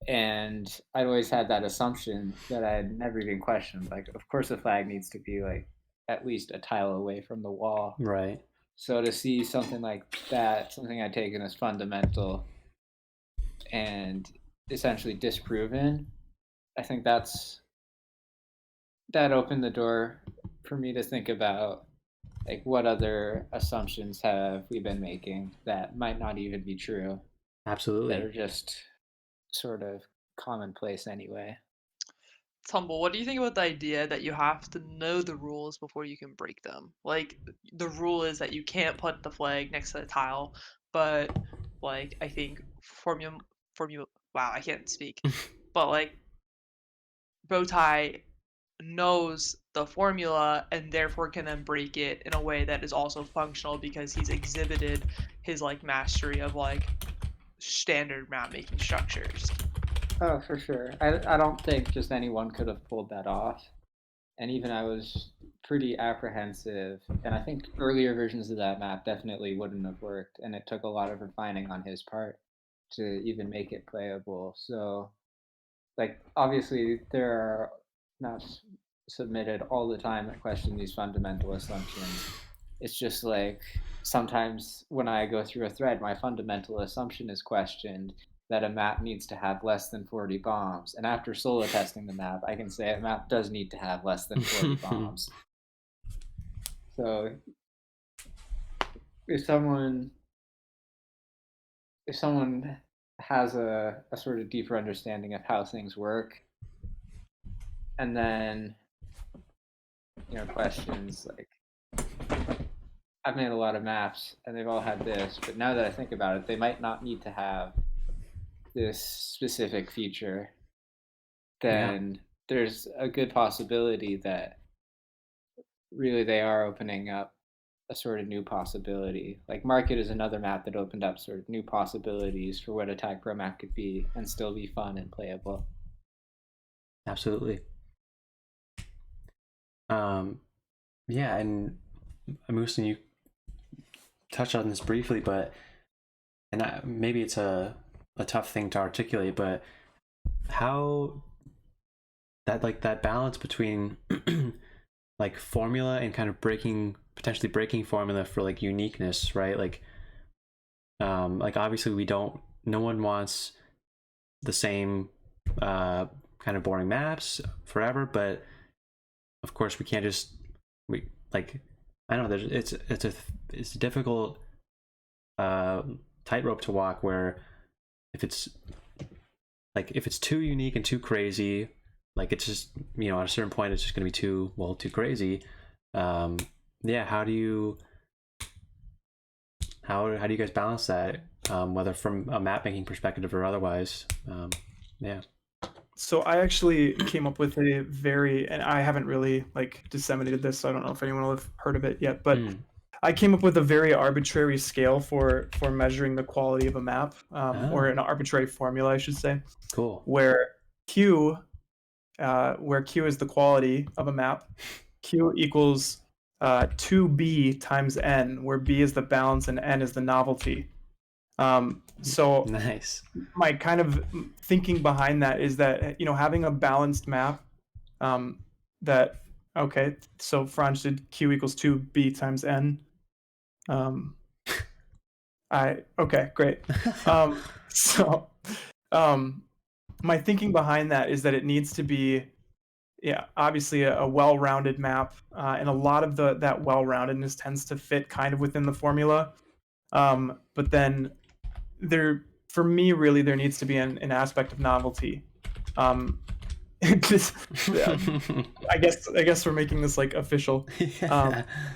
And I'd always had that assumption that I had never even questioned. Like, of course the flag needs to be like at least a tile away from the wall. Right. So to see something like that, something I'd taken as fundamental and essentially disproven, I think that opened the door for me to think about like what other assumptions have we been making that might not even be true. Absolutely. That are just sort of commonplace anyway. Tumble, what do you think about the idea that you have to know the rules before you can break them? Like, the rule is that you can't put the flag next to the tile, but like I think formula wow, I can't speak. But like Bowtie knows the formula and therefore can then break it in a way that is also functional because he's exhibited his like mastery of like standard map making structures. Oh, for sure. I don't think just anyone could have pulled that off. And even I was pretty apprehensive. And I think earlier versions of that map definitely wouldn't have worked. And it took a lot of refining on his part to even make it playable. So, like, obviously, there are maps submitted all the time that question these fundamental assumptions. It's just like sometimes when I go through a thread, my fundamental assumption is questioned that a map needs to have less than 40 bombs. And after solo testing the map, I can say a map does need to have less than 40 bombs. So if someone has a sort of deeper understanding of how things work, and then questions like, I've made a lot of maps and they've all had this, but now that I think about it, they might not need to have this specific feature. Then there's a good possibility that really they are opening up a sort of new possibility. Like Market is another map that opened up sort of new possibilities for what a TagPro map could be and still be fun and playable. Absolutely. Yeah, and Moosin, you touched on this briefly, but maybe it's a tough thing to articulate, but how that balance between like formula and kind of potentially breaking formula for like uniqueness, right? Like obviously no one wants the same kind of boring maps forever, but of course we can't just I don't know, it's a difficult tightrope to walk, where if it's too unique and too crazy, like it's just, at a certain point it's just going to be too crazy. How do you guys balance that, whether from a map making perspective or otherwise? So I actually came up with and I haven't really disseminated this, so I don't know if anyone will have heard of it yet, but I came up with a very arbitrary scale for measuring the quality of a map, or an arbitrary formula, I should say. Cool. Where Q is the quality of a map, Q equals 2B times N, where B is the balance and N is the novelty. So nice. My kind of thinking behind that is that, having a balanced map, so Franz did Q equals 2B times N. Great. My thinking behind that is that it needs to be, obviously a well-rounded map, and a lot of that well-roundedness tends to fit kind of within the formula. But then for me, really, there needs to be an aspect of novelty. I guess we're making this official.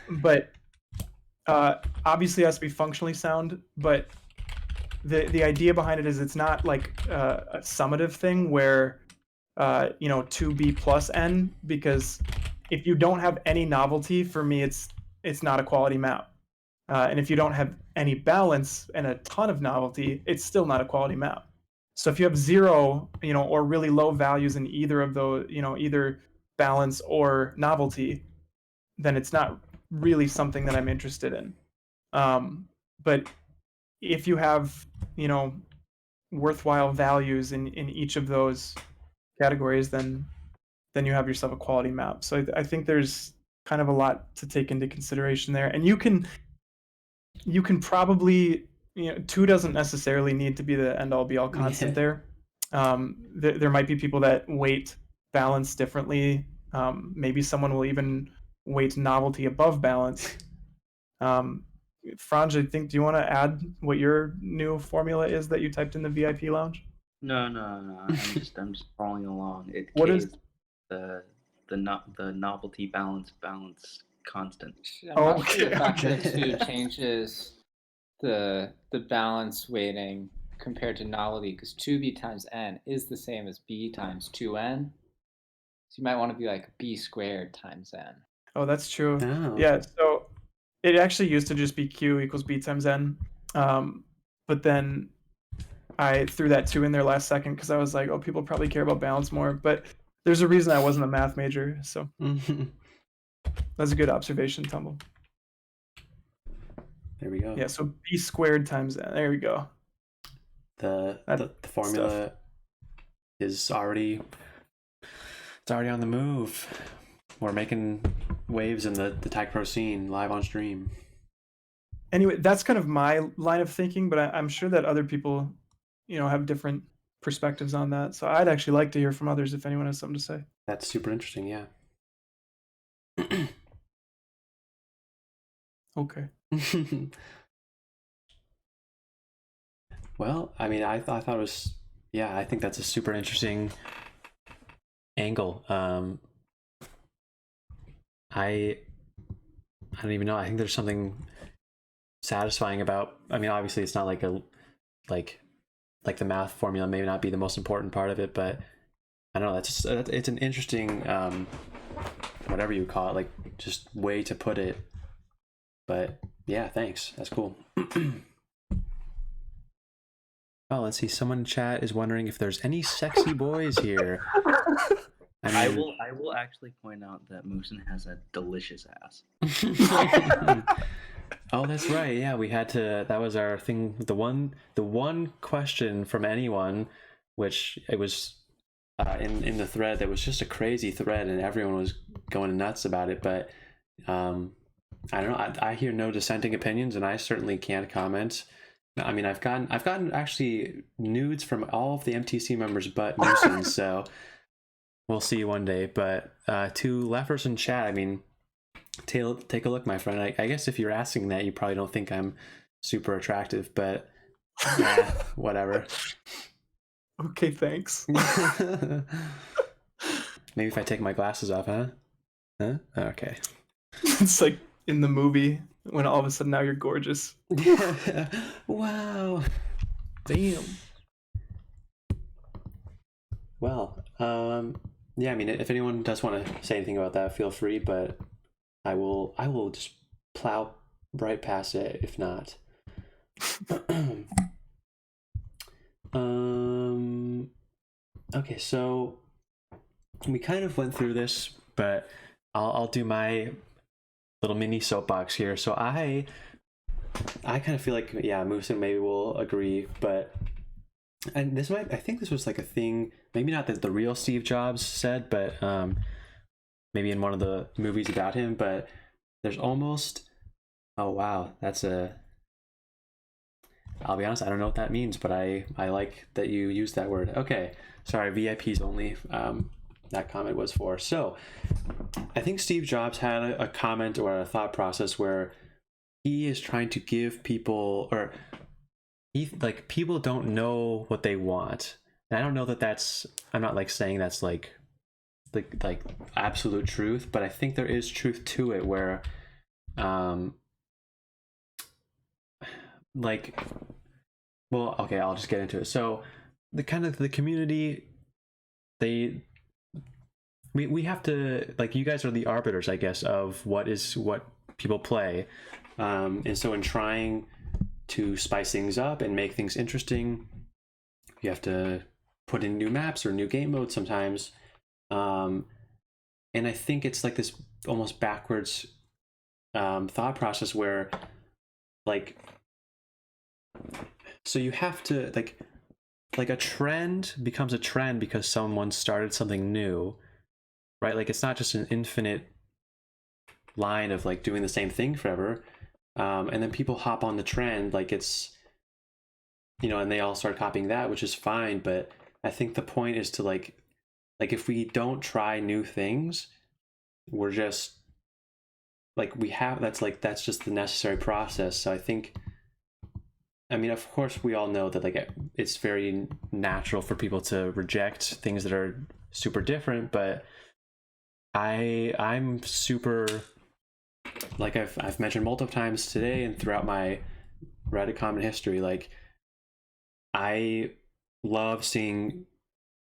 But obviously it has to be functionally sound, but the idea behind it is it's not like a summative thing where 2B plus N, because if you don't have any novelty, for me it's not a quality map. And if you don't have any balance and a ton of novelty, it's still not a quality map. So if you have 0, or really low values in either of those, either balance or novelty, then it's not really something that I'm interested in. But if you have, worthwhile values in each of those categories, then you have yourself a quality map. So I think there's kind of a lot to take into consideration there. And you can probably, 2 doesn't necessarily need to be the end-all be-all constant there. There might be people that weight balance differently. Maybe someone will even weight novelty above balance. Franz, I think, do you want to add what your new formula is that you typed in the VIP lounge? No. I'm just following along. What is the novelty balance constant? I'm not sure the fact that 2 changes the balance weighting compared to novelty, because 2B times N is the same as B times 2N. So you might want to be like b squared times n. Oh, that's true. Oh. Yeah, so it actually used to just be q equals b times n. But then I threw that 2 in there last second because I was like, oh, people probably care about balance more. But there's a reason I wasn't a math major, so that's a good observation, Tumble. There we go. Yeah, so b squared times n. There we go. The formula is already on the move. We're making waves in the TagPro scene live on stream. Anyway, that's kind of my line of thinking, but I'm sure that other people, have different perspectives on that. So I'd actually like to hear from others if anyone has something to say. That's super interesting, yeah. Okay. Well, I mean, I thought it was, yeah, I think that's a super interesting angle. I don't even know. I think there's something satisfying about, I mean, obviously it's not like the math formula may not be the most important part of it, but I don't know, it's an interesting whatever you call it, like just way to put it. But yeah, thanks. That's cool. Oh, let's see. Someone in chat is wondering if there's any sexy boys here. I will actually point out that Moosin has a delicious ass. Oh, that's right. Yeah, we had to. That was our thing. The one question from anyone, which it was in the thread that was just a crazy thread, and everyone was going nuts about it. But I don't know. I hear no dissenting opinions, and I certainly can't comment. I mean, I've gotten actually nudes from all of the MTC members but Moosin, so we'll see one day. But to leffers in chat, I mean, take a look, my friend. I guess if you're asking that, you probably don't think I'm super attractive, but yeah, whatever. Okay, thanks. Maybe if I take my glasses off, huh? Okay. It's like in the movie when all of a sudden now you're gorgeous. Wow. Damn. Well, yeah, I mean, if anyone does want to say anything about that, feel free, but I will just plow right past it if not. Okay, so we kind of went through this, but I'll do my little mini soapbox here. So I kind of feel like, yeah, Moosin maybe will agree, but I think this was like a thing, maybe not that the real Steve Jobs said, but maybe in one of the movies about him, but there's almost, oh wow, I'll be honest, I don't know what that means, but I like that you used that word. Okay, sorry, VIPs only, that comment was for. So I think Steve Jobs had a comment or a thought process where he is trying to give people, or people don't know what they want. And I don't know that I'm not like saying that's like absolute truth, but I think there is truth to it where well, okay, I'll just get into it. So the community, we have to, like, you guys are the arbiters, I guess, of what people play, and so in trying to spice things up and make things interesting, you have to put in new maps or new game modes sometimes, and I think it's like this almost backwards thought process where, like, so you have to, like a trend becomes a trend because someone started something new, right? Like, it's not just an infinite line of like doing the same thing forever, and then people hop on the trend, like it's, and they all start copying that, which is fine. But I think the point is to like if we don't try new things, we're just like, that's just the necessary process. So I think, I mean, of course, we all know that like it's very natural for people to reject things that are super different, but I'm super, like I've mentioned multiple times today and throughout my Reddit comment history, like I love seeing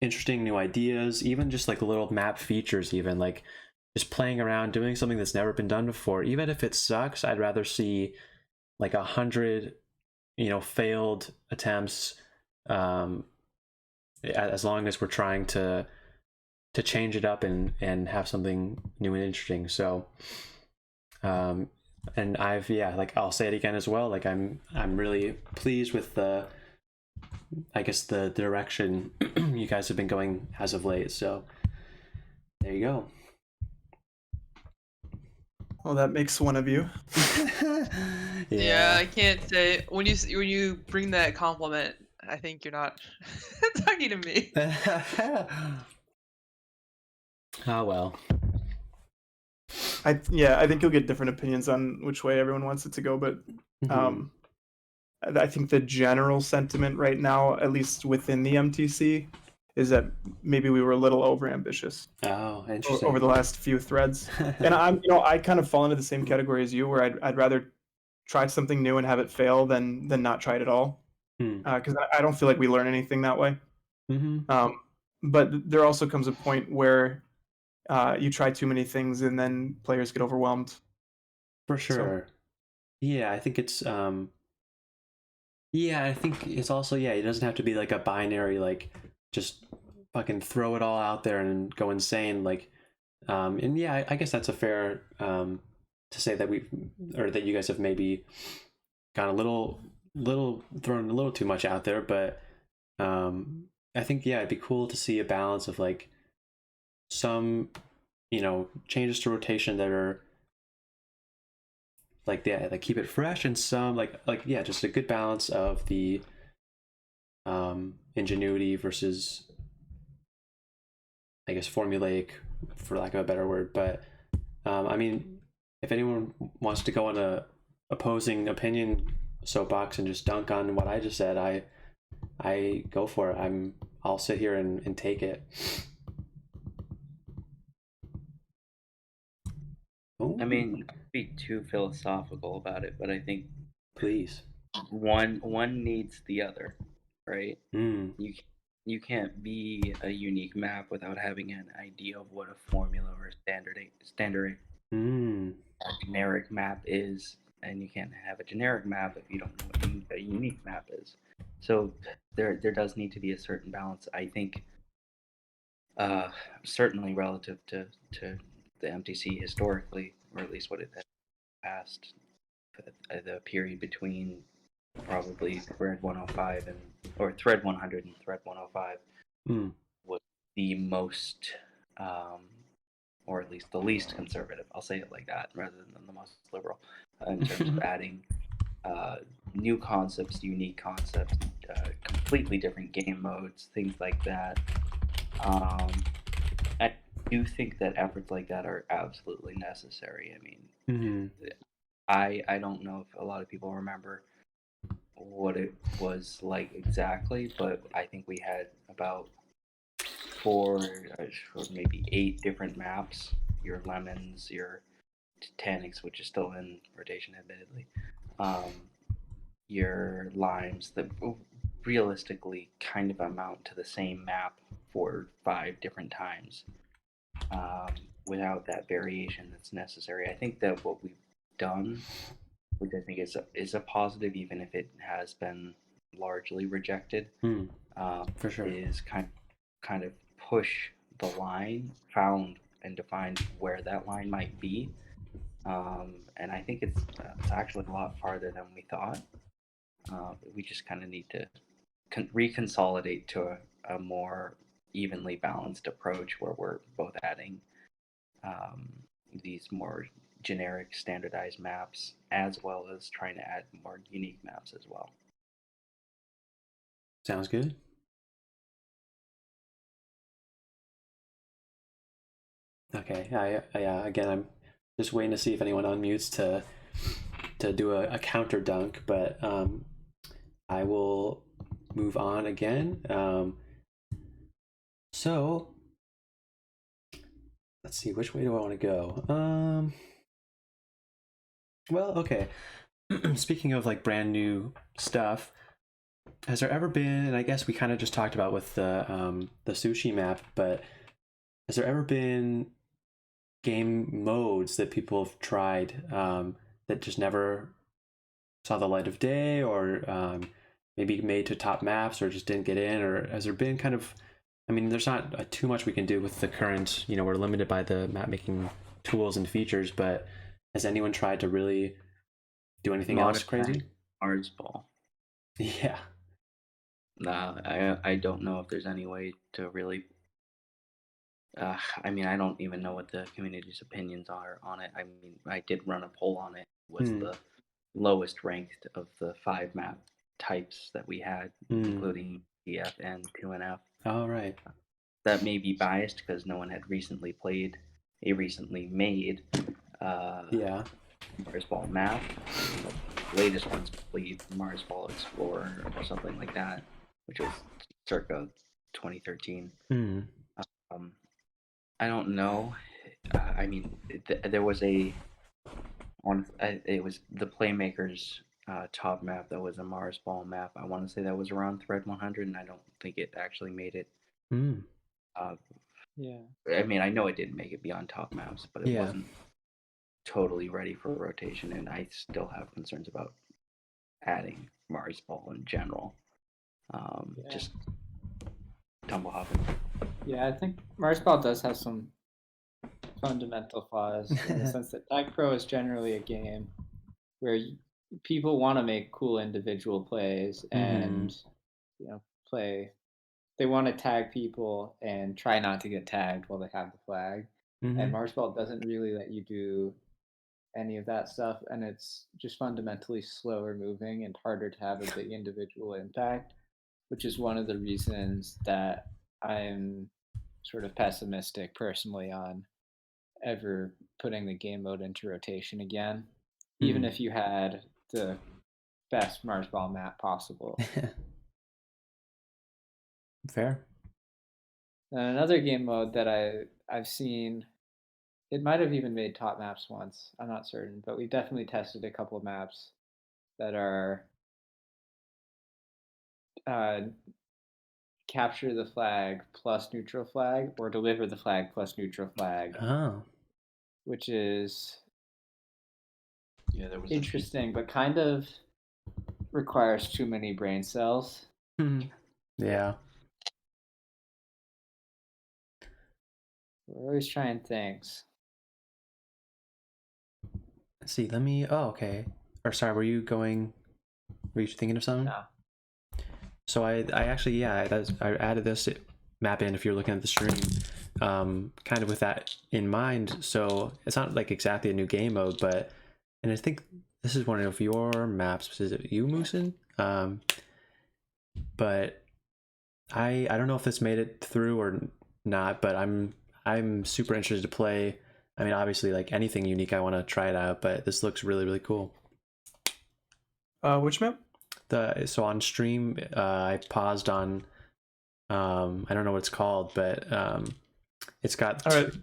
interesting new ideas, even just like little map features, even like just playing around, doing something that's never been done before. Even if it sucks, I'd rather see like 100, failed attempts, as long as we're trying to change it up and have something new and interesting. So, and I'll say it again as well. Like I'm really pleased with the direction you guys have been going as of late. So there you go. Well, that makes one of you. Yeah, I can't say when you bring that compliment, I think you're not talking to me. Oh well. I think you'll get different opinions on which way everyone wants it to go, but I think the general sentiment right now, at least within the MTC, is that maybe we were a little overambitious. Oh, interesting. Over the last few threads, and I kind of fall into the same category as you, where I'd rather try something new and have it fail than not try it at all, because I don't feel like we learn anything that way. But there also comes a point where you try too many things and then players get overwhelmed. For sure. So, yeah, I think it's I think it's also, it doesn't have to be like a binary, like just fucking throw it all out there and go insane. Like, and yeah, I guess that's a fair to say that that you guys have maybe gone a little thrown a little too much out there, but I think it'd be cool to see a balance of like some changes to rotation that are like keep it fresh, and some just a good balance of the ingenuity versus, I guess, formulaic, for lack of a better word. But I mean, if anyone wants to go on a opposing opinion soapbox and just dunk on what I just said, I go for it. I'll sit here and take it. I mean, not to be too philosophical about it, but I think please one needs the other, right? You can't be a unique map without having an idea of what a formula or standard generic map is, and you can't have a generic map if you don't know what a unique map is. So there does need to be a certain balance, I think, certainly relative to the MTC historically, or at least what it has passed, the period between probably thread 105 or thread 100 and thread 105 was the most, or at least the least conservative. I'll say it like that rather than the most liberal, in terms of adding new concepts, unique concepts, completely different game modes, things like that. I do think that efforts like that are absolutely necessary. I mean, I don't know if a lot of people remember what it was like exactly, but I think we had about 4 or maybe 8 different maps. Your Lemons, your Titanics, which is still in rotation, admittedly. Your Limes that realistically kind of amount to the same map 4 or 5 different times, without that variation that's necessary. I think that what we've done, which I think is a positive, even if it has been largely rejected, for sure, is kind of push the line, found and defined where that line might be, and I think it's actually a lot farther than we thought. We just kind of need to reconsolidate to a more evenly balanced approach where we're both adding these more generic standardized maps as well as trying to add more unique maps as well. Sounds good. Okay, again, I'm just waiting to see if anyone unmutes to do a counter dunk, but I will move on again. So let's see, which way do I want to go? Well, okay. Speaking of like brand new stuff, has there ever been, and I guess we kind of just talked about with the sushi map, but has there ever been game modes that people have tried that just never saw the light of day, or maybe made to top maps, or just didn't get in? Or has there been kind of, I mean, there's not too much we can do with the current, you know, we're limited by the map making tools and features, but has anyone tried to really do anything else crazy? Mars ball. Yeah. Nah, I don't know if there's any way to really. I mean, I don't even know what the community's opinions are on it. I mean, I did run a poll on it. It was the lowest ranked of the 5 map types that we had, including EF and 2NF. Oh, right. That may be biased because no one had recently played a recently made Mars Ball map. The latest one's played Mars Ball Explorer or something like that, which was circa 2013. I don't know. I mean, there was it was the Playmakers top map that was a Mars Ball map. I want to say that was around Thread 100, and I don't think it actually made it. Yeah. I mean, I know it didn't make it beyond top maps, but it wasn't totally ready for rotation, and I still have concerns about adding Mars Ball in general. Just tumble hopping. Yeah, I think Mars Ball does have some fundamental flaws in the sense that TagPro is generally a game where people want to make cool individual plays and play. They want to tag people and try not to get tagged while they have the flag. And Mars Ball doesn't really let you do any of that stuff, and it's just fundamentally slower moving and harder to have a big individual impact, which is one of the reasons that I'm sort of pessimistic personally on ever putting the game mode into rotation again, even if you had the best Mars Ball map possible. Fair. And another game mode that I've seen, it might have even made top maps once, I'm not certain, but we definitely tested a couple of maps that are capture the flag plus neutral flag, or deliver the flag plus neutral flag. Which is interesting, but kind of requires too many brain cells. Yeah. We're always trying things. Let's see, let me, okay. Or sorry, were you thinking of something? No. So I actually, I added this map in if you're looking at the stream, kind of with that in mind. So it's not like exactly a new game mode, but, and I think this is one of your maps. Is it you, Moosin? But I don't know if this made it through or not, but I'm super interested to play. I mean, obviously, like anything unique, I want to try it out, but this looks really, really cool. Which map? So on stream, I paused on, I don't know what it's called, but it's got. All right,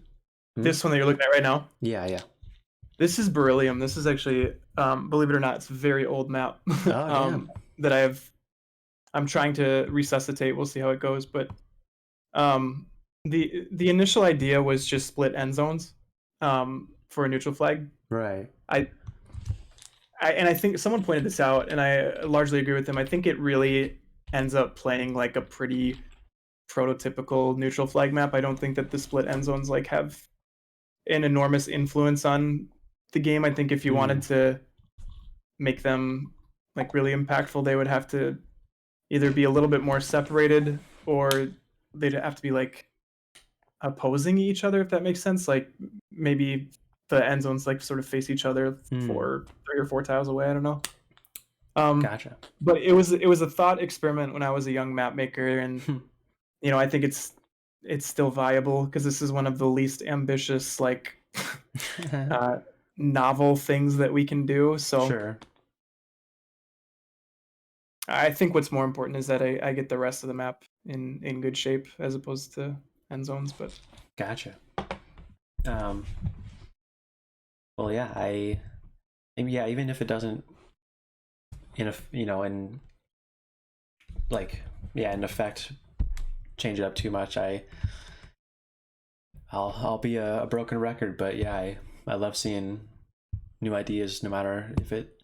this one that you're looking at right now. Yeah. This is Beryllium. This is actually, believe it or not, it's a very old map that I'm trying to resuscitate. We'll see how it goes, but the initial idea was just split end zones for a neutral flag. Right. And I think someone pointed this out, and I largely agree with them. I think it really ends up playing like a pretty prototypical neutral flag map. I don't think that the split end zones like have an enormous influence on the game. I think if you wanted to make them like really impactful, they would have to either be a little bit more separated, or they'd have to be like opposing each other, if that makes sense. Like maybe the end zones like sort of face each other for 3 or 4 tiles away. I don't know. Gotcha. But it was a thought experiment when I was a young map maker, and I think it's still viable because this is one of the least ambitious like novel things that we can do. So sure. I think what's more important is that I get the rest of the map in good shape as opposed to end zones. But gotcha. Well, yeah, even if it doesn't, in like, yeah, in effect, change it up too much, I'll be a broken record. But yeah, I love seeing new ideas, no matter if it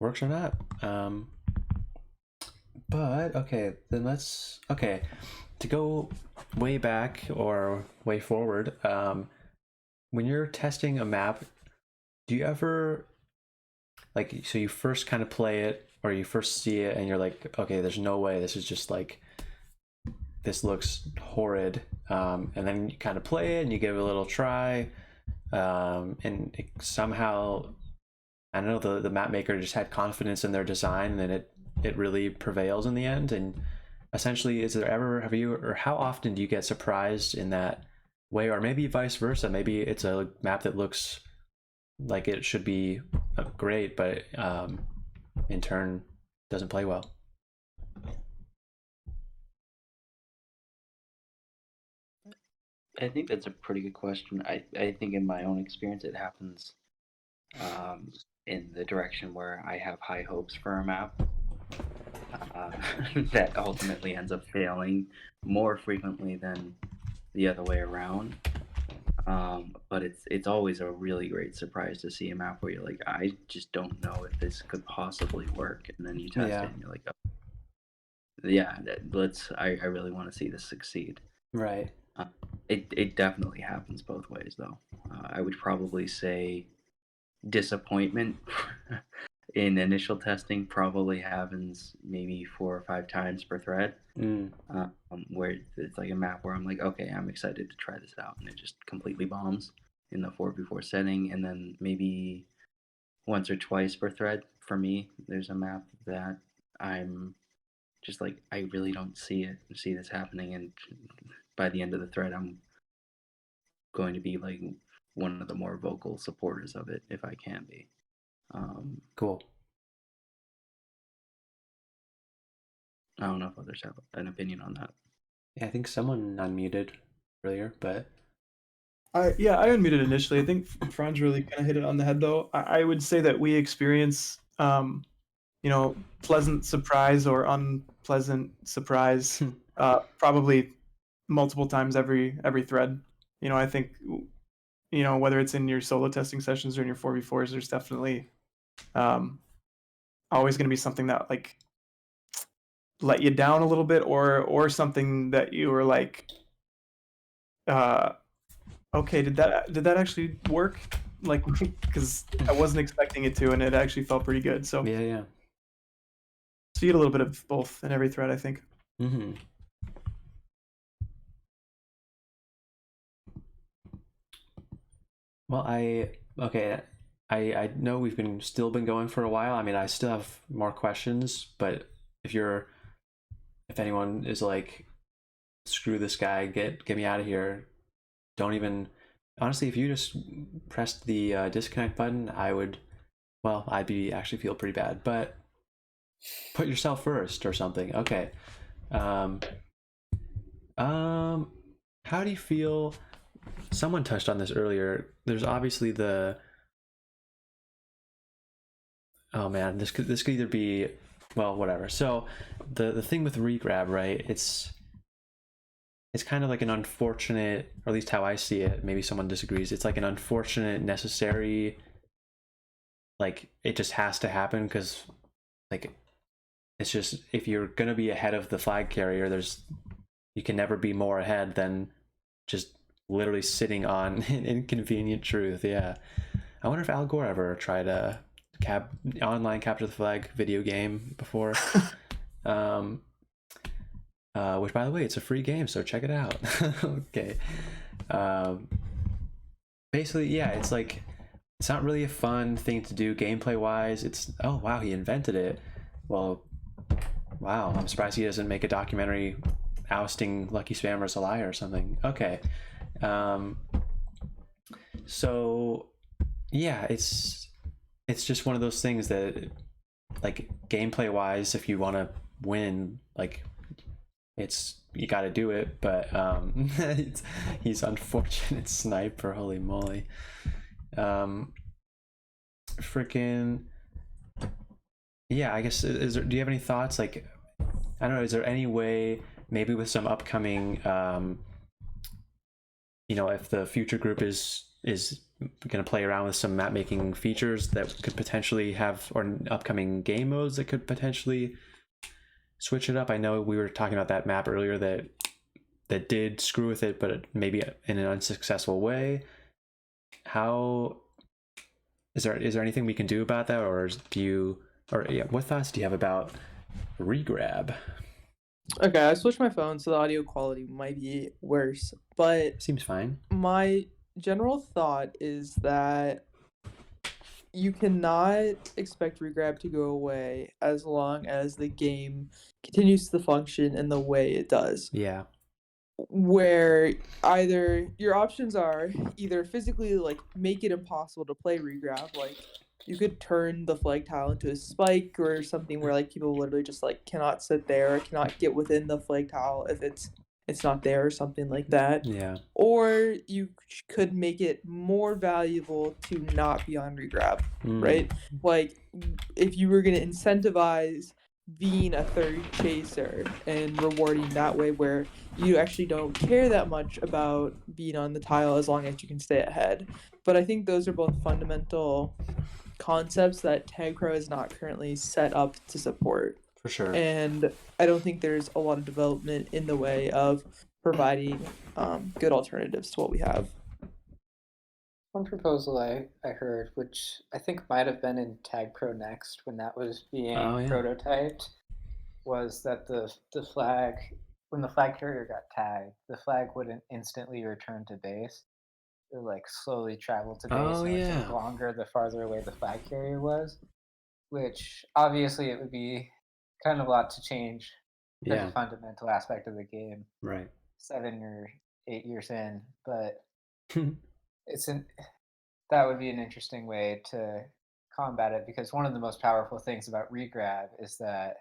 works or not. But okay, then to go way back or way forward. When you're testing a map, do you ever, like, so you first kind of play it, or you first see it and you're like, okay, there's no way, this is just like, this looks horrid, and then you kind of play it and you give it a little try, and somehow, I don't know, the map maker just had confidence in their design, and then it really prevails in the end. And essentially, how often do you get surprised in that way, or maybe vice versa? Maybe it's a map that looks like it should be great, but in turn doesn't play well. I think that's a pretty good question. I think in my own experience, it happens in the direction where I have high hopes for a map that ultimately ends up failing more frequently than the other way around. But it's always a really great surprise to see a map where you're like, I just don't know if this could possibly work, and then you test it and you're like, oh, yeah, I really want to see this succeed. Right. It definitely happens both ways, though. I would probably say disappointment in initial testing probably happens maybe 4 or 5 times per thread, where it's like a map where I'm like, okay, I'm excited to try this out, and it just completely bombs in the 4v4 setting. And then maybe once or twice per thread for me, there's a map that I'm just like, I really don't see this happening, and by the end of the thread, I'm going to be like one of the more vocal supporters of it if I can be. Cool. I don't know if others have an opinion on that. Yeah, I think someone unmuted earlier, but I unmuted initially. I think Franz really kind of hit it on the head, though. I would say that we experience, pleasant surprise or unpleasant surprise, probably multiple times every thread. I think, whether it's in your solo testing sessions or in your 4v4s, there's definitely always going to be something that like let you down a little bit, or something that you were like, okay, did that actually work? Like, because I wasn't expecting it to, and it actually felt pretty good. So yeah. So you get a little bit of both in every thread, I think. Mm-hmm. Well, I know we've still been going for a while. I mean, I still have more questions, but if anyone is like, screw this guy, get me out of here, don't even, honestly, if you just pressed the disconnect button, I'd actually feel pretty bad, but put yourself first or something. Okay. How do you feel? Someone touched on this earlier. There's obviously oh man, this could either be, well, whatever. So the thing with regrab, right? It's kind of like an unfortunate, or at least how I see it, maybe someone disagrees, it's like an unfortunate, necessary, like, it just has to happen, because like, it's just, if you're gonna be ahead of the flag carrier, you can never be more ahead than just literally sitting on an inconvenient truth. Yeah, I wonder if Al Gore ever tried a online capture the flag video game before. Which, by the way, it's a free game, so check it out. Okay. Basically, yeah, it's like, it's not really a fun thing to do gameplay wise. It's, oh wow, he invented it. Well, wow, I'm surprised he doesn't make a documentary ousting Lucky Spammer as a liar or something. Okay. So yeah, it's just one of those things that, like, gameplay wise, if you want to win, like, you got to do it, but he's unfortunate sniper, holy moly. Freaking yeah, I guess, do you have any thoughts, like, I don't know, is there any way, maybe with some upcoming, if the future group is going to play around with some map making features that could potentially have, or upcoming game modes that could potentially switch it up? I know we were talking about that map earlier that did screw with it, but maybe in an unsuccessful way. How is there anything we can do about that, or what thoughts do you have about regrab? Okay, I switched my phone, so the audio quality might be worse, but Seems fine. my general thought is that you cannot expect regrab to go away as long as the game continues to function in the way it does. Yeah. Where either your options are either physically like make it impossible to play regrab, like you could turn the flag tile into a spike or something where like people literally just like cannot sit there, cannot get within the flag tile if it's not there or something like that. Yeah. Or you could make it more valuable to not be on regrab, right? Like if you were going to incentivize being a third chaser and rewarding that way, where you actually don't care that much about being on the tile as long as you can stay ahead. But I think those are both fundamental concepts that TagPro is not currently set up to support. For sure. And I don't think there's a lot of development in the way of providing good alternatives to what we have. One proposal I heard, which I think might have been in TagPro Next when that was being prototyped, was that the flag, when the flag carrier got tagged, the flag wouldn't instantly return to base. It would like slowly travel to base, and it would take longer the farther away the flag carrier was. Which obviously it would be kind of a lot to change a fundamental aspect of the game. Right. 7 or 8 years in, but that would be an interesting way to combat it, because one of the most powerful things about regrab is that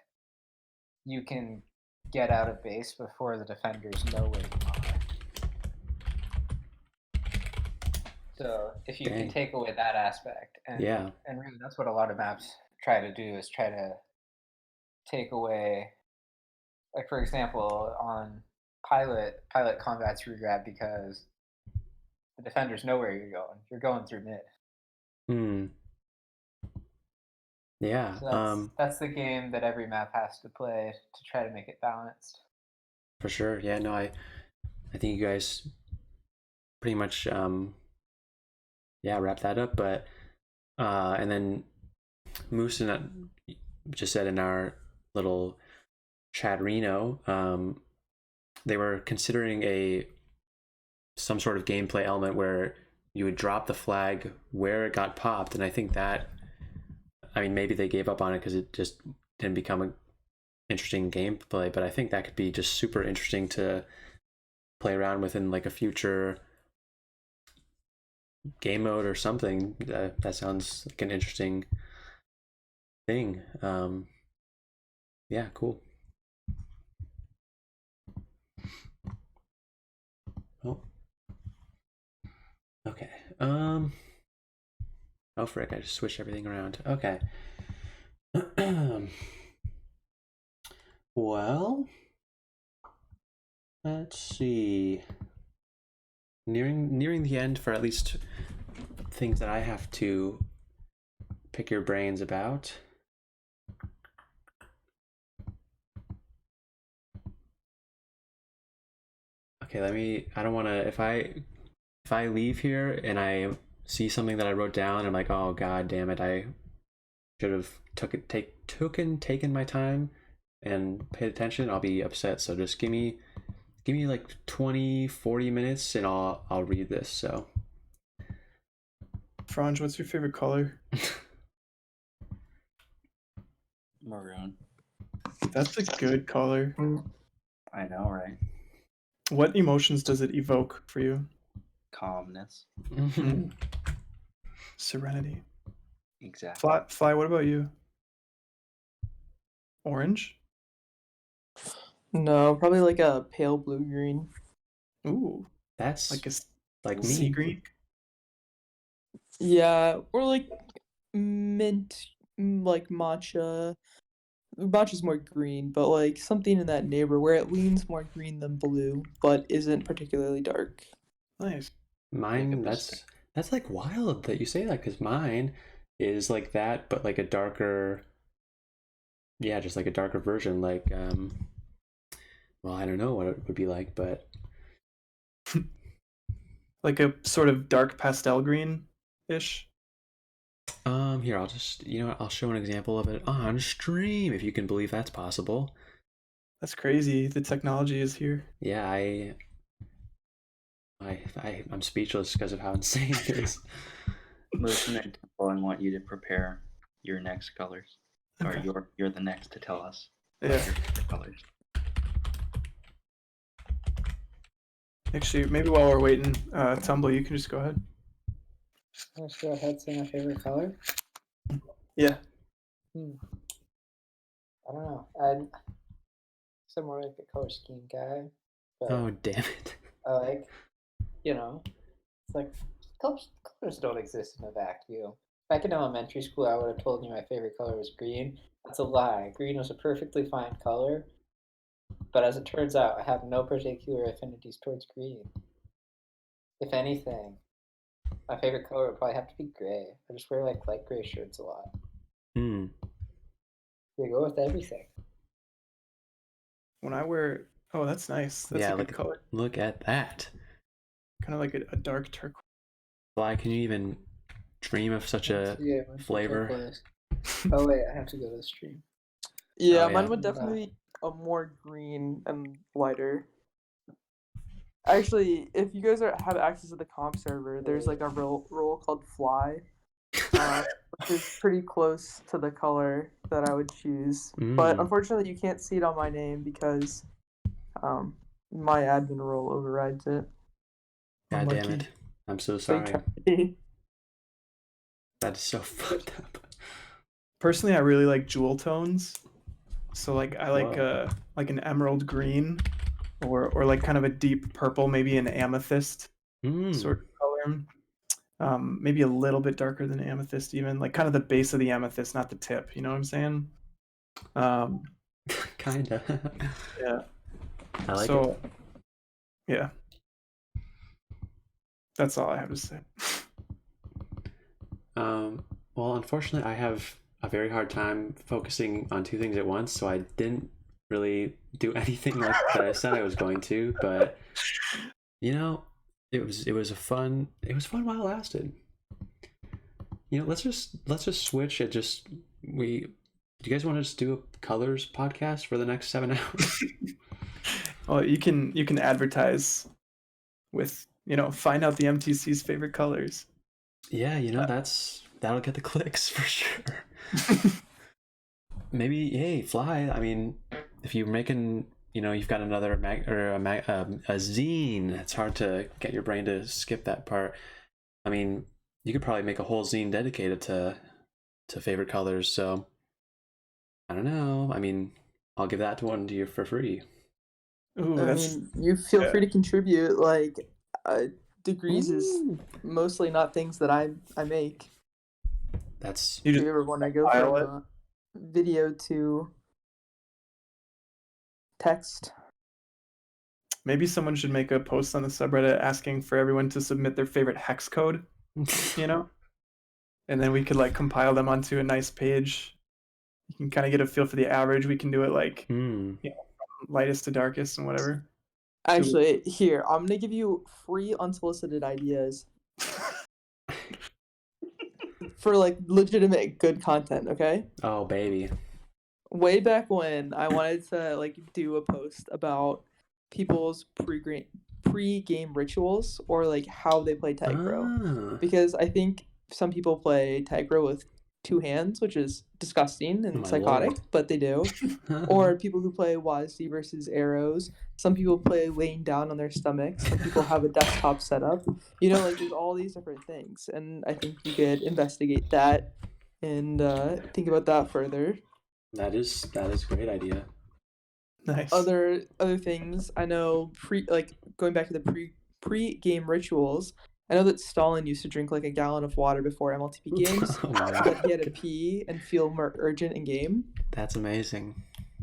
you can get out of base before the defenders know where you are. So if you can take away that aspect, and really that's what a lot of maps try to do, is try to take away, like for example on pilot combats regrab because the defenders know where you're going through mid. Yeah. So that's the game that every map has to play to try to make it balanced. For sure. Yeah, no, I think you guys pretty much wrap that up, but and then Moose and just said in our little chat-reno, they were considering some sort of gameplay element where you would drop the flag where it got popped, and I think that, I mean, maybe they gave up on it because it just didn't become an interesting gameplay, but I think that could be just super interesting to play around with in like a future game mode or something. That sounds like an interesting thing. Yeah, cool. Oh, okay. Oh frick, I just switched everything around. Okay. Well, let's see. Nearing the end for at least things that I have to pick your brains about. Okay, I don't want to, if I leave here and I see something that I wrote down, I'm like, oh god damn it, I should have taken my time and paid attention, I'll be upset. So just give me like 20-40 minutes and I'll read this. So Franj, what's your favorite color? Maroon. That's a good color. I know, right? What emotions does it evoke for you? Calmness. Serenity. Exactly. Fly, what about you? Orange? No, probably like a pale blue-green. Ooh. That's like me. Sea green? Yeah, or like mint, like matcha, matcha's more green, but like something in that neighbor where it leans more green than blue, but isn't particularly dark. Nice. Mine, that's like wild that you say that, because mine is like that, but like a darker, yeah, just like a darker version. Like, well, I don't know what it would be like, but like a sort of dark pastel green-ish. Here, I'll just, you know what, I'll show an example of it on stream, if you can believe that's possible. That's crazy. The technology is here. Yeah, I'm speechless because of how insane it is. Listen, and I want you to prepare your next colors, or you're the next to tell us your colors. Actually, maybe while we're waiting, Tumble, you can just go ahead. Let's go ahead and say my favorite color. Yeah. I don't know. I'm more like a color scheme guy. But Oh, damn it. I like, it's like colors don't exist in a vacuum. Back in elementary school, I would have told you my favorite color was green. That's a lie. Green was a perfectly fine color. But as it turns out, I have no particular affinities towards green. If anything, my favorite color would probably have to be gray. I just wear like light gray shirts a lot. They go with everything. When I wear, oh, that's nice. That's a good color. Look at that. Kind of like a dark turquoise. Why can you even dream of such a flavor? Oh wait, I have to go to the stream. Yeah, mine would definitely be a more green and lighter. Actually, if you guys have access to the comp server, there's like a role called Fly, which is pretty close to the color that I would choose. But unfortunately, you can't see it on my name because my admin role overrides it. God damn it. I'm so sorry. That is so fucked up. Personally, I really like jewel tones. So like I like an emerald green or like kind of a deep purple, maybe an amethyst sort of color. Maybe a little bit darker than amethyst even, like kind of the base of the amethyst, not the tip, you know what I'm saying? Kinda. Yeah. I like it. Yeah. That's all I have to say. Well, unfortunately, I have a very hard time focusing on two things at once, so I didn't really do anything like that I said I was going to, but it was fun while it lasted. Let's just switch it. Do you guys want to just do a colors podcast for the next 7 hours? Well, you can advertise with, find out the MTC's favorite colors. Yeah, that'll get the clicks for sure. Maybe, hey, Fly. I mean, if you're making, you've got another a zine. It's hard to get your brain to skip that part. I mean, you could probably make a whole zine dedicated to favorite colors. So, I don't know. I mean, I'll give that one to you for free. Ooh, I mean, you feel free to contribute. Like, degrees is mostly not things that I make. That's you ever when I go from video to text. Maybe someone should make a post on the subreddit asking for everyone to submit their favorite hex code, and then we could like compile them onto a nice page. You can kind of get a feel for the average. We can do it like from lightest to darkest and whatever. Actually, here, I'm gonna give you free unsolicited ideas for like legitimate good content, okay? Oh baby. Way back when I wanted to like do a post about people's pre-game rituals or like how they play TagPro. Because I think some people play TagPro with 2 hands, which is disgusting and psychotic, but they do. Or people who play WASD versus arrows. Some people play laying down on their stomachs. Some people have a desktop setup. Like there's all these different things, and I think you could investigate that and think about that further. That is a great idea. Nice. Other things I know going back to the pre-game rituals. I know that Stalin used to drink like a gallon of water before MLTP games so that he had to pee and feel more urgent in game. That's amazing.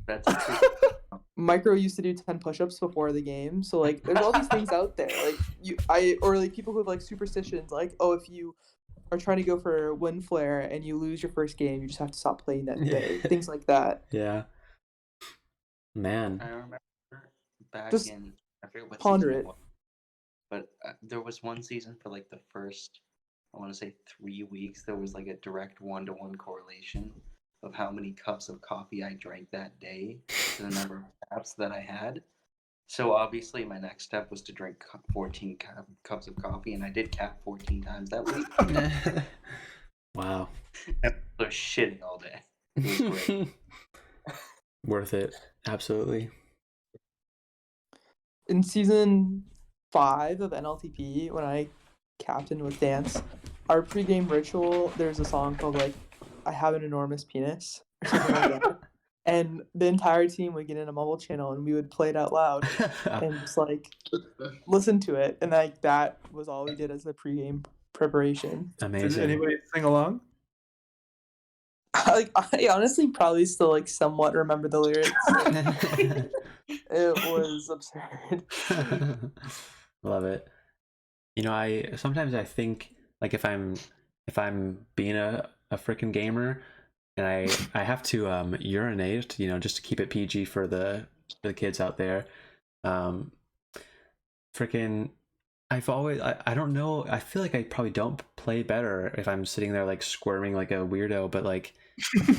That's Micro used to do 10 push-ups before the game, so like there's all these things out there. Like or like people who have like superstitions, like, oh, if you are trying to go for Wind Flare and you lose your first game, you just have to stop playing that day. Things like that. Yeah. Man. I remember back Just in, I forget what ponder season it. was, but there was one season for like the first, I want to say 3 weeks, there was like a direct 1-to-1 correlation of how many cups of coffee I drank that day to the number of caps that I had. So obviously my next step was to drink 14 cups of coffee, and I did cap 14 times that week. Wow. I was shitting all day. It was great. Worth it. Absolutely. In season 5 of NLTP, when I captained with Dance, our pregame ritual, there's a song called like I Have an Enormous Penis or something like that. And the entire team would get in a mobile channel and we would play it out loud and just like listen to it. And like that was all we did as the pregame preparation. Amazing. Did anybody sing along? Like I honestly probably still like somewhat remember the lyrics. It was absurd. Love it. You know, I sometimes I think like if I'm being a freaking gamer and I have to urinate, you know, just to keep it PG for the kids out there. Freaking I don't know, I feel like I probably don't play better if I'm sitting there like squirming like a weirdo, but like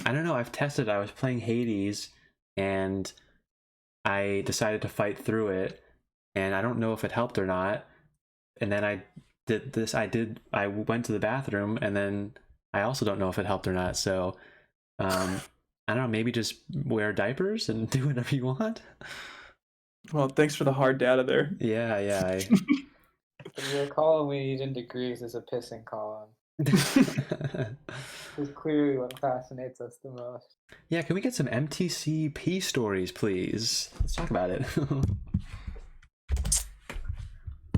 I don't know, I've tested. I was playing Hades and I decided to fight through it, and I don't know if it helped or not. And then I went to the bathroom, and then I also don't know if it helped or not. So I don't know, maybe just wear diapers and do whatever you want. Well, thanks for the hard data there. Yeah. Your column we need in degrees is a pissing column. It's clearly what fascinates us the most. Yeah, can we get some MTCP stories, please? Let's talk about it.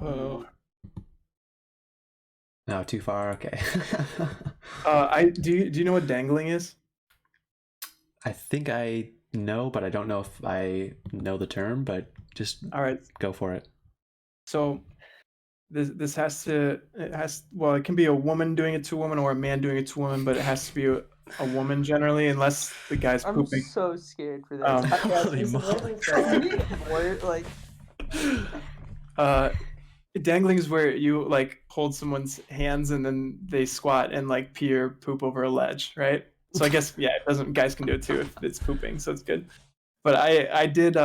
Oh. No, too far. Okay. Do you know what dangling is? I think I know, but I don't know if I know the term. But just all right, go for it. So this it can be a woman doing it to a woman or a man doing it to a woman, but it has to be a woman generally, unless the guy's pooping. I'm so scared for this. Dangling is where you like hold someone's hands and then they squat and like pee or poop over a ledge, right? So I guess guys can do it too if it's pooping, so it's good. But I did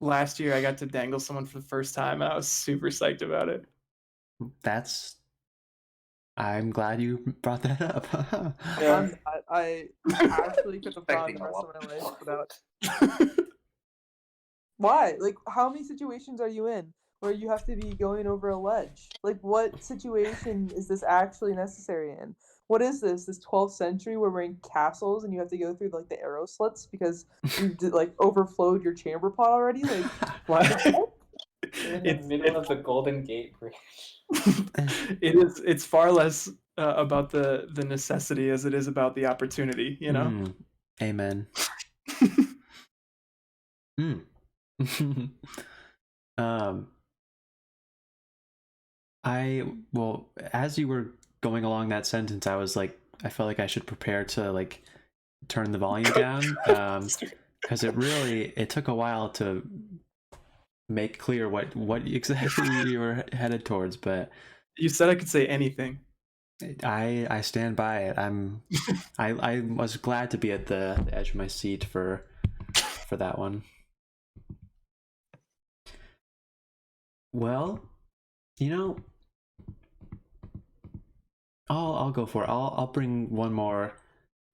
last year. I got to dangle someone for the first time and I was super psyched about it. I'm glad you brought that up. Yeah. I actually could have gone the rest of my life without. Why? Like, how many situations are you in where you have to be going over a ledge? Like, what situation is this actually necessary in? What is this 12th century where we're in castles and you have to go through like the arrow slits because you like overflowed your chamber pot already? Like, what? In the middle of the Golden Gate Bridge. It's far less about the necessity as it is about the opportunity, you know. Amen. As you were going along that sentence, I was like, I felt like I should prepare to like turn the volume down, because it took a while to make clear what exactly you were headed towards. But you said I could say anything. I stand by it. I was glad to be at the edge of my seat for that one. Well, you know, I'll go for it. I'll bring one more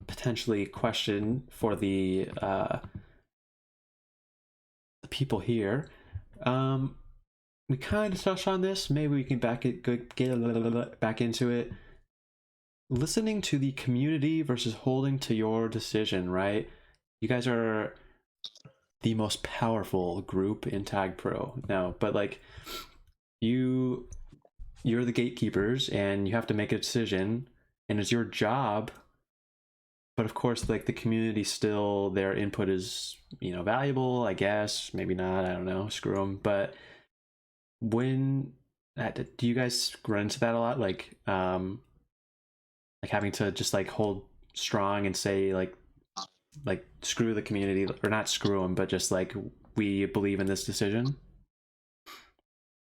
potentially question for the people here. We kind of touched on this. Maybe we can get a little back into it. Listening to the community versus holding to your decision, right? You guys are the most powerful group in TagPro now, but like you you're the gatekeepers and you have to make a decision, and it's your job. But of course, like, the community still, their input is, valuable, I guess. Maybe not, I don't know, screw them. But when do you guys run into that a lot? Like having to just like hold strong and say like screw the community, or not screw them, but just like, we believe in this decision,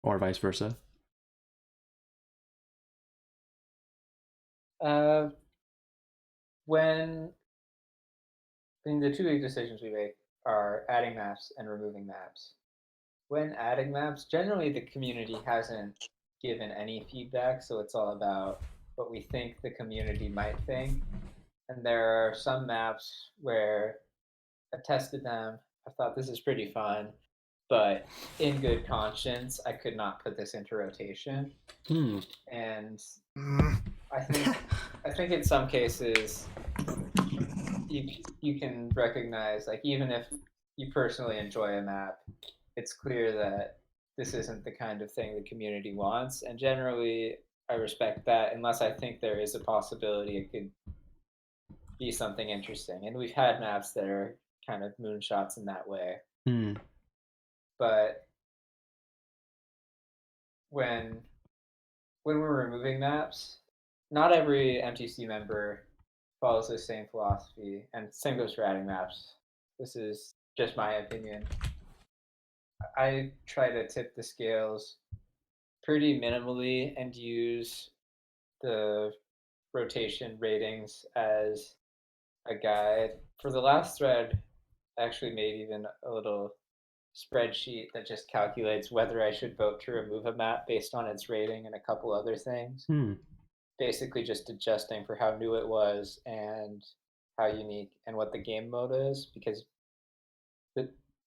or vice versa. When the two big decisions we make are adding maps and removing maps. When adding maps, generally the community hasn't given any feedback, so it's all about what we think the community might think. And there are some maps where I tested them, I thought this is pretty fun, but in good conscience, I could not put this into rotation. And I think in some cases you can recognize, like, even if you personally enjoy a map, it's clear that this isn't the kind of thing the community wants. And generally, I respect that, unless I think there is a possibility it could be something interesting. And we've had maps that are kind of moonshots in that way. But when we're removing maps, not every MTC member follows the same philosophy, and same goes for adding maps. This is just my opinion. I try to tip the scales pretty minimally and use the rotation ratings as a guide. For the last thread, I actually made even a little spreadsheet that just calculates whether I should vote to remove a map based on its rating and a couple other things. Basically just adjusting for how new it was and how unique and what the game mode is, because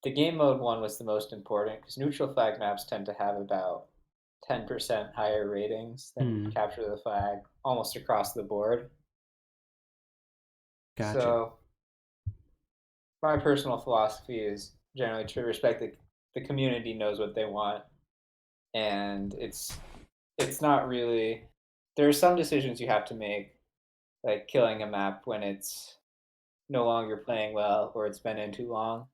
the game mode one was the most important, because neutral flag maps tend to have about 10% higher ratings than capture the flag almost across the board. Gotcha. So my personal philosophy is generally to respect the community knows what they want, and it's not really, there are some decisions you have to make, like killing a map when it's no longer playing well or it's been in too long.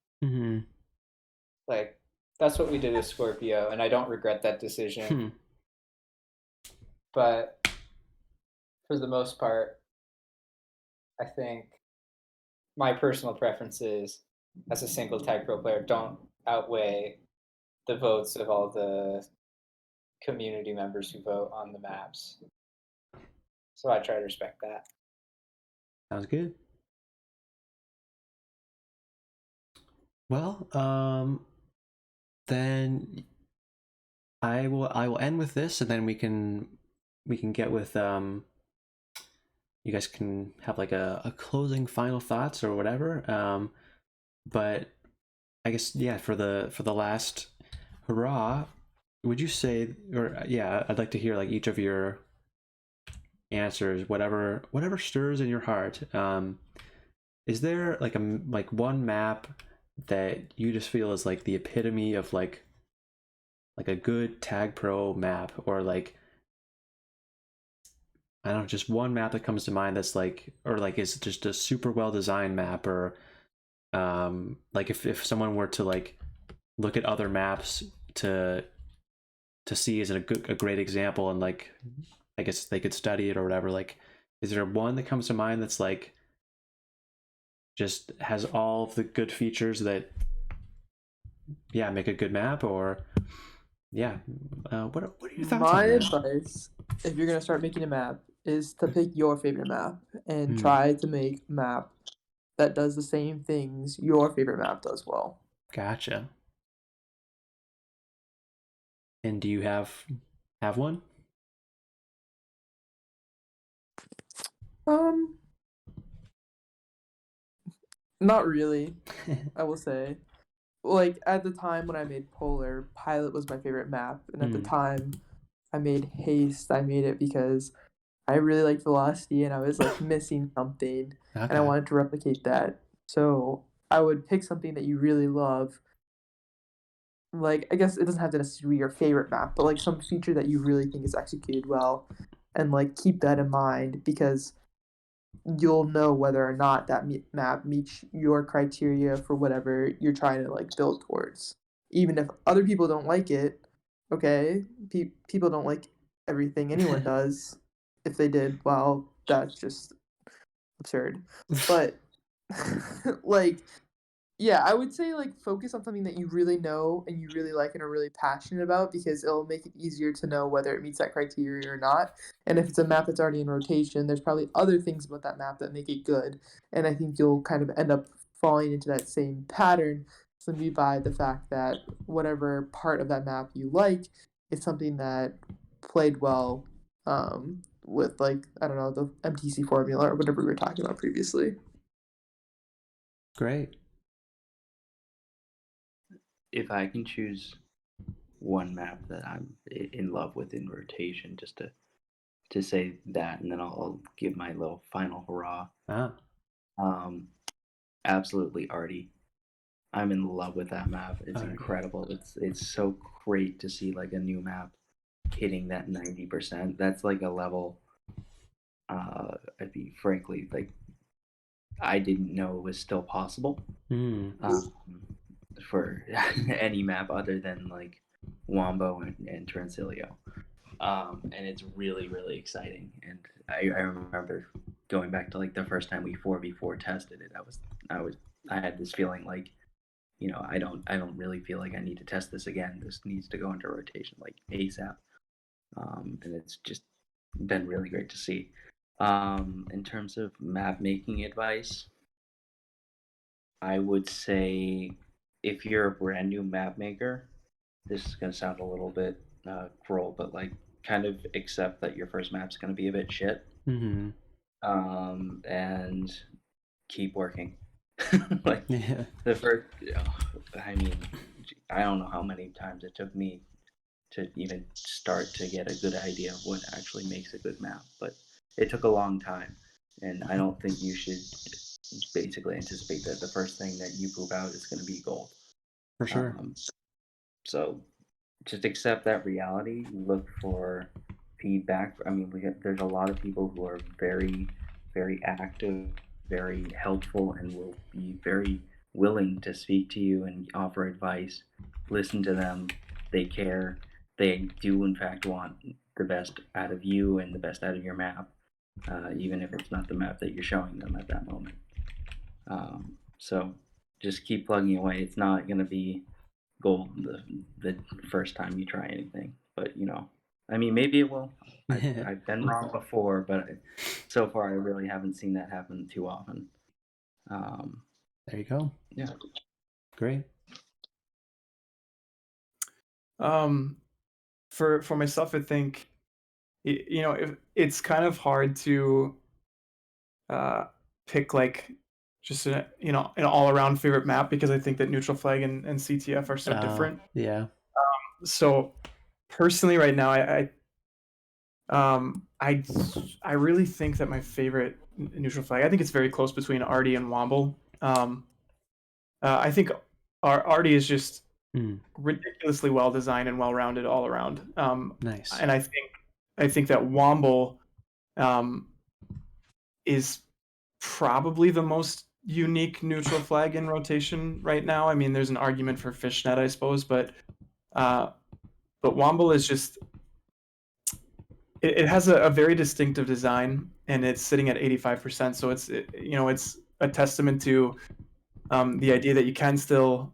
Like, that's what we did with Scorpio, and I don't regret that decision. But for the most part, I think my personal preferences as a single TagPro player don't outweigh the votes of all the community members who vote on the maps. So I try to respect that. Sounds good. Well, then I will end with this, and then we can get with you guys can have like a closing final thoughts or whatever. But I guess, yeah, for the last hurrah, would you say, or yeah, I'd like to hear like each of your answers, whatever stirs in your heart. Is there like one map that you just feel is like the epitome of like a good TagPro map, or like, I don't know, just one map that comes to mind that's like, or like is just a super well designed map, or like if someone were to like look at other maps to see as a great example, and like, I guess they could study it or whatever, like, is there one that comes to mind that's like just has all of the good features that make a good map? Or what are your thoughts My on that? advice, if you're gonna start making a map, is to pick your favorite map and try to make a map that does the same things your favorite map does well. Gotcha. And do you have one? Not really, I will say. Like, at the time when I made Polar, Pilot was my favorite map, and at the time I made Haste, I made it because I really liked Velocity and I was like missing something, and I wanted to replicate that. So I would pick something that you really love like, I guess it doesn't have to necessarily be your favorite map, but like some feature that you really think is executed well, and like keep that in mind, because you'll know whether or not that map meets your criteria for whatever you're trying to like build towards. Even if other people don't like it, okay, people don't like everything anyone does. If they did, well, that's just absurd. But like, yeah, I would say like focus on something that you really know and you really like and are really passionate about, because it'll make it easier to know whether it meets that criteria or not. And if it's a map that's already in rotation, there's probably other things about that map that make it good. And I think you'll kind of end up falling into that same pattern simply by the fact that whatever part of that map you like is something that played well with, like, I don't know, the MTC formula or whatever we were talking about previously. Great. If I can choose one map that I'm in love with in rotation, just to say that, and then I'll give my little final hurrah. Absolutely Arty. I'm in love with that map. It's incredible. It's so great to see like a new map hitting that 90%. That's like a level. Frankly, like I didn't know it was still possible. For any map other than like Wombo and Transilio. And it's really, really exciting. And I remember going back to like the first time we 4v4 tested it. I had this feeling like, you know, I don't really feel like I need to test this again. This needs to go into rotation like ASAP. And it's just been really great to see. In terms of map making advice, I would say if you're a brand new map maker, this is going to sound a little bit cruel, but like kind of accept that your first map's going to be a bit shit. And keep working. Like the first, I mean, I don't know how many times it took me to even start to get a good idea of what actually makes a good map, but it took a long time. And I don't think you should basically anticipate that the first thing that you poop out is going to be gold. For sure. So just accept that reality. Look for feedback. I mean, there's a lot of people who are very, very active, very helpful, and will be very willing to speak to you and offer advice. Listen to them. They care. They do, in fact, want the best out of you and the best out of your map, even if it's not the map that you're showing them at that moment. So just keep plugging away. It's not going to be gold the first time you try anything, but you know, I mean, maybe it will. I've been wrong before, but so far I really haven't seen that happen too often. There you go. Yeah, great. For myself, I think, you know, if it's kind of hard to pick like just an all-around favorite map, because I think that neutral flag and CTF are so different. Yeah. So personally, right now, I really think that my favorite neutral flag, I think it's very close between Arty and Womble. I think Arty is just ridiculously well designed and well rounded all around. Nice. And I think that Womble is probably the most unique neutral flag in rotation right now. I mean, there's an argument for Fishnet, I suppose, but Womble is just, it has a very distinctive design, and it's sitting at 85%. So it's a testament to the idea that you can still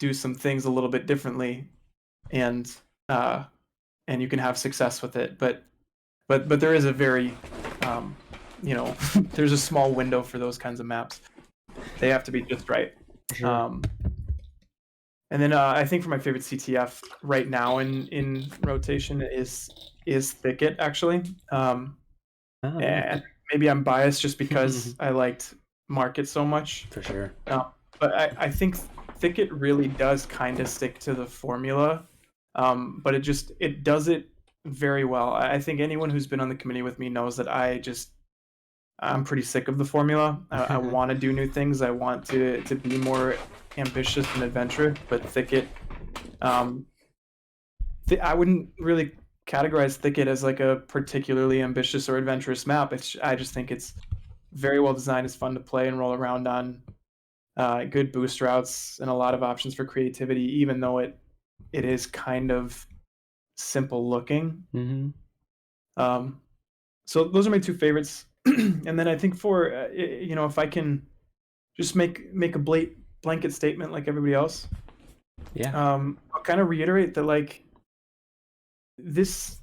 do some things a little bit differently, and you can have success with it. But there is a very there's a small window for those kinds of maps. They have to be just right. Sure. And then I think for my favorite CTF right now in rotation is Thicket, actually. And maybe I'm biased just because I liked Market so much. For sure. But I think Thicket really does kind of stick to the formula, but it does it very well. I think anyone who's been on the committee with me knows that I'm pretty sick of the formula. I want to do new things. I want to be more ambitious and adventurous, but Thicket I wouldn't really categorize Thicket as like a particularly ambitious or adventurous map. I just think it's very well designed. It's fun to play and roll around on. Good boost routes and a lot of options for creativity, even though it is kind of simple looking. So those are my two favorites. And then I think for if I can just make a blanket statement like everybody else, I'll kind of reiterate that like this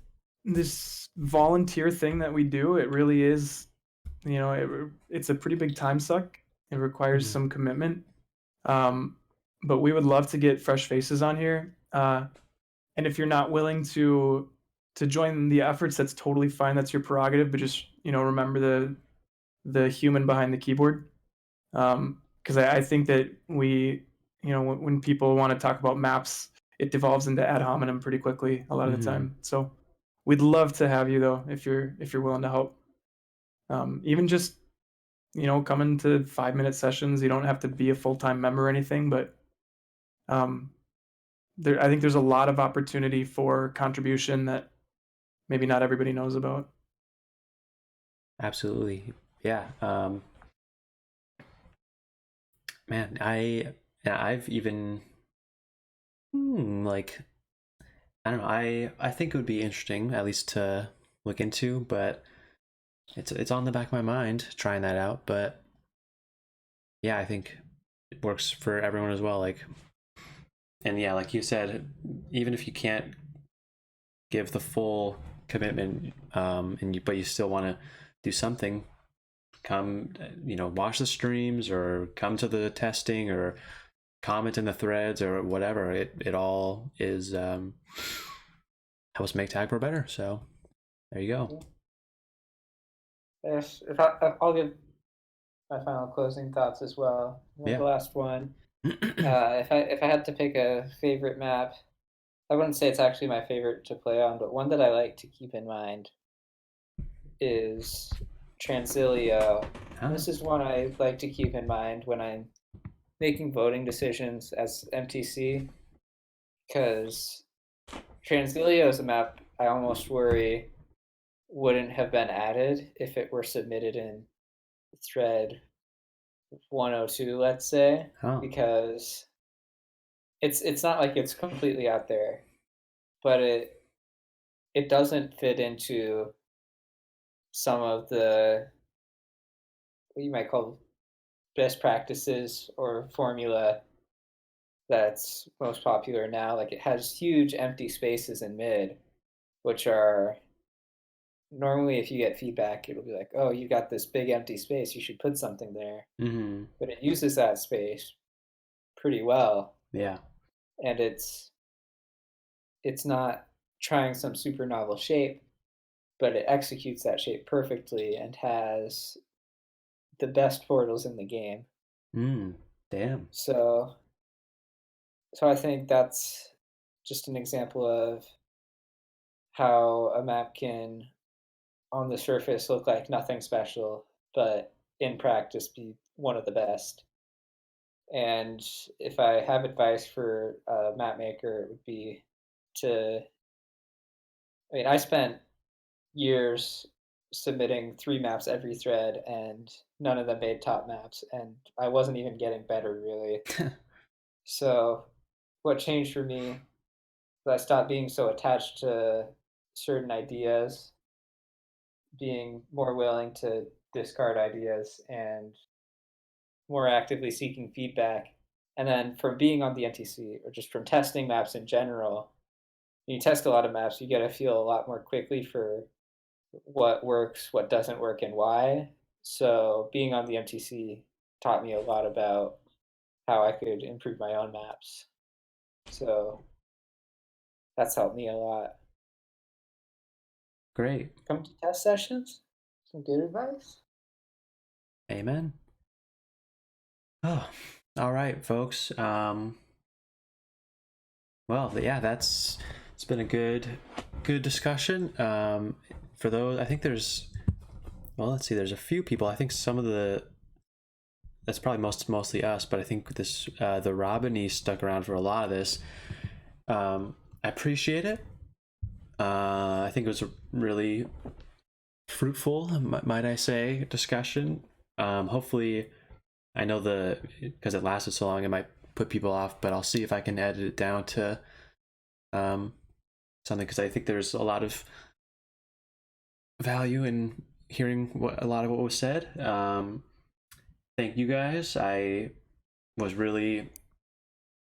volunteer thing that we do, it really is, it's a pretty big time suck. It requires some commitment, but we would love to get fresh faces on here, and if you're not willing to join the efforts, that's totally fine. That's your prerogative, but just remember the human behind the keyboard, because I think that we, when people want to talk about maps, it devolves into ad hominem pretty quickly a lot of the time. So we'd love to have you though, if you're willing to help. Even just coming to 5-minute sessions. You don't have to be a full-time member or anything, but I think there's a lot of opportunity for contribution that maybe not everybody knows about. Absolutely. Yeah. Man, I've even like, I don't know, I think it would be interesting at least to look into, but it's on the back of my mind trying that out. But yeah, I think it works for everyone as well. Like, and yeah, like you said, even if you can't give the full commitment, but you still want to do something, come, watch the streams or come to the testing or comment in the threads or whatever. It all is helps make TagPro better. So there you go. Yes, I'll give my final closing thoughts as well. The last one. If I had to pick a favorite map, I wouldn't say it's actually my favorite to play on, but one that I like to keep in mind is Transilio. This is one I like to keep in mind when I'm making voting decisions as MTC, because Transilio is a map I almost worry wouldn't have been added if it were submitted in thread 102, let's say, because it's not like it's completely out there, but it doesn't fit into some of the what you might call best practices or formula that's most popular now. Like, it has huge empty spaces in mid, which are normally, if you get feedback, it'll be like, oh, you got this big empty space, you should put something there. But it uses that space pretty well. Yeah. And it's not trying some super novel shape, but it executes that shape perfectly and has the best portals in the game. Damn. So I think that's just an example of how a map can, on the surface, look like nothing special, but in practice be one of the best. And if I have advice for a map maker, it would be I spent years submitting 3 maps every thread, and none of them made top maps, and I wasn't even getting better, really. So what changed for me was I stopped being so attached to certain ideas, being more willing to discard ideas, and more actively seeking feedback. And then from being on the NTC, or just from testing maps in general, when you test a lot of maps, you get to feel a lot more quickly for what works, what doesn't work, and why. So being on the MTC taught me a lot about how I could improve my own maps. So that's helped me a lot. Great. Come to test sessions. Some good advice. Amen. Oh, all right, folks. Well, yeah, it's been a good discussion. For those, I think there's a few people. I think that's probably mostly us, but I think this the Robin stuck around for a lot of this. I appreciate it. I think it was a really fruitful, might I say, discussion. Hopefully, I know because it lasted so long, it might put people off, but I'll see if I can edit it down to something, because I think there's a lot of value in hearing a lot of what was said. Thank you guys. I was really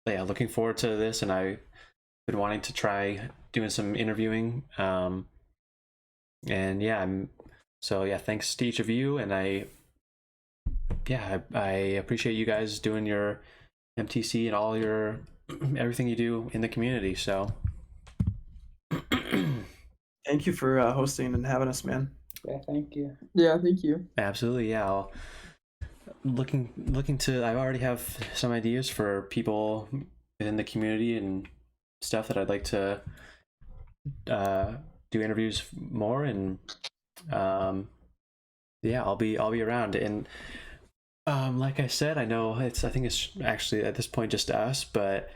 looking forward to this, and I've been wanting to try doing some interviewing. And thanks to each of you, and I appreciate you guys doing your MTC and all your everything you do in the community. So thank you for hosting and having us, man. Yeah, thank you. Yeah, thank you. Absolutely, yeah. I'll looking to. I already have some ideas for people within the community and stuff that I'd like to do interviews more, and I'll be around. And like I said, I know I think it's actually at this point just us, but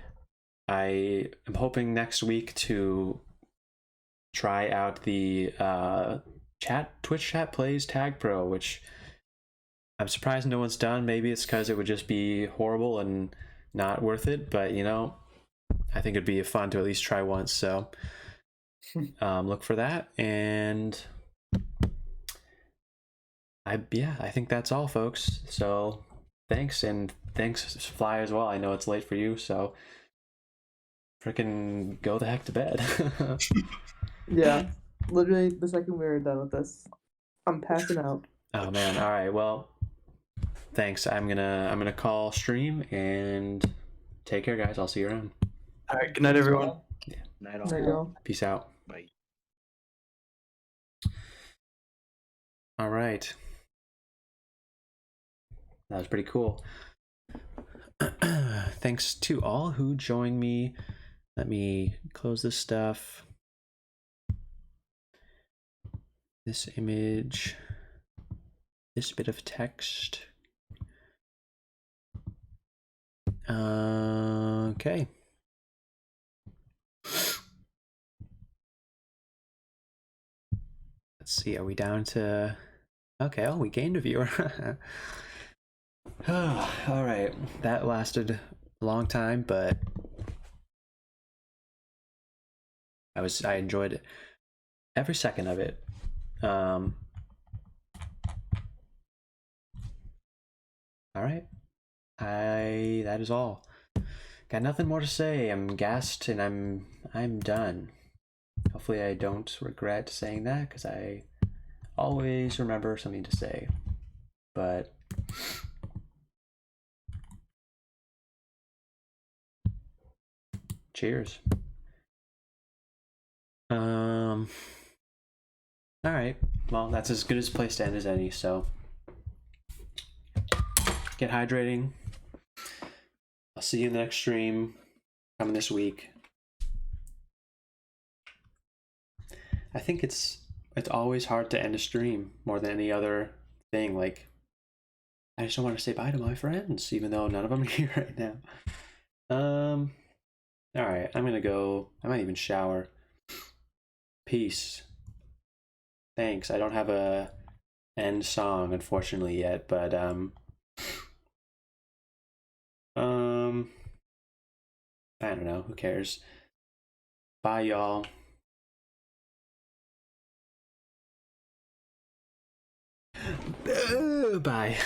I am hoping next week to try out the Twitch chat plays TagPro, which I'm surprised no one's done. Maybe it's because it would just be horrible and not worth it, but I think it'd be fun to at least try once. So look for that, and I think that's all, folks. So thanks, and thanks Fly as well. I know it's late for you, so freaking go the heck to bed. Yeah, literally the second we were done with this, I'm passing out. Oh man! All right, well, thanks. I'm gonna call stream, and take care, guys. I'll see you around. All right, good night, everyone. Yeah. Night all. There you go. Peace out. Bye. All right. That was pretty cool. Thanks to all who joined me. Let me close this stuff. This image. This bit of text. Okay. Let's see, are we down to... Okay, we gained a viewer. All right, that lasted a long time, but I enjoyed every second of it. All right, that is all. Got nothing more to say. I'm gassed and I'm done. Hopefully I don't regret saying that, because I always remember something to say. But cheers. All right. Well, that's as good a place to end as any. So get hydrating. I'll see you in the next stream coming this week. I think it's always hard to end a stream more than any other thing. Like, I just don't want to say bye to my friends, even though none of them are here right now. All right, I'm gonna go. I might even shower. Peace. Thanks. I don't have a end song, unfortunately, yet, but I don't know. Who cares? Bye, y'all. Bye.